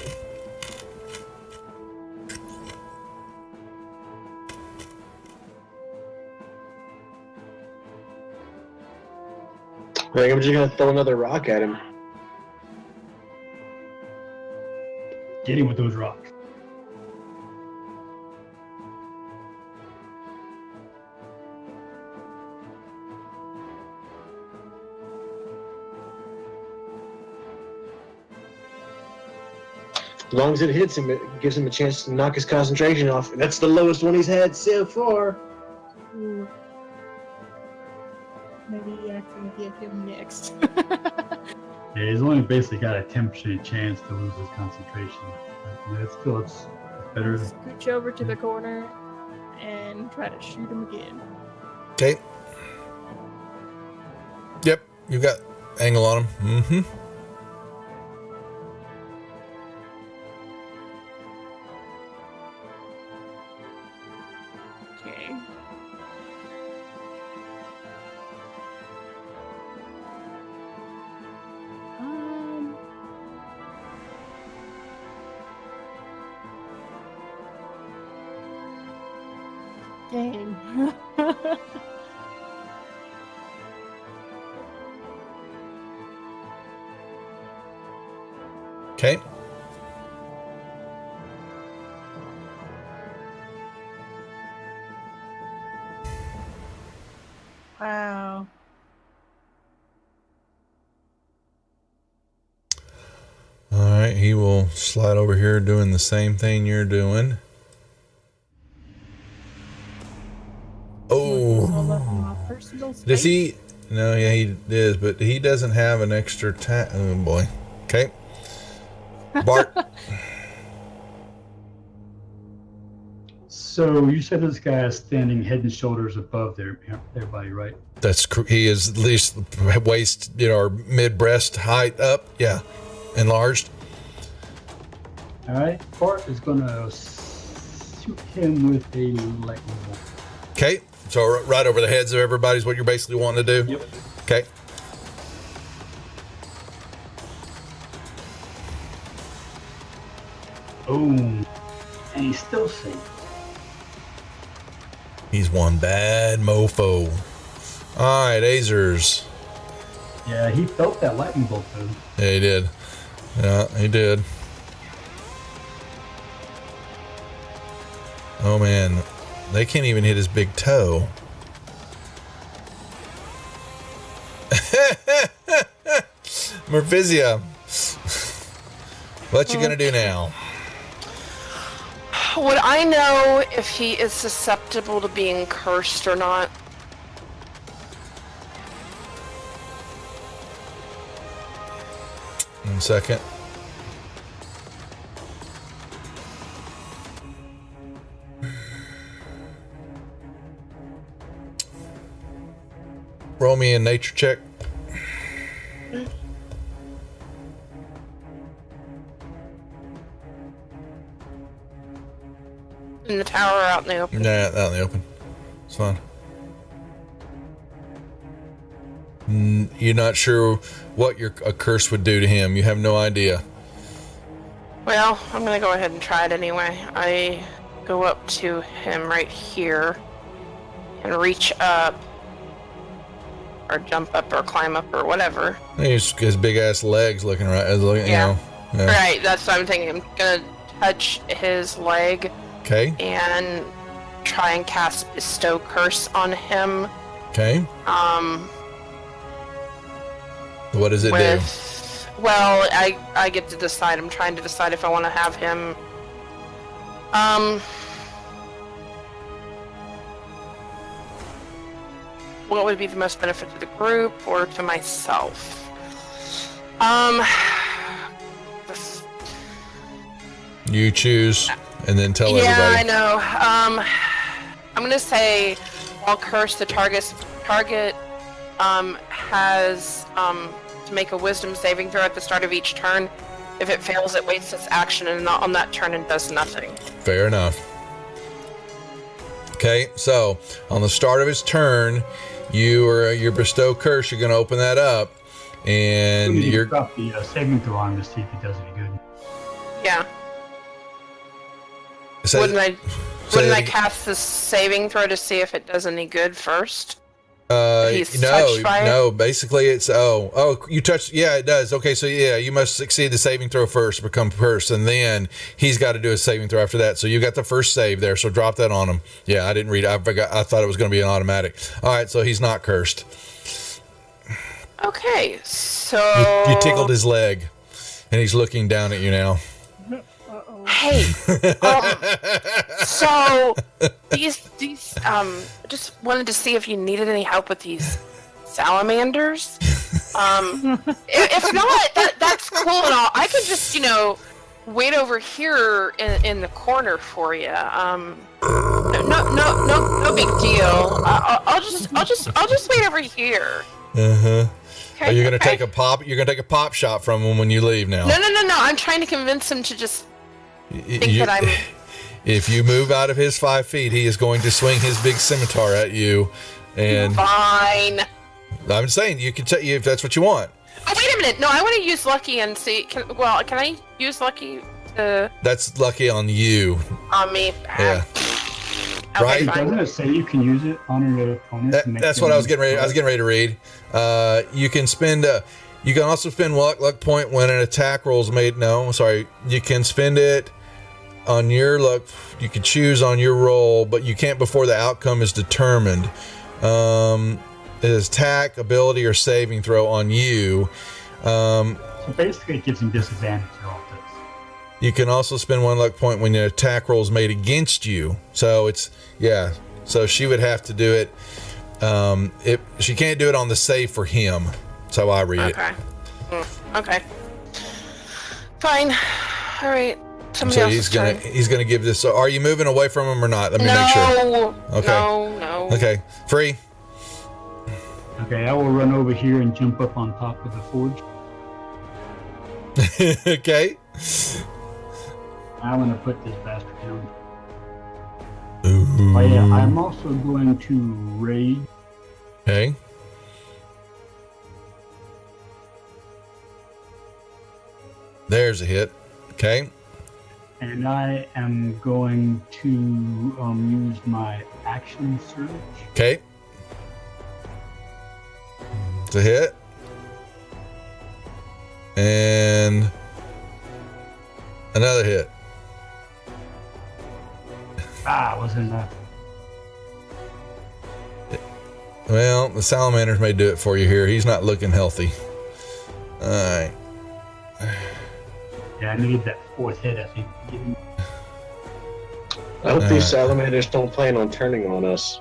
I think I'm just going to throw another rock at him. Get him with those rocks. As long as it hits him, it gives him a chance to knock his concentration off. And that's the lowest one he's had so far. Ooh. Maybe I can give him next. Yeah, he's only basically got a 10% chance to lose his concentration. But it's better. Scooch over to the corner and try to shoot him again. Okay. Yep, you got angle on him. Mm-hmm. Okay. Dang. Okay. Wow. All right, he will slide over here doing the same thing you're doing. All up in Oh. my personal space. Does he? No, yeah, he is, but he doesn't have an extra oh boy. Okay. Bart. So you said this guy is standing head and shoulders above everybody, right? He is at least waist, or mid breast height up. Yeah. Enlarged. All right. Bart is going to shoot him with a lightning bolt. Okay. So right over the heads of everybody is what you're basically wanting to do? Yep. Okay. Boom. And he's still safe. He's one bad mofo. All right, Azers. Yeah, he felt that lightning bolt though. Yeah, he did. Yeah, he did. Oh, man. They can't even hit his big toe. Merphisia. What you gonna do now? Would I know if he is susceptible to being cursed or not? One second. Roll me a nature check. In the tower or out in the open? Nah, out in the open. It's fine. You're not sure what a curse would do to him. You have no idea. Well, I'm gonna go ahead and try it anyway. I go up to him right here and reach up or jump up or climb up or whatever. He's his big ass legs looking right. You Yeah. know. Yeah. Right, that's what I'm thinking. I'm gonna touch his leg Okay. and try and cast Bestow Curse on him. Okay. What does it do? Well, I get to decide. I'm trying to decide if I want to have him. What would be the most benefit to the group or to myself? This- You choose, and then tell yeah, I everybody. know. I'm gonna say, while cursed, the target has to make a Wisdom saving throw at the start of each turn. If it fails, it wastes its action and on that turn and does nothing. Fair enough. Okay, so on the start of his turn, your bestow curse. You're going to open that up, and You you're drop the saving throw on him to see if he does any good. Yeah. say- Wouldn't I say that cast the saving throw to see if it does any good first? He's no, touched by it? no. Basically, it's you touched. Yeah, it does. Okay, so yeah, you must succeed the saving throw first, become cursed, and then he's got to do a saving throw after that. So you got the first save there. So drop that on him. Yeah, I didn't read. I forgot. I thought it was going to be an automatic. All right, so he's not cursed. Okay, so You tickled his leg, and he's looking down at you now. Uh-oh. Hey, so these just wanted to see if you needed any help with these salamanders. If not, that's cool and all. I could just wait over here in the corner for you. No big deal. I'll just wait over here. Uh-huh. Okay, Are you gonna okay. take a pop? You're gonna take a pop shot from him when you leave now. No. I'm trying to convince him to just think that I'm. If you move out of his 5 feet, he is going to swing his big scimitar at you. And Fine. I'm saying you can tell you if that's what you want. Oh, wait a minute. No, I want to use Lucky and see. Can I use Lucky to That's lucky on you. on me? Yeah. Okay, Right? fine. Doesn't it say you can use it on your opponent? to make That's them what I was getting ready. I roll? was getting ready to read. You can spend. You can also spend luck point when an attack roll is made. No, sorry. You can spend it on your luck. You can choose on your roll, but you can't before the outcome is determined. It is attack, ability, or saving throw on you. So basically, it gives him disadvantage to all this. You can also spend 1 luck point when the attack roll is made against you. So it's So she would have to do it. She can't do it on the save for him. That's how I read it. Okay. Okay. Fine. All right. Somebody So else's turn. he's gonna give this. So are you moving away from him or not? Let me make sure. Okay. No. Okay. Free. Okay, I will run over here and jump up on top of the forge. Okay. I'm going to put this bastard down. Ooh. Oh yeah, I'm also going to raid. Okay. There's a hit. Okay. And I am going to use my action surge. Okay. It's a hit. And another hit. Wasn't enough. Well, the salamanders may do it for you here. He's not looking healthy. All right. Yeah, I needed that 4th hit, I think. I hope these salamanders don't plan on turning on us.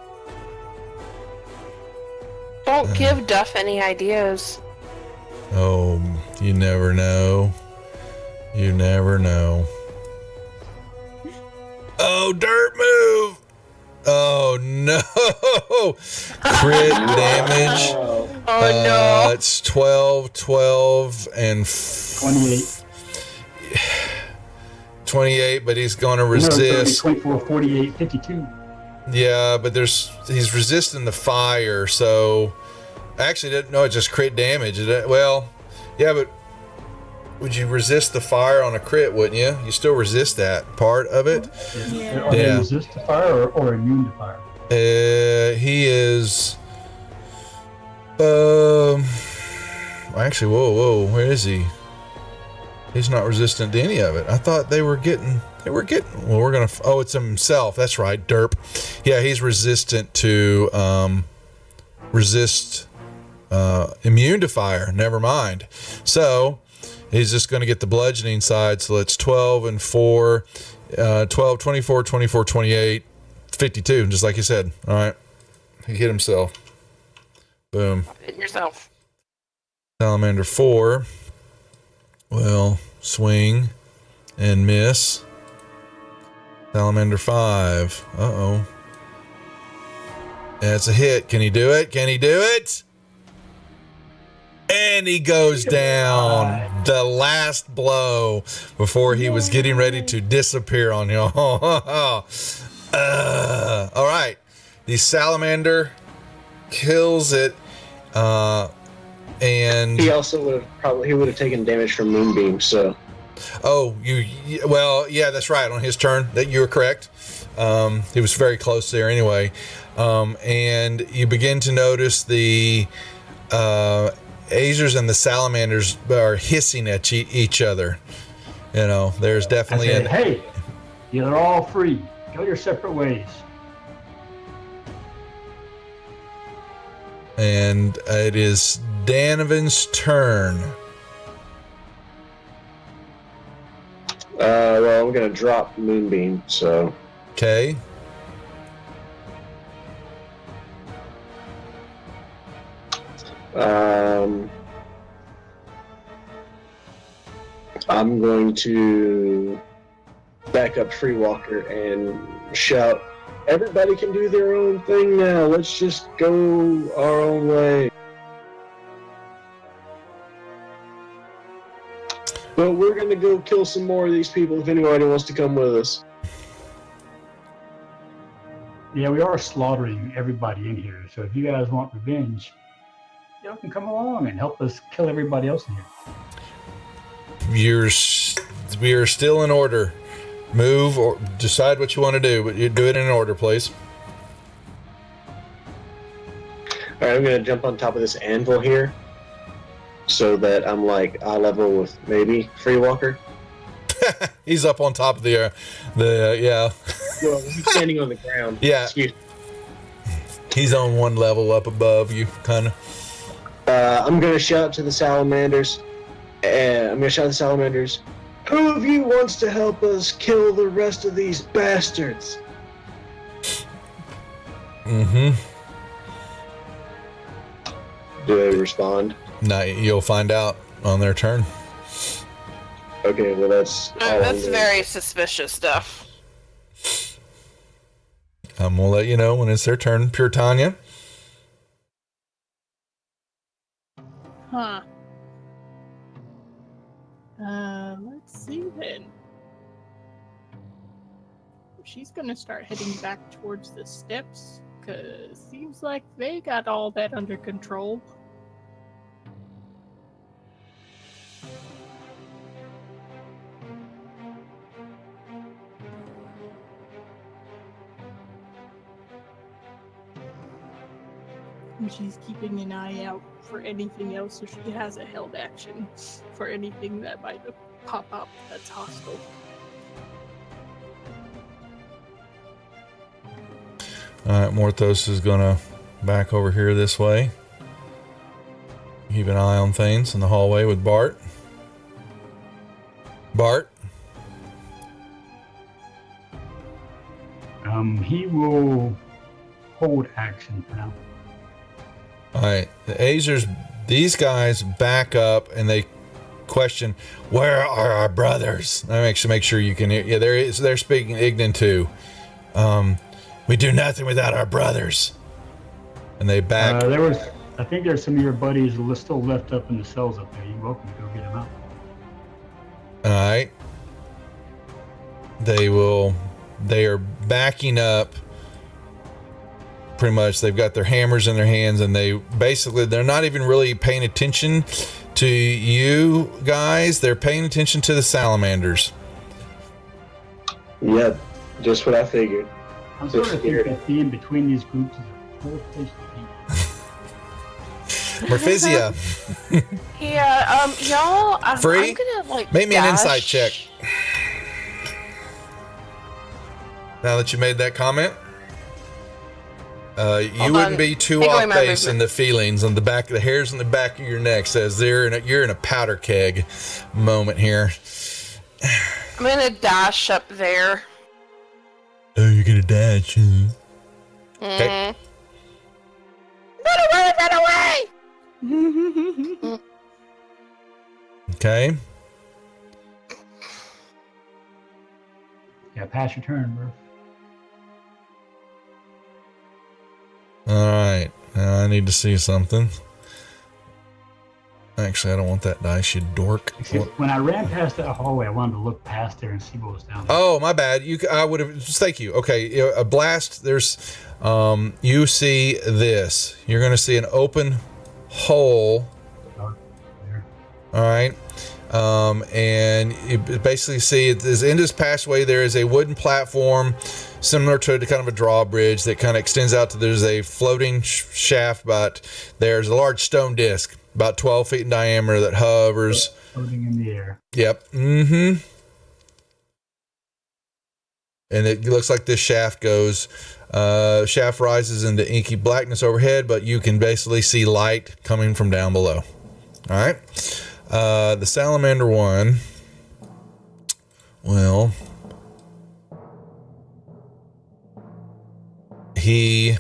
Don't give Duff any ideas. Oh, you never know. You never know. Oh, dirt move. Oh, no. Crit damage. Oh no. It's 12, and 28. 28, but he's going to No, 30, resist. 24, 48, 52. Yeah, but he's resisting the fire, so actually, no, it's just crit damage. Well, yeah, but would you resist the fire on a crit, wouldn't you? You still resist that part of it. Yeah. Are they Yeah. resist to fire or immune to fire? He is. Actually, whoa, where is he? He's not resistant to any of it. I thought they were getting. Well, we're gonna. Oh, it's himself. That's right, derp. Yeah, he's resistant to immune to fire. Never mind. So he's just going to get the bludgeoning side. So it's 12 and 4, 12, 24, 24, 28, 52, just like you said. All right. He hit himself. Boom. Hit yourself. Salamander 4 will swing and miss. Salamander 5. Uh-oh. That's a hit. Can he do it? Can he do it? And he goes down. The last blow before he was getting ready to disappear on you. All right. The salamander kills it. And He also would have taken damage from Moonbeam. So well, yeah, that's right. On his turn, that you were correct. He was very close there anyway. And you begin to notice the Azers and the salamanders are hissing at each other. You know, there's I definitely said, hey, you're all free. Go your separate ways. and it is Danovan's turn. Well, I'm gonna drop Moonbeam. So Okay. I'm going to back up Free Walker and shout, "Everybody can do their own thing now. Let's just go our own way." but we're gonna go kill some more of these people if anybody wants to come with us. Yeah, we are slaughtering everybody in here. So if you guys want revenge, y'all can come along and help us kill everybody else in here. We are still in order. Move or decide what you want to do, but you do it in order, please. All right, I'm gonna jump on top of this anvil here, so that I'm like eye level with maybe Free Walker. He's up on top of the yeah. Well, he's standing on the ground. Yeah. Excuse. He's on one level up above you, kind of. I'm gonna shout to the salamanders. Who of you wants to help us kill the rest of these bastards? Mm-hmm. Do they respond? Now you'll find out on their turn. Okay, well that's all I'm That's doing. very suspicious stuff. We'll let you know when it's their turn. Puritania. Huh. Let's see then. She's gonna start heading back towards the steps, cause seems like they got all that under control. And she's keeping an eye out for anything else, so she has a held action for anything that might pop up that's hostile. All right, Morthos is gonna back over here this way. Keep an eye on things in the hallway with Bart. Bart. He will hold action for now. All right, the Azers, these guys back up and they question, "Where are our brothers?" I make sure you can hear. Yeah, they're speaking Ignan too. We do nothing without our brothers. And they back. I think there's some of your buddies still left up in the cells up there. You're welcome to go get them out. All right. They are backing up. Pretty much, they've got their hammers in their hands, and they're not even really paying attention to you guys. They're paying attention to the salamanders. Yep, just what I figured. I'm sort of thinking that being between these groups is a poor place to be. Morphisia, Yeah, y'all, Free? I'm gonna make me an dash. insight check. Now that you made that comment, you Hold wouldn't on. be too Take away off my base in movement. the feelings on the back, the hairs on the back of your neck says you're in a powder keg moment here. I'm gonna dash up there. Oh, you're gonna dash. Mm. Okay. Run away! Okay. Yeah, pass your turn, bro. All right. Now I need to see something. Actually, I don't want that dice, you dork. See, when I ran past that hallway, I wanted to look past there and see what was down there. Oh, my bad. I would have. Thank you. Okay, a blast. There's. You see this. You're going to see an open hole. There. All right. And you basically see it is in this passageway. There is a wooden platform, similar to kind of a drawbridge that kind of extends out to. There's a floating shaft, but there's a large stone disc, about 12 feet in diameter, that hovers. Floating in the air. Yep. Mm-hmm. And it looks like this shaft goes. Shaft rises into inky blackness overhead, but you can basically see light coming from down below. All right. The salamander one. Well, he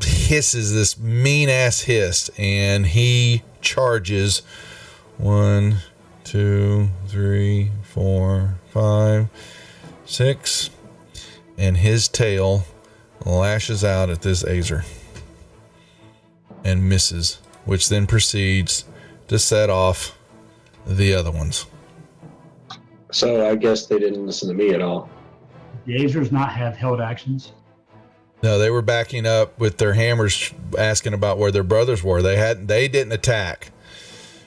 hisses this mean ass hiss, and he charges 1, 2, 3, 4, 5, 6, and his tail lashes out at this Azer and misses, which then proceeds to set off the other ones. So I guess they didn't listen to me at all. The Azers not have held actions. No, they were backing up with their hammers, asking about where their brothers were. They didn't attack.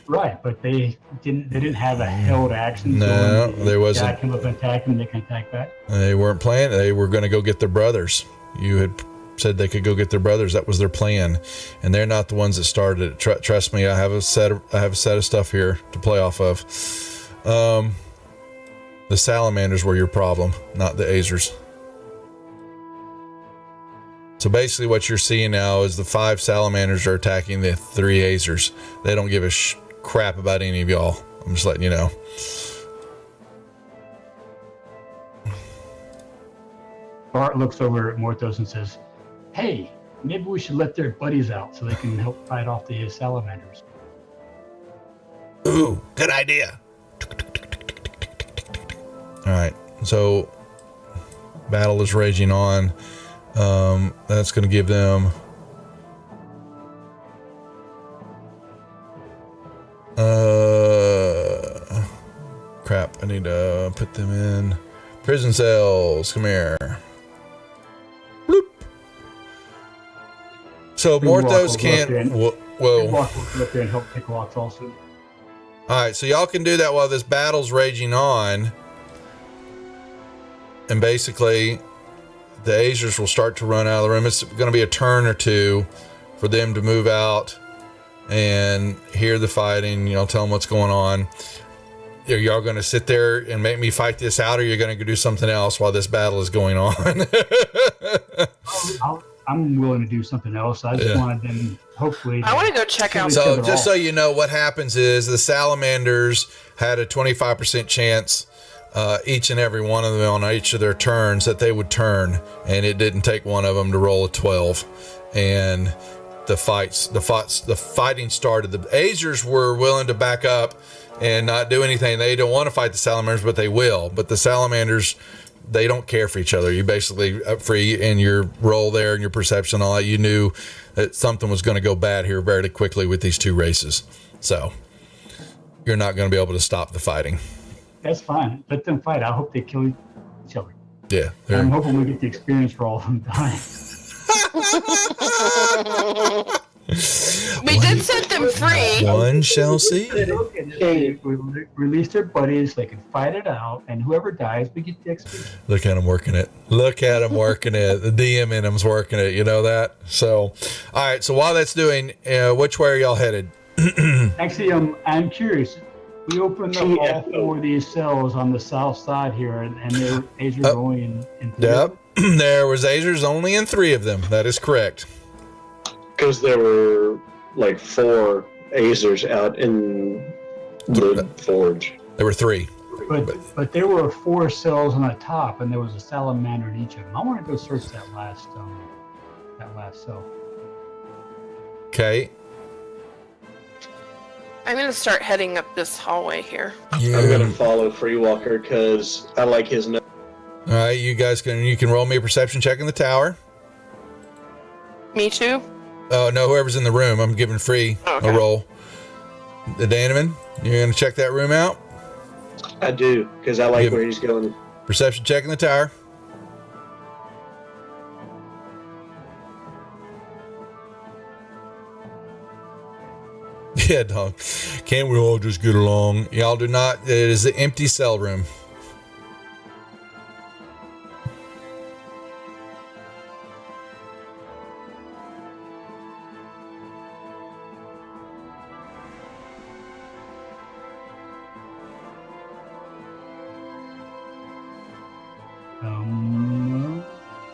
Right, but they didn't have a held action. No, when there wasn't. Guy come up and attack them, they can attack back. They weren't playing. They were going to go get their brothers. You had said they could go get their brothers. That was their plan, and they're not the ones that started it. Trust me, I have a set of stuff here to play off of. The salamanders were your problem, not the Azers. So basically, what you're seeing now is the 5 salamanders are attacking the 3 Azers. They don't give a crap about any of y'all. I'm just letting you know. Bart looks over at Morthos and says, "Hey, maybe we should let their buddies out so they can help fight off the salamanders." Ooh, good idea. All right, so battle is raging on. That's going to give them crap. I need to put them in prison cells. Come here. Bloop. So Morthos can't. Whoa. Walk will go up there and help pick locks also. All right, so y'all can do that while this battle's raging on. And basically, the Azers will start to run out of the room. It's going to be a turn or two for them to move out and hear the fighting, tell them what's going on. Are y'all going to sit there and make me fight this out, or you're going to go do something else while this battle is going on? I'm willing to do something else. I just wanted them, hopefully. I want to go check out. So just so you know, what happens is the salamanders had a 25% chance each and every one of them on each of their turns that they would turn, and it didn't take one of them to roll a 12. And the fighting started. The Azers were willing to back up and not do anything. They don't want to fight the salamanders, but they will. But the salamanders, they don't care for each other. You basically, free in your role there and your perception, all that, you knew that something was going to go bad here very quickly with these 2 races. So you're not going to be able to stop the fighting. That's fine. Let them fight. I hope they kill each other. Yeah. I'm hoping we get the experience for all of them dying. We did set them free. One shall see. Hey, we release their buddies. They can fight it out, and whoever dies, we get the experience. Look at him working it. Look at him working it. The DM in him's working it. You know that? So, all right. So while that's doing, which way are y'all headed? Actually, I'm curious. We opened up all 4 of these cells on the south side here, and they're Azers only in 3. Yep. There was Azers only in 3 of them. That is correct. Because there were like 4 Azers out in the forge. There were 3. But there were 4 cells on the top, and there was a salamander in each of them. I want to go search that last cell. Okay. I'm going to start heading up this hallway here. Yeah. I'm gonna follow Freewalker because I like his nose. All right, you guys can roll me a perception check in the tower. Me too? Oh no, whoever's in the room, I'm giving free a roll. The Danaman, you're gonna check that room out. I do because I like where he's going. Perception check in the tower. Yeah, dog. Can't we all just get along? Y'all do not. It is the empty cell room.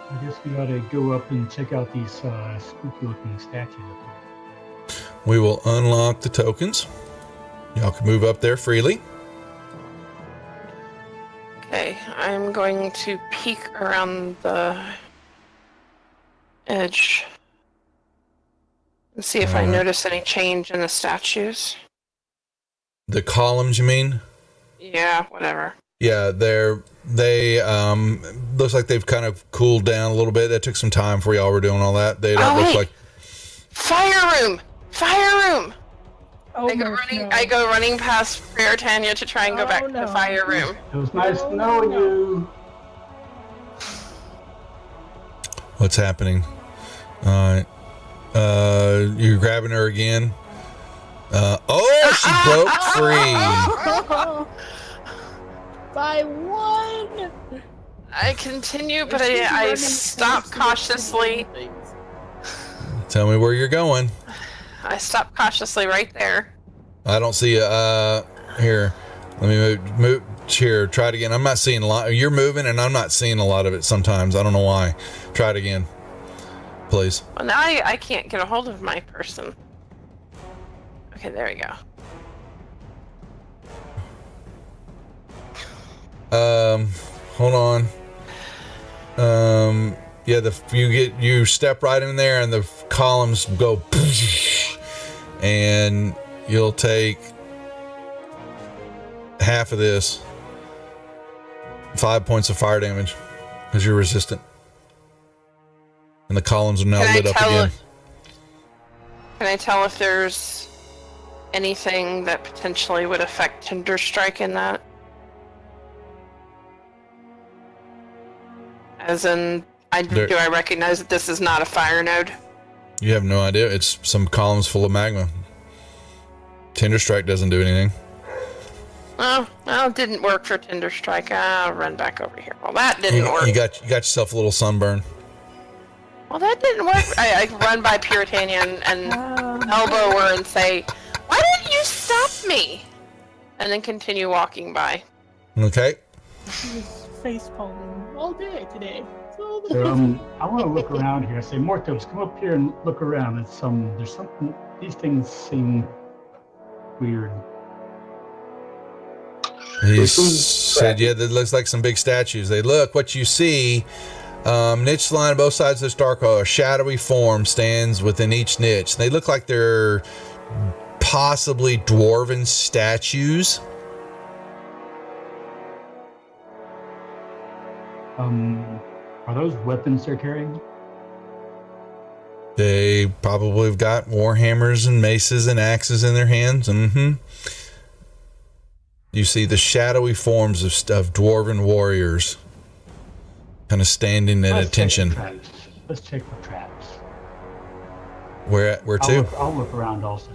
I guess we ought to go up and check out these spooky looking statues up there. We will unlock the tokens. Y'all can move up there freely. Okay, I'm going to peek around the edge and see if I notice any change in the statues. The columns, you mean? Yeah, whatever. Yeah, they looks like they've kind of cooled down a little bit. That took some time for y'all were doing all that. They don't look like Fire room! Fire room! Oh, I go Murph, running. no. I go running past Britannia to try and go Oh, back to no. the fire room. It was nice Oh, knowing no. you. What's happening? All right. You're grabbing her again. She broke free. By one. I continue, but She's I running stop fast to get cautiously. things. Tell me where you're going. I stop cautiously right there. I don't see here. Let me move here. Try it again. I'm not seeing a lot. You're moving, and I'm not seeing a lot of it sometimes. I don't know why. Try it again, please. Well, now I can't get a hold of my person. Okay, there we go. Hold on. Yeah, you step right in there, and the columns go, and you'll take half of this. 5 points of fire damage because you're resistant, and the columns are now lit up again. Can I tell if there's anything that potentially would affect Tinder Strike in that? As in, do I recognize that this is not a fire node? You have no idea. It's some columns full of magma. Tinder Strike doesn't do anything. Oh, well, it didn't work for Tinder Strike. I'll run back over here. Well, that didn't work. You got yourself a little sunburn. Well, that didn't work. I run by Puritania and elbow her and say, "Why didn't you stop me?" And then continue walking by. Okay. She was face palming all day today. So So, I want to look around here. I say, Mortos, come up here and look around. There's something. These things seem weird. He said, yeah, that looks like some big statues. They look, what you see, niche line on both sides of this dark hole, a shadowy form stands within each niche. They look like they're possibly dwarven statues. Are those weapons they're carrying? They probably have got war hammers and maces and axes in their hands. Mm-hmm. You see the shadowy forms of dwarven warriors kind of standing at attention. Let's check for traps. Where to? I'll look around also.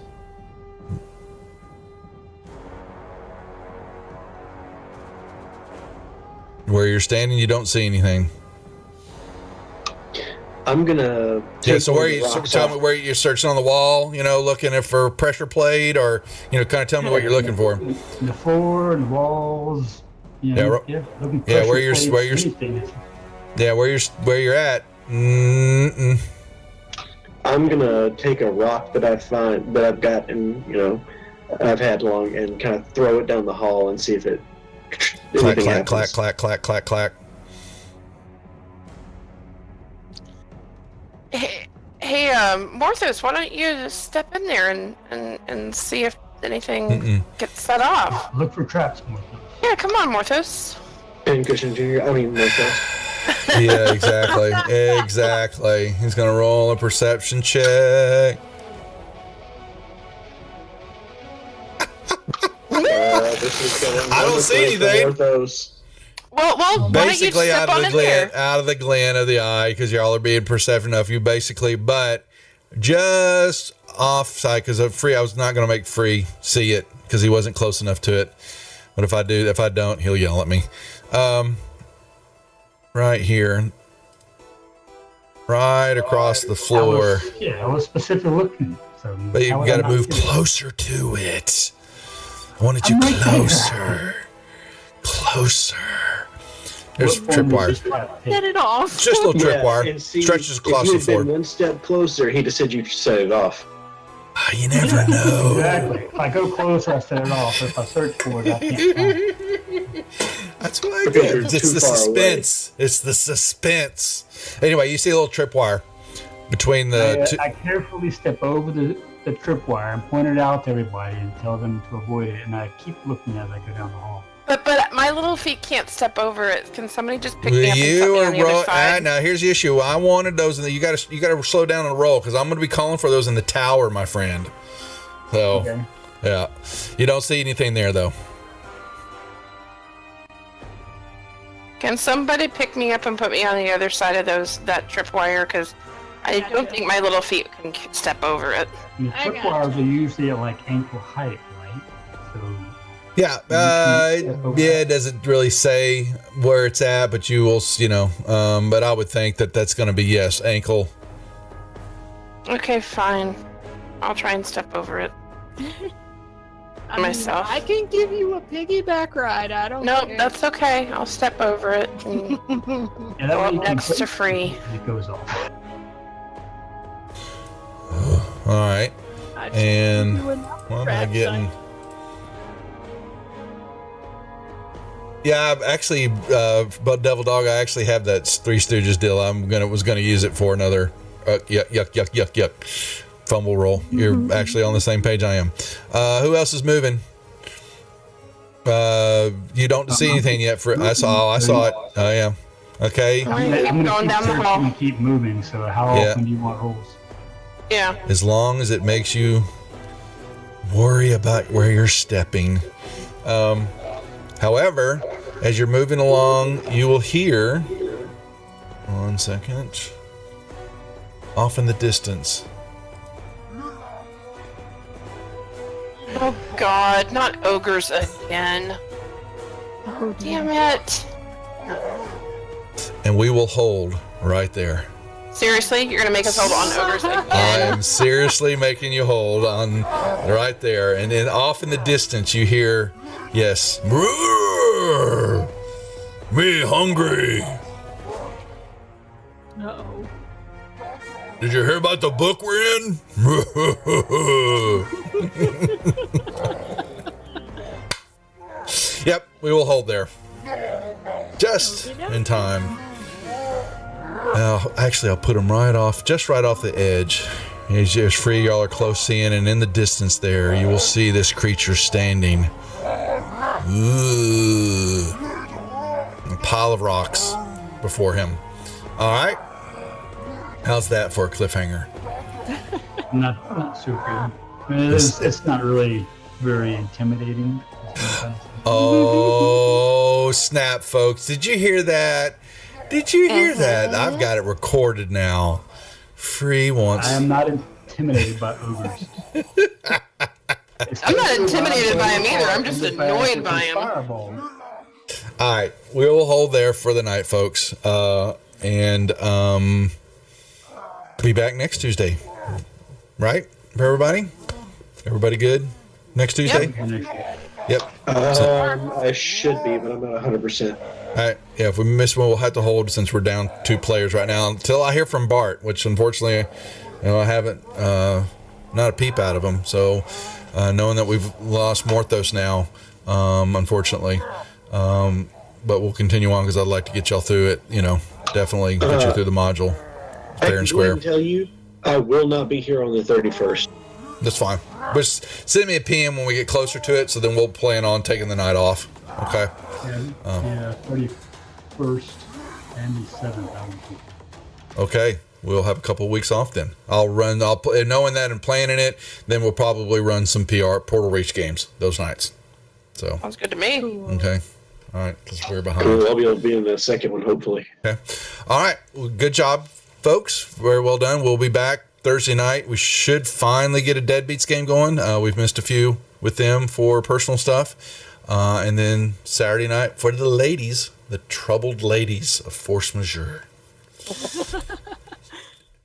Where you're standing, you don't see anything. I'm gonna. Yeah, so one where of you the rocks tell me off. where you're searching on the wall, looking for pressure plate, or kind of tell me what you're looking for. The floor and the walls. Looking Yeah, where pressure you're- plates, where you're- anything. Yeah, where you're at. Mm-mm. I'm gonna take a rock that I've got and I've had long and kind of throw it down the hall and see if it Clack, anything clack, happens. clack, clack, clack, clack, clack. Hey, Morthos, why don't you just step in there and see if anything Mm-mm. gets set off? Look for traps, Mortos. Yeah, come on, Morthos. And Cushion Jr. I mean, myself. Yeah, exactly. Exactly. He's going to roll a perception check. This is going I don't see wonderfully for anything. Morthos. Well, why don't you Basically step on in there? out of the glen of the eye, because y'all are being perceptive enough. You basically, but just offside, because I was not going to make Free see it because he wasn't close enough to it. But if I don't, he'll yell at me. Right here, right across the floor. I was specific looking. So But you how would got I to not move see it? closer to it. I wanted you I'm right there. closer. Closer. There's What form tripwire. is this trap take? get it off. Just a little tripwire. and see, Stretches if across you the had floor. been one step closer, he'd have said you set it off. You never know. Exactly. If I go closer, I set it off. If I search for it, I can't find it. That's what I Because did. you're It's too the far suspense. It's the suspense. Anyway, you see a little tripwire between the two. I carefully step over the tripwire and point it out to everybody and tell them to avoid it. And I keep looking as I go down the hall. But my little feet can't step over it. Can somebody just pick me up and set You me are on the other side? now here's the issue. I wanted those, and you got to slow down on the roll because I'm going to be calling for those in the tower, my friend. So Okay. Yeah. You don't see anything there, though. Can somebody pick me up and put me on the other side of that tripwire? Because I don't think my little feet can step over it. The I got tripwires are usually at like ankle height, right? So Yeah. Yeah, it doesn't really say where it's at, but you will, but I would think that that's going to be, yes, ankle. Okay, fine. I'll try and step over it. Myself. I can give you a piggyback ride. I don't Nope, care. that's okay. I'll step over it and yeah, that go way up you can next to free. it goes off. All right. I just And give you another what am I rat getting? sign. Yeah, I've actually, but Devil Dog, I actually have that Three Stooges deal. Was gonna use it for another yuck fumble roll. You're actually on the same page I am. Who else is moving? You don't see anything yet. I saw it. Oh yeah. Okay. I'm gonna keep going down the searching hall. and keep moving. So how Yeah. often do you want rolls? Yeah. As long as it makes you worry about where you're stepping. However, as you're moving along, you will hear. 1 second. Off in the distance. Oh God, not ogres again. Oh, dear. Damn it. And we will hold right there. Seriously? You're gonna make us hold on ogres I again? am seriously making you hold on right there. And then off in the distance, you hear, yes, "Roar! Me hungry. Uh-oh. Did you hear about the book we're in?" Yep, we will hold there. Just in time. Actually, I'll put them just right off the edge. As free, y'all are close in, and in the distance there, you will see this creature standing. Ooh. A pile of rocks before him. All right. How's that for a cliffhanger? Not so good. I mean, it's not really very intimidating. Oh, snap, folks. Did you hear that? Did you hear that? I've got it recorded now. Free once. I am not intimidated by ogres. I'm not intimidated by him either. I'm just In the annoyed past, by it's him. Fireball. All right. We will hold there for the night, folks. And be back next Tuesday. Right? For everybody? Everybody good? Next Tuesday? Yep. I should be, but I'm not 100%. All right. Yeah, if we miss one, we'll have to hold since we're down 2 players right now until I hear from Bart, which unfortunately, I haven't, not a peep out of him. So, knowing that we've lost Morthos now, unfortunately, but we'll continue on because I'd like to get y'all through it. Definitely get you through the module fair and I square. can tell you, I will not be here on the 31st. That's fine. Just send me a PM when we get closer to it, so then we'll plan on taking the night off. Okay. Yeah, 31st and the 7th. I would think. Okay. We'll have a couple of weeks off then. Knowing that and planning it, then we'll probably run some Portal Reach games those nights. So, Sounds good to me. okay. All right. Because we're behind. Cool. I'll be able to be in the second one, hopefully. Okay. All right. Well, good job, folks. Very well done. We'll be back Thursday night. We should finally get a Deadbeats game going. We've missed a few with them for personal stuff. And then Saturday night for the ladies, the troubled ladies of Force Majeure.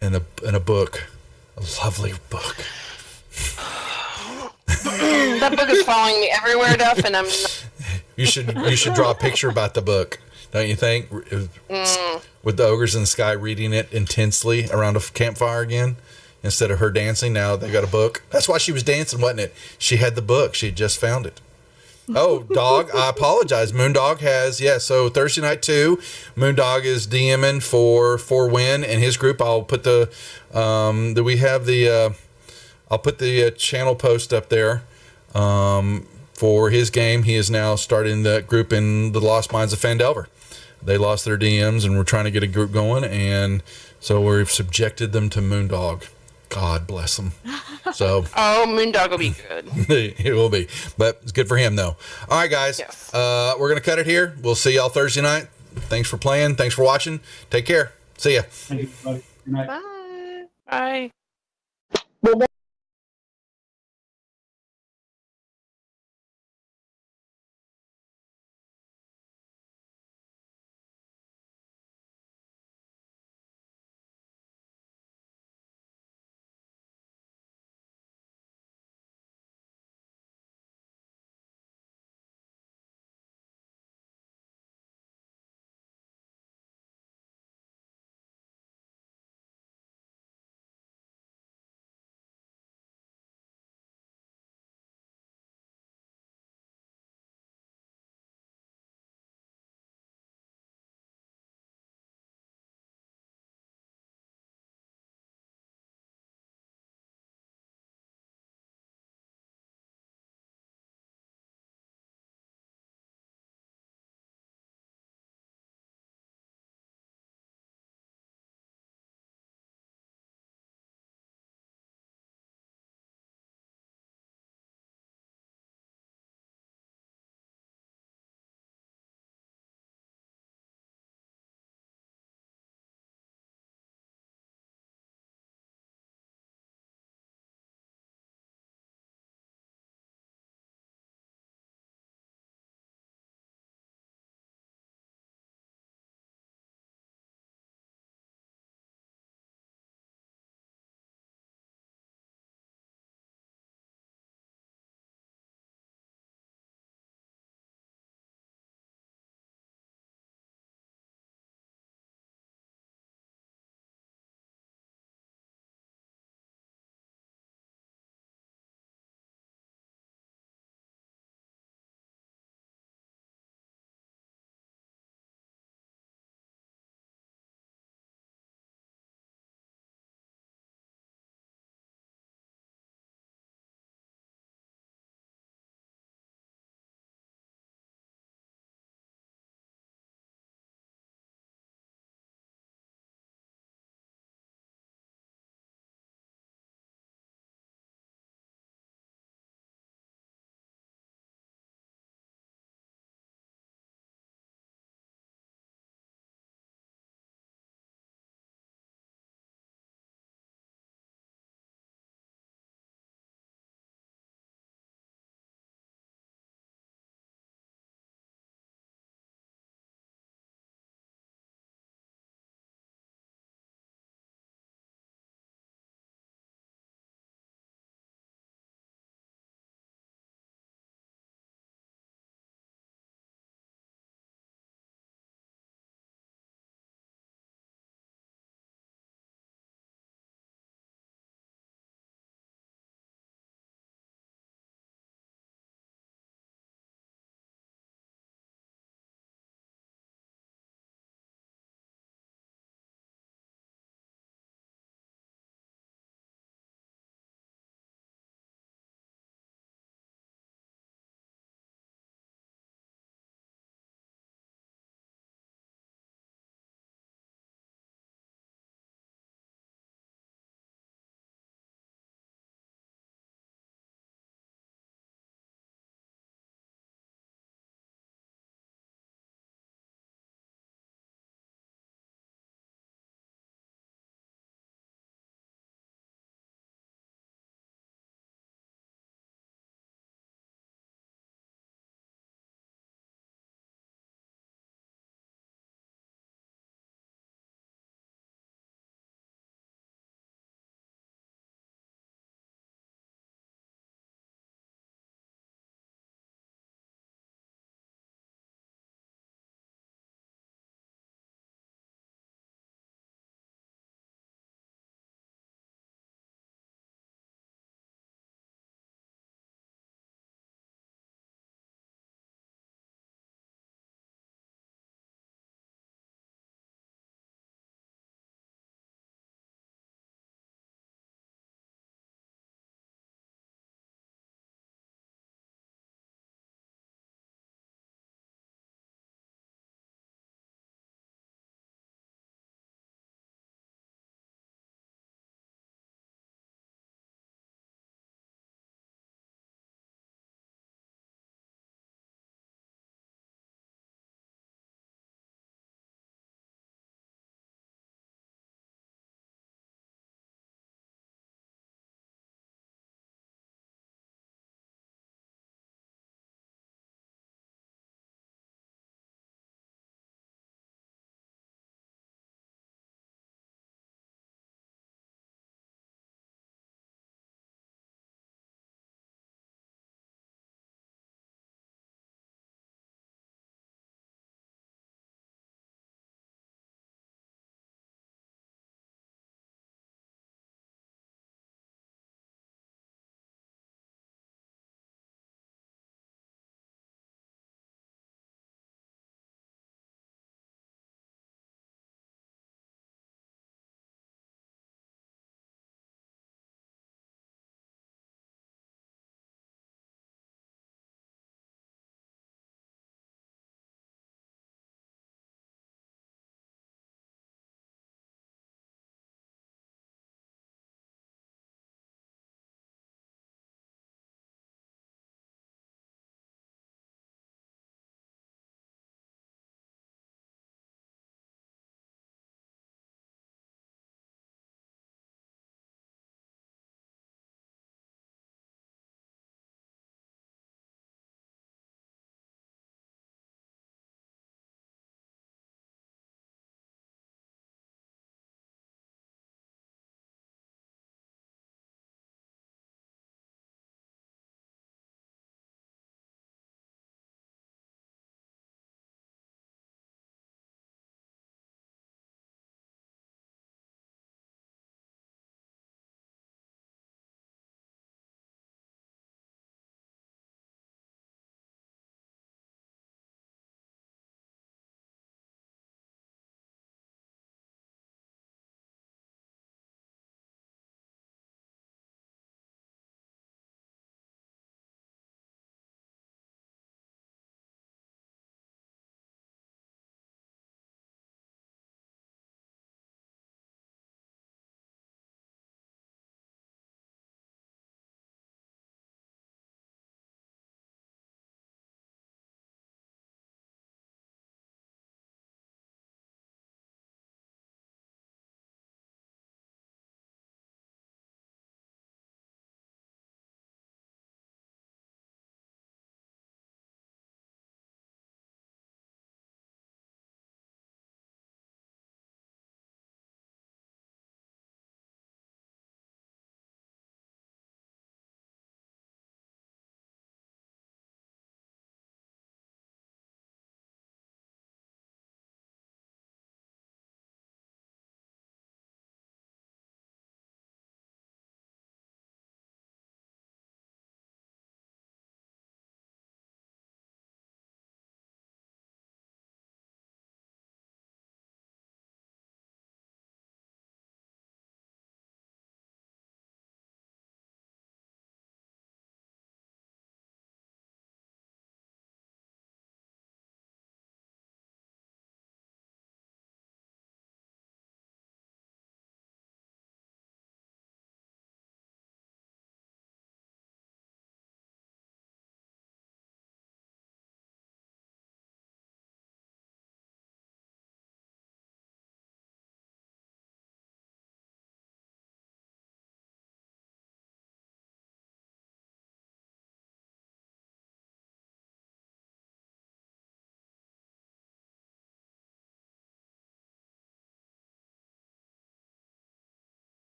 and a book. A lovely book. That book is following me everywhere, Duff, and I'm You should draw a picture about the book, don't you think? With the ogres in the sky reading it intensely around a campfire again, instead of her dancing. Now they got a book. That's why she was dancing, wasn't it? She had the book. She had just found it. Oh, Dog, I apologize. Moondog has, so Thursday night too. Moondog is DMing for Win and his group. I'll put I'll put the channel post up there for his game. He is now starting the group in the Lost Mines of Phandelver. They lost their DMs and we're trying to get a group going, and so we've subjected them to Moondog. God bless him. So Oh, Moondog will be good. it will be, but it's good for him though. All right, guys. Yes. We're gonna cut it here. We'll see y'all Thursday night. Thanks for playing. Thanks for watching. Take care. See ya. Thank you, everybody. Good night. Bye. Bye. Well,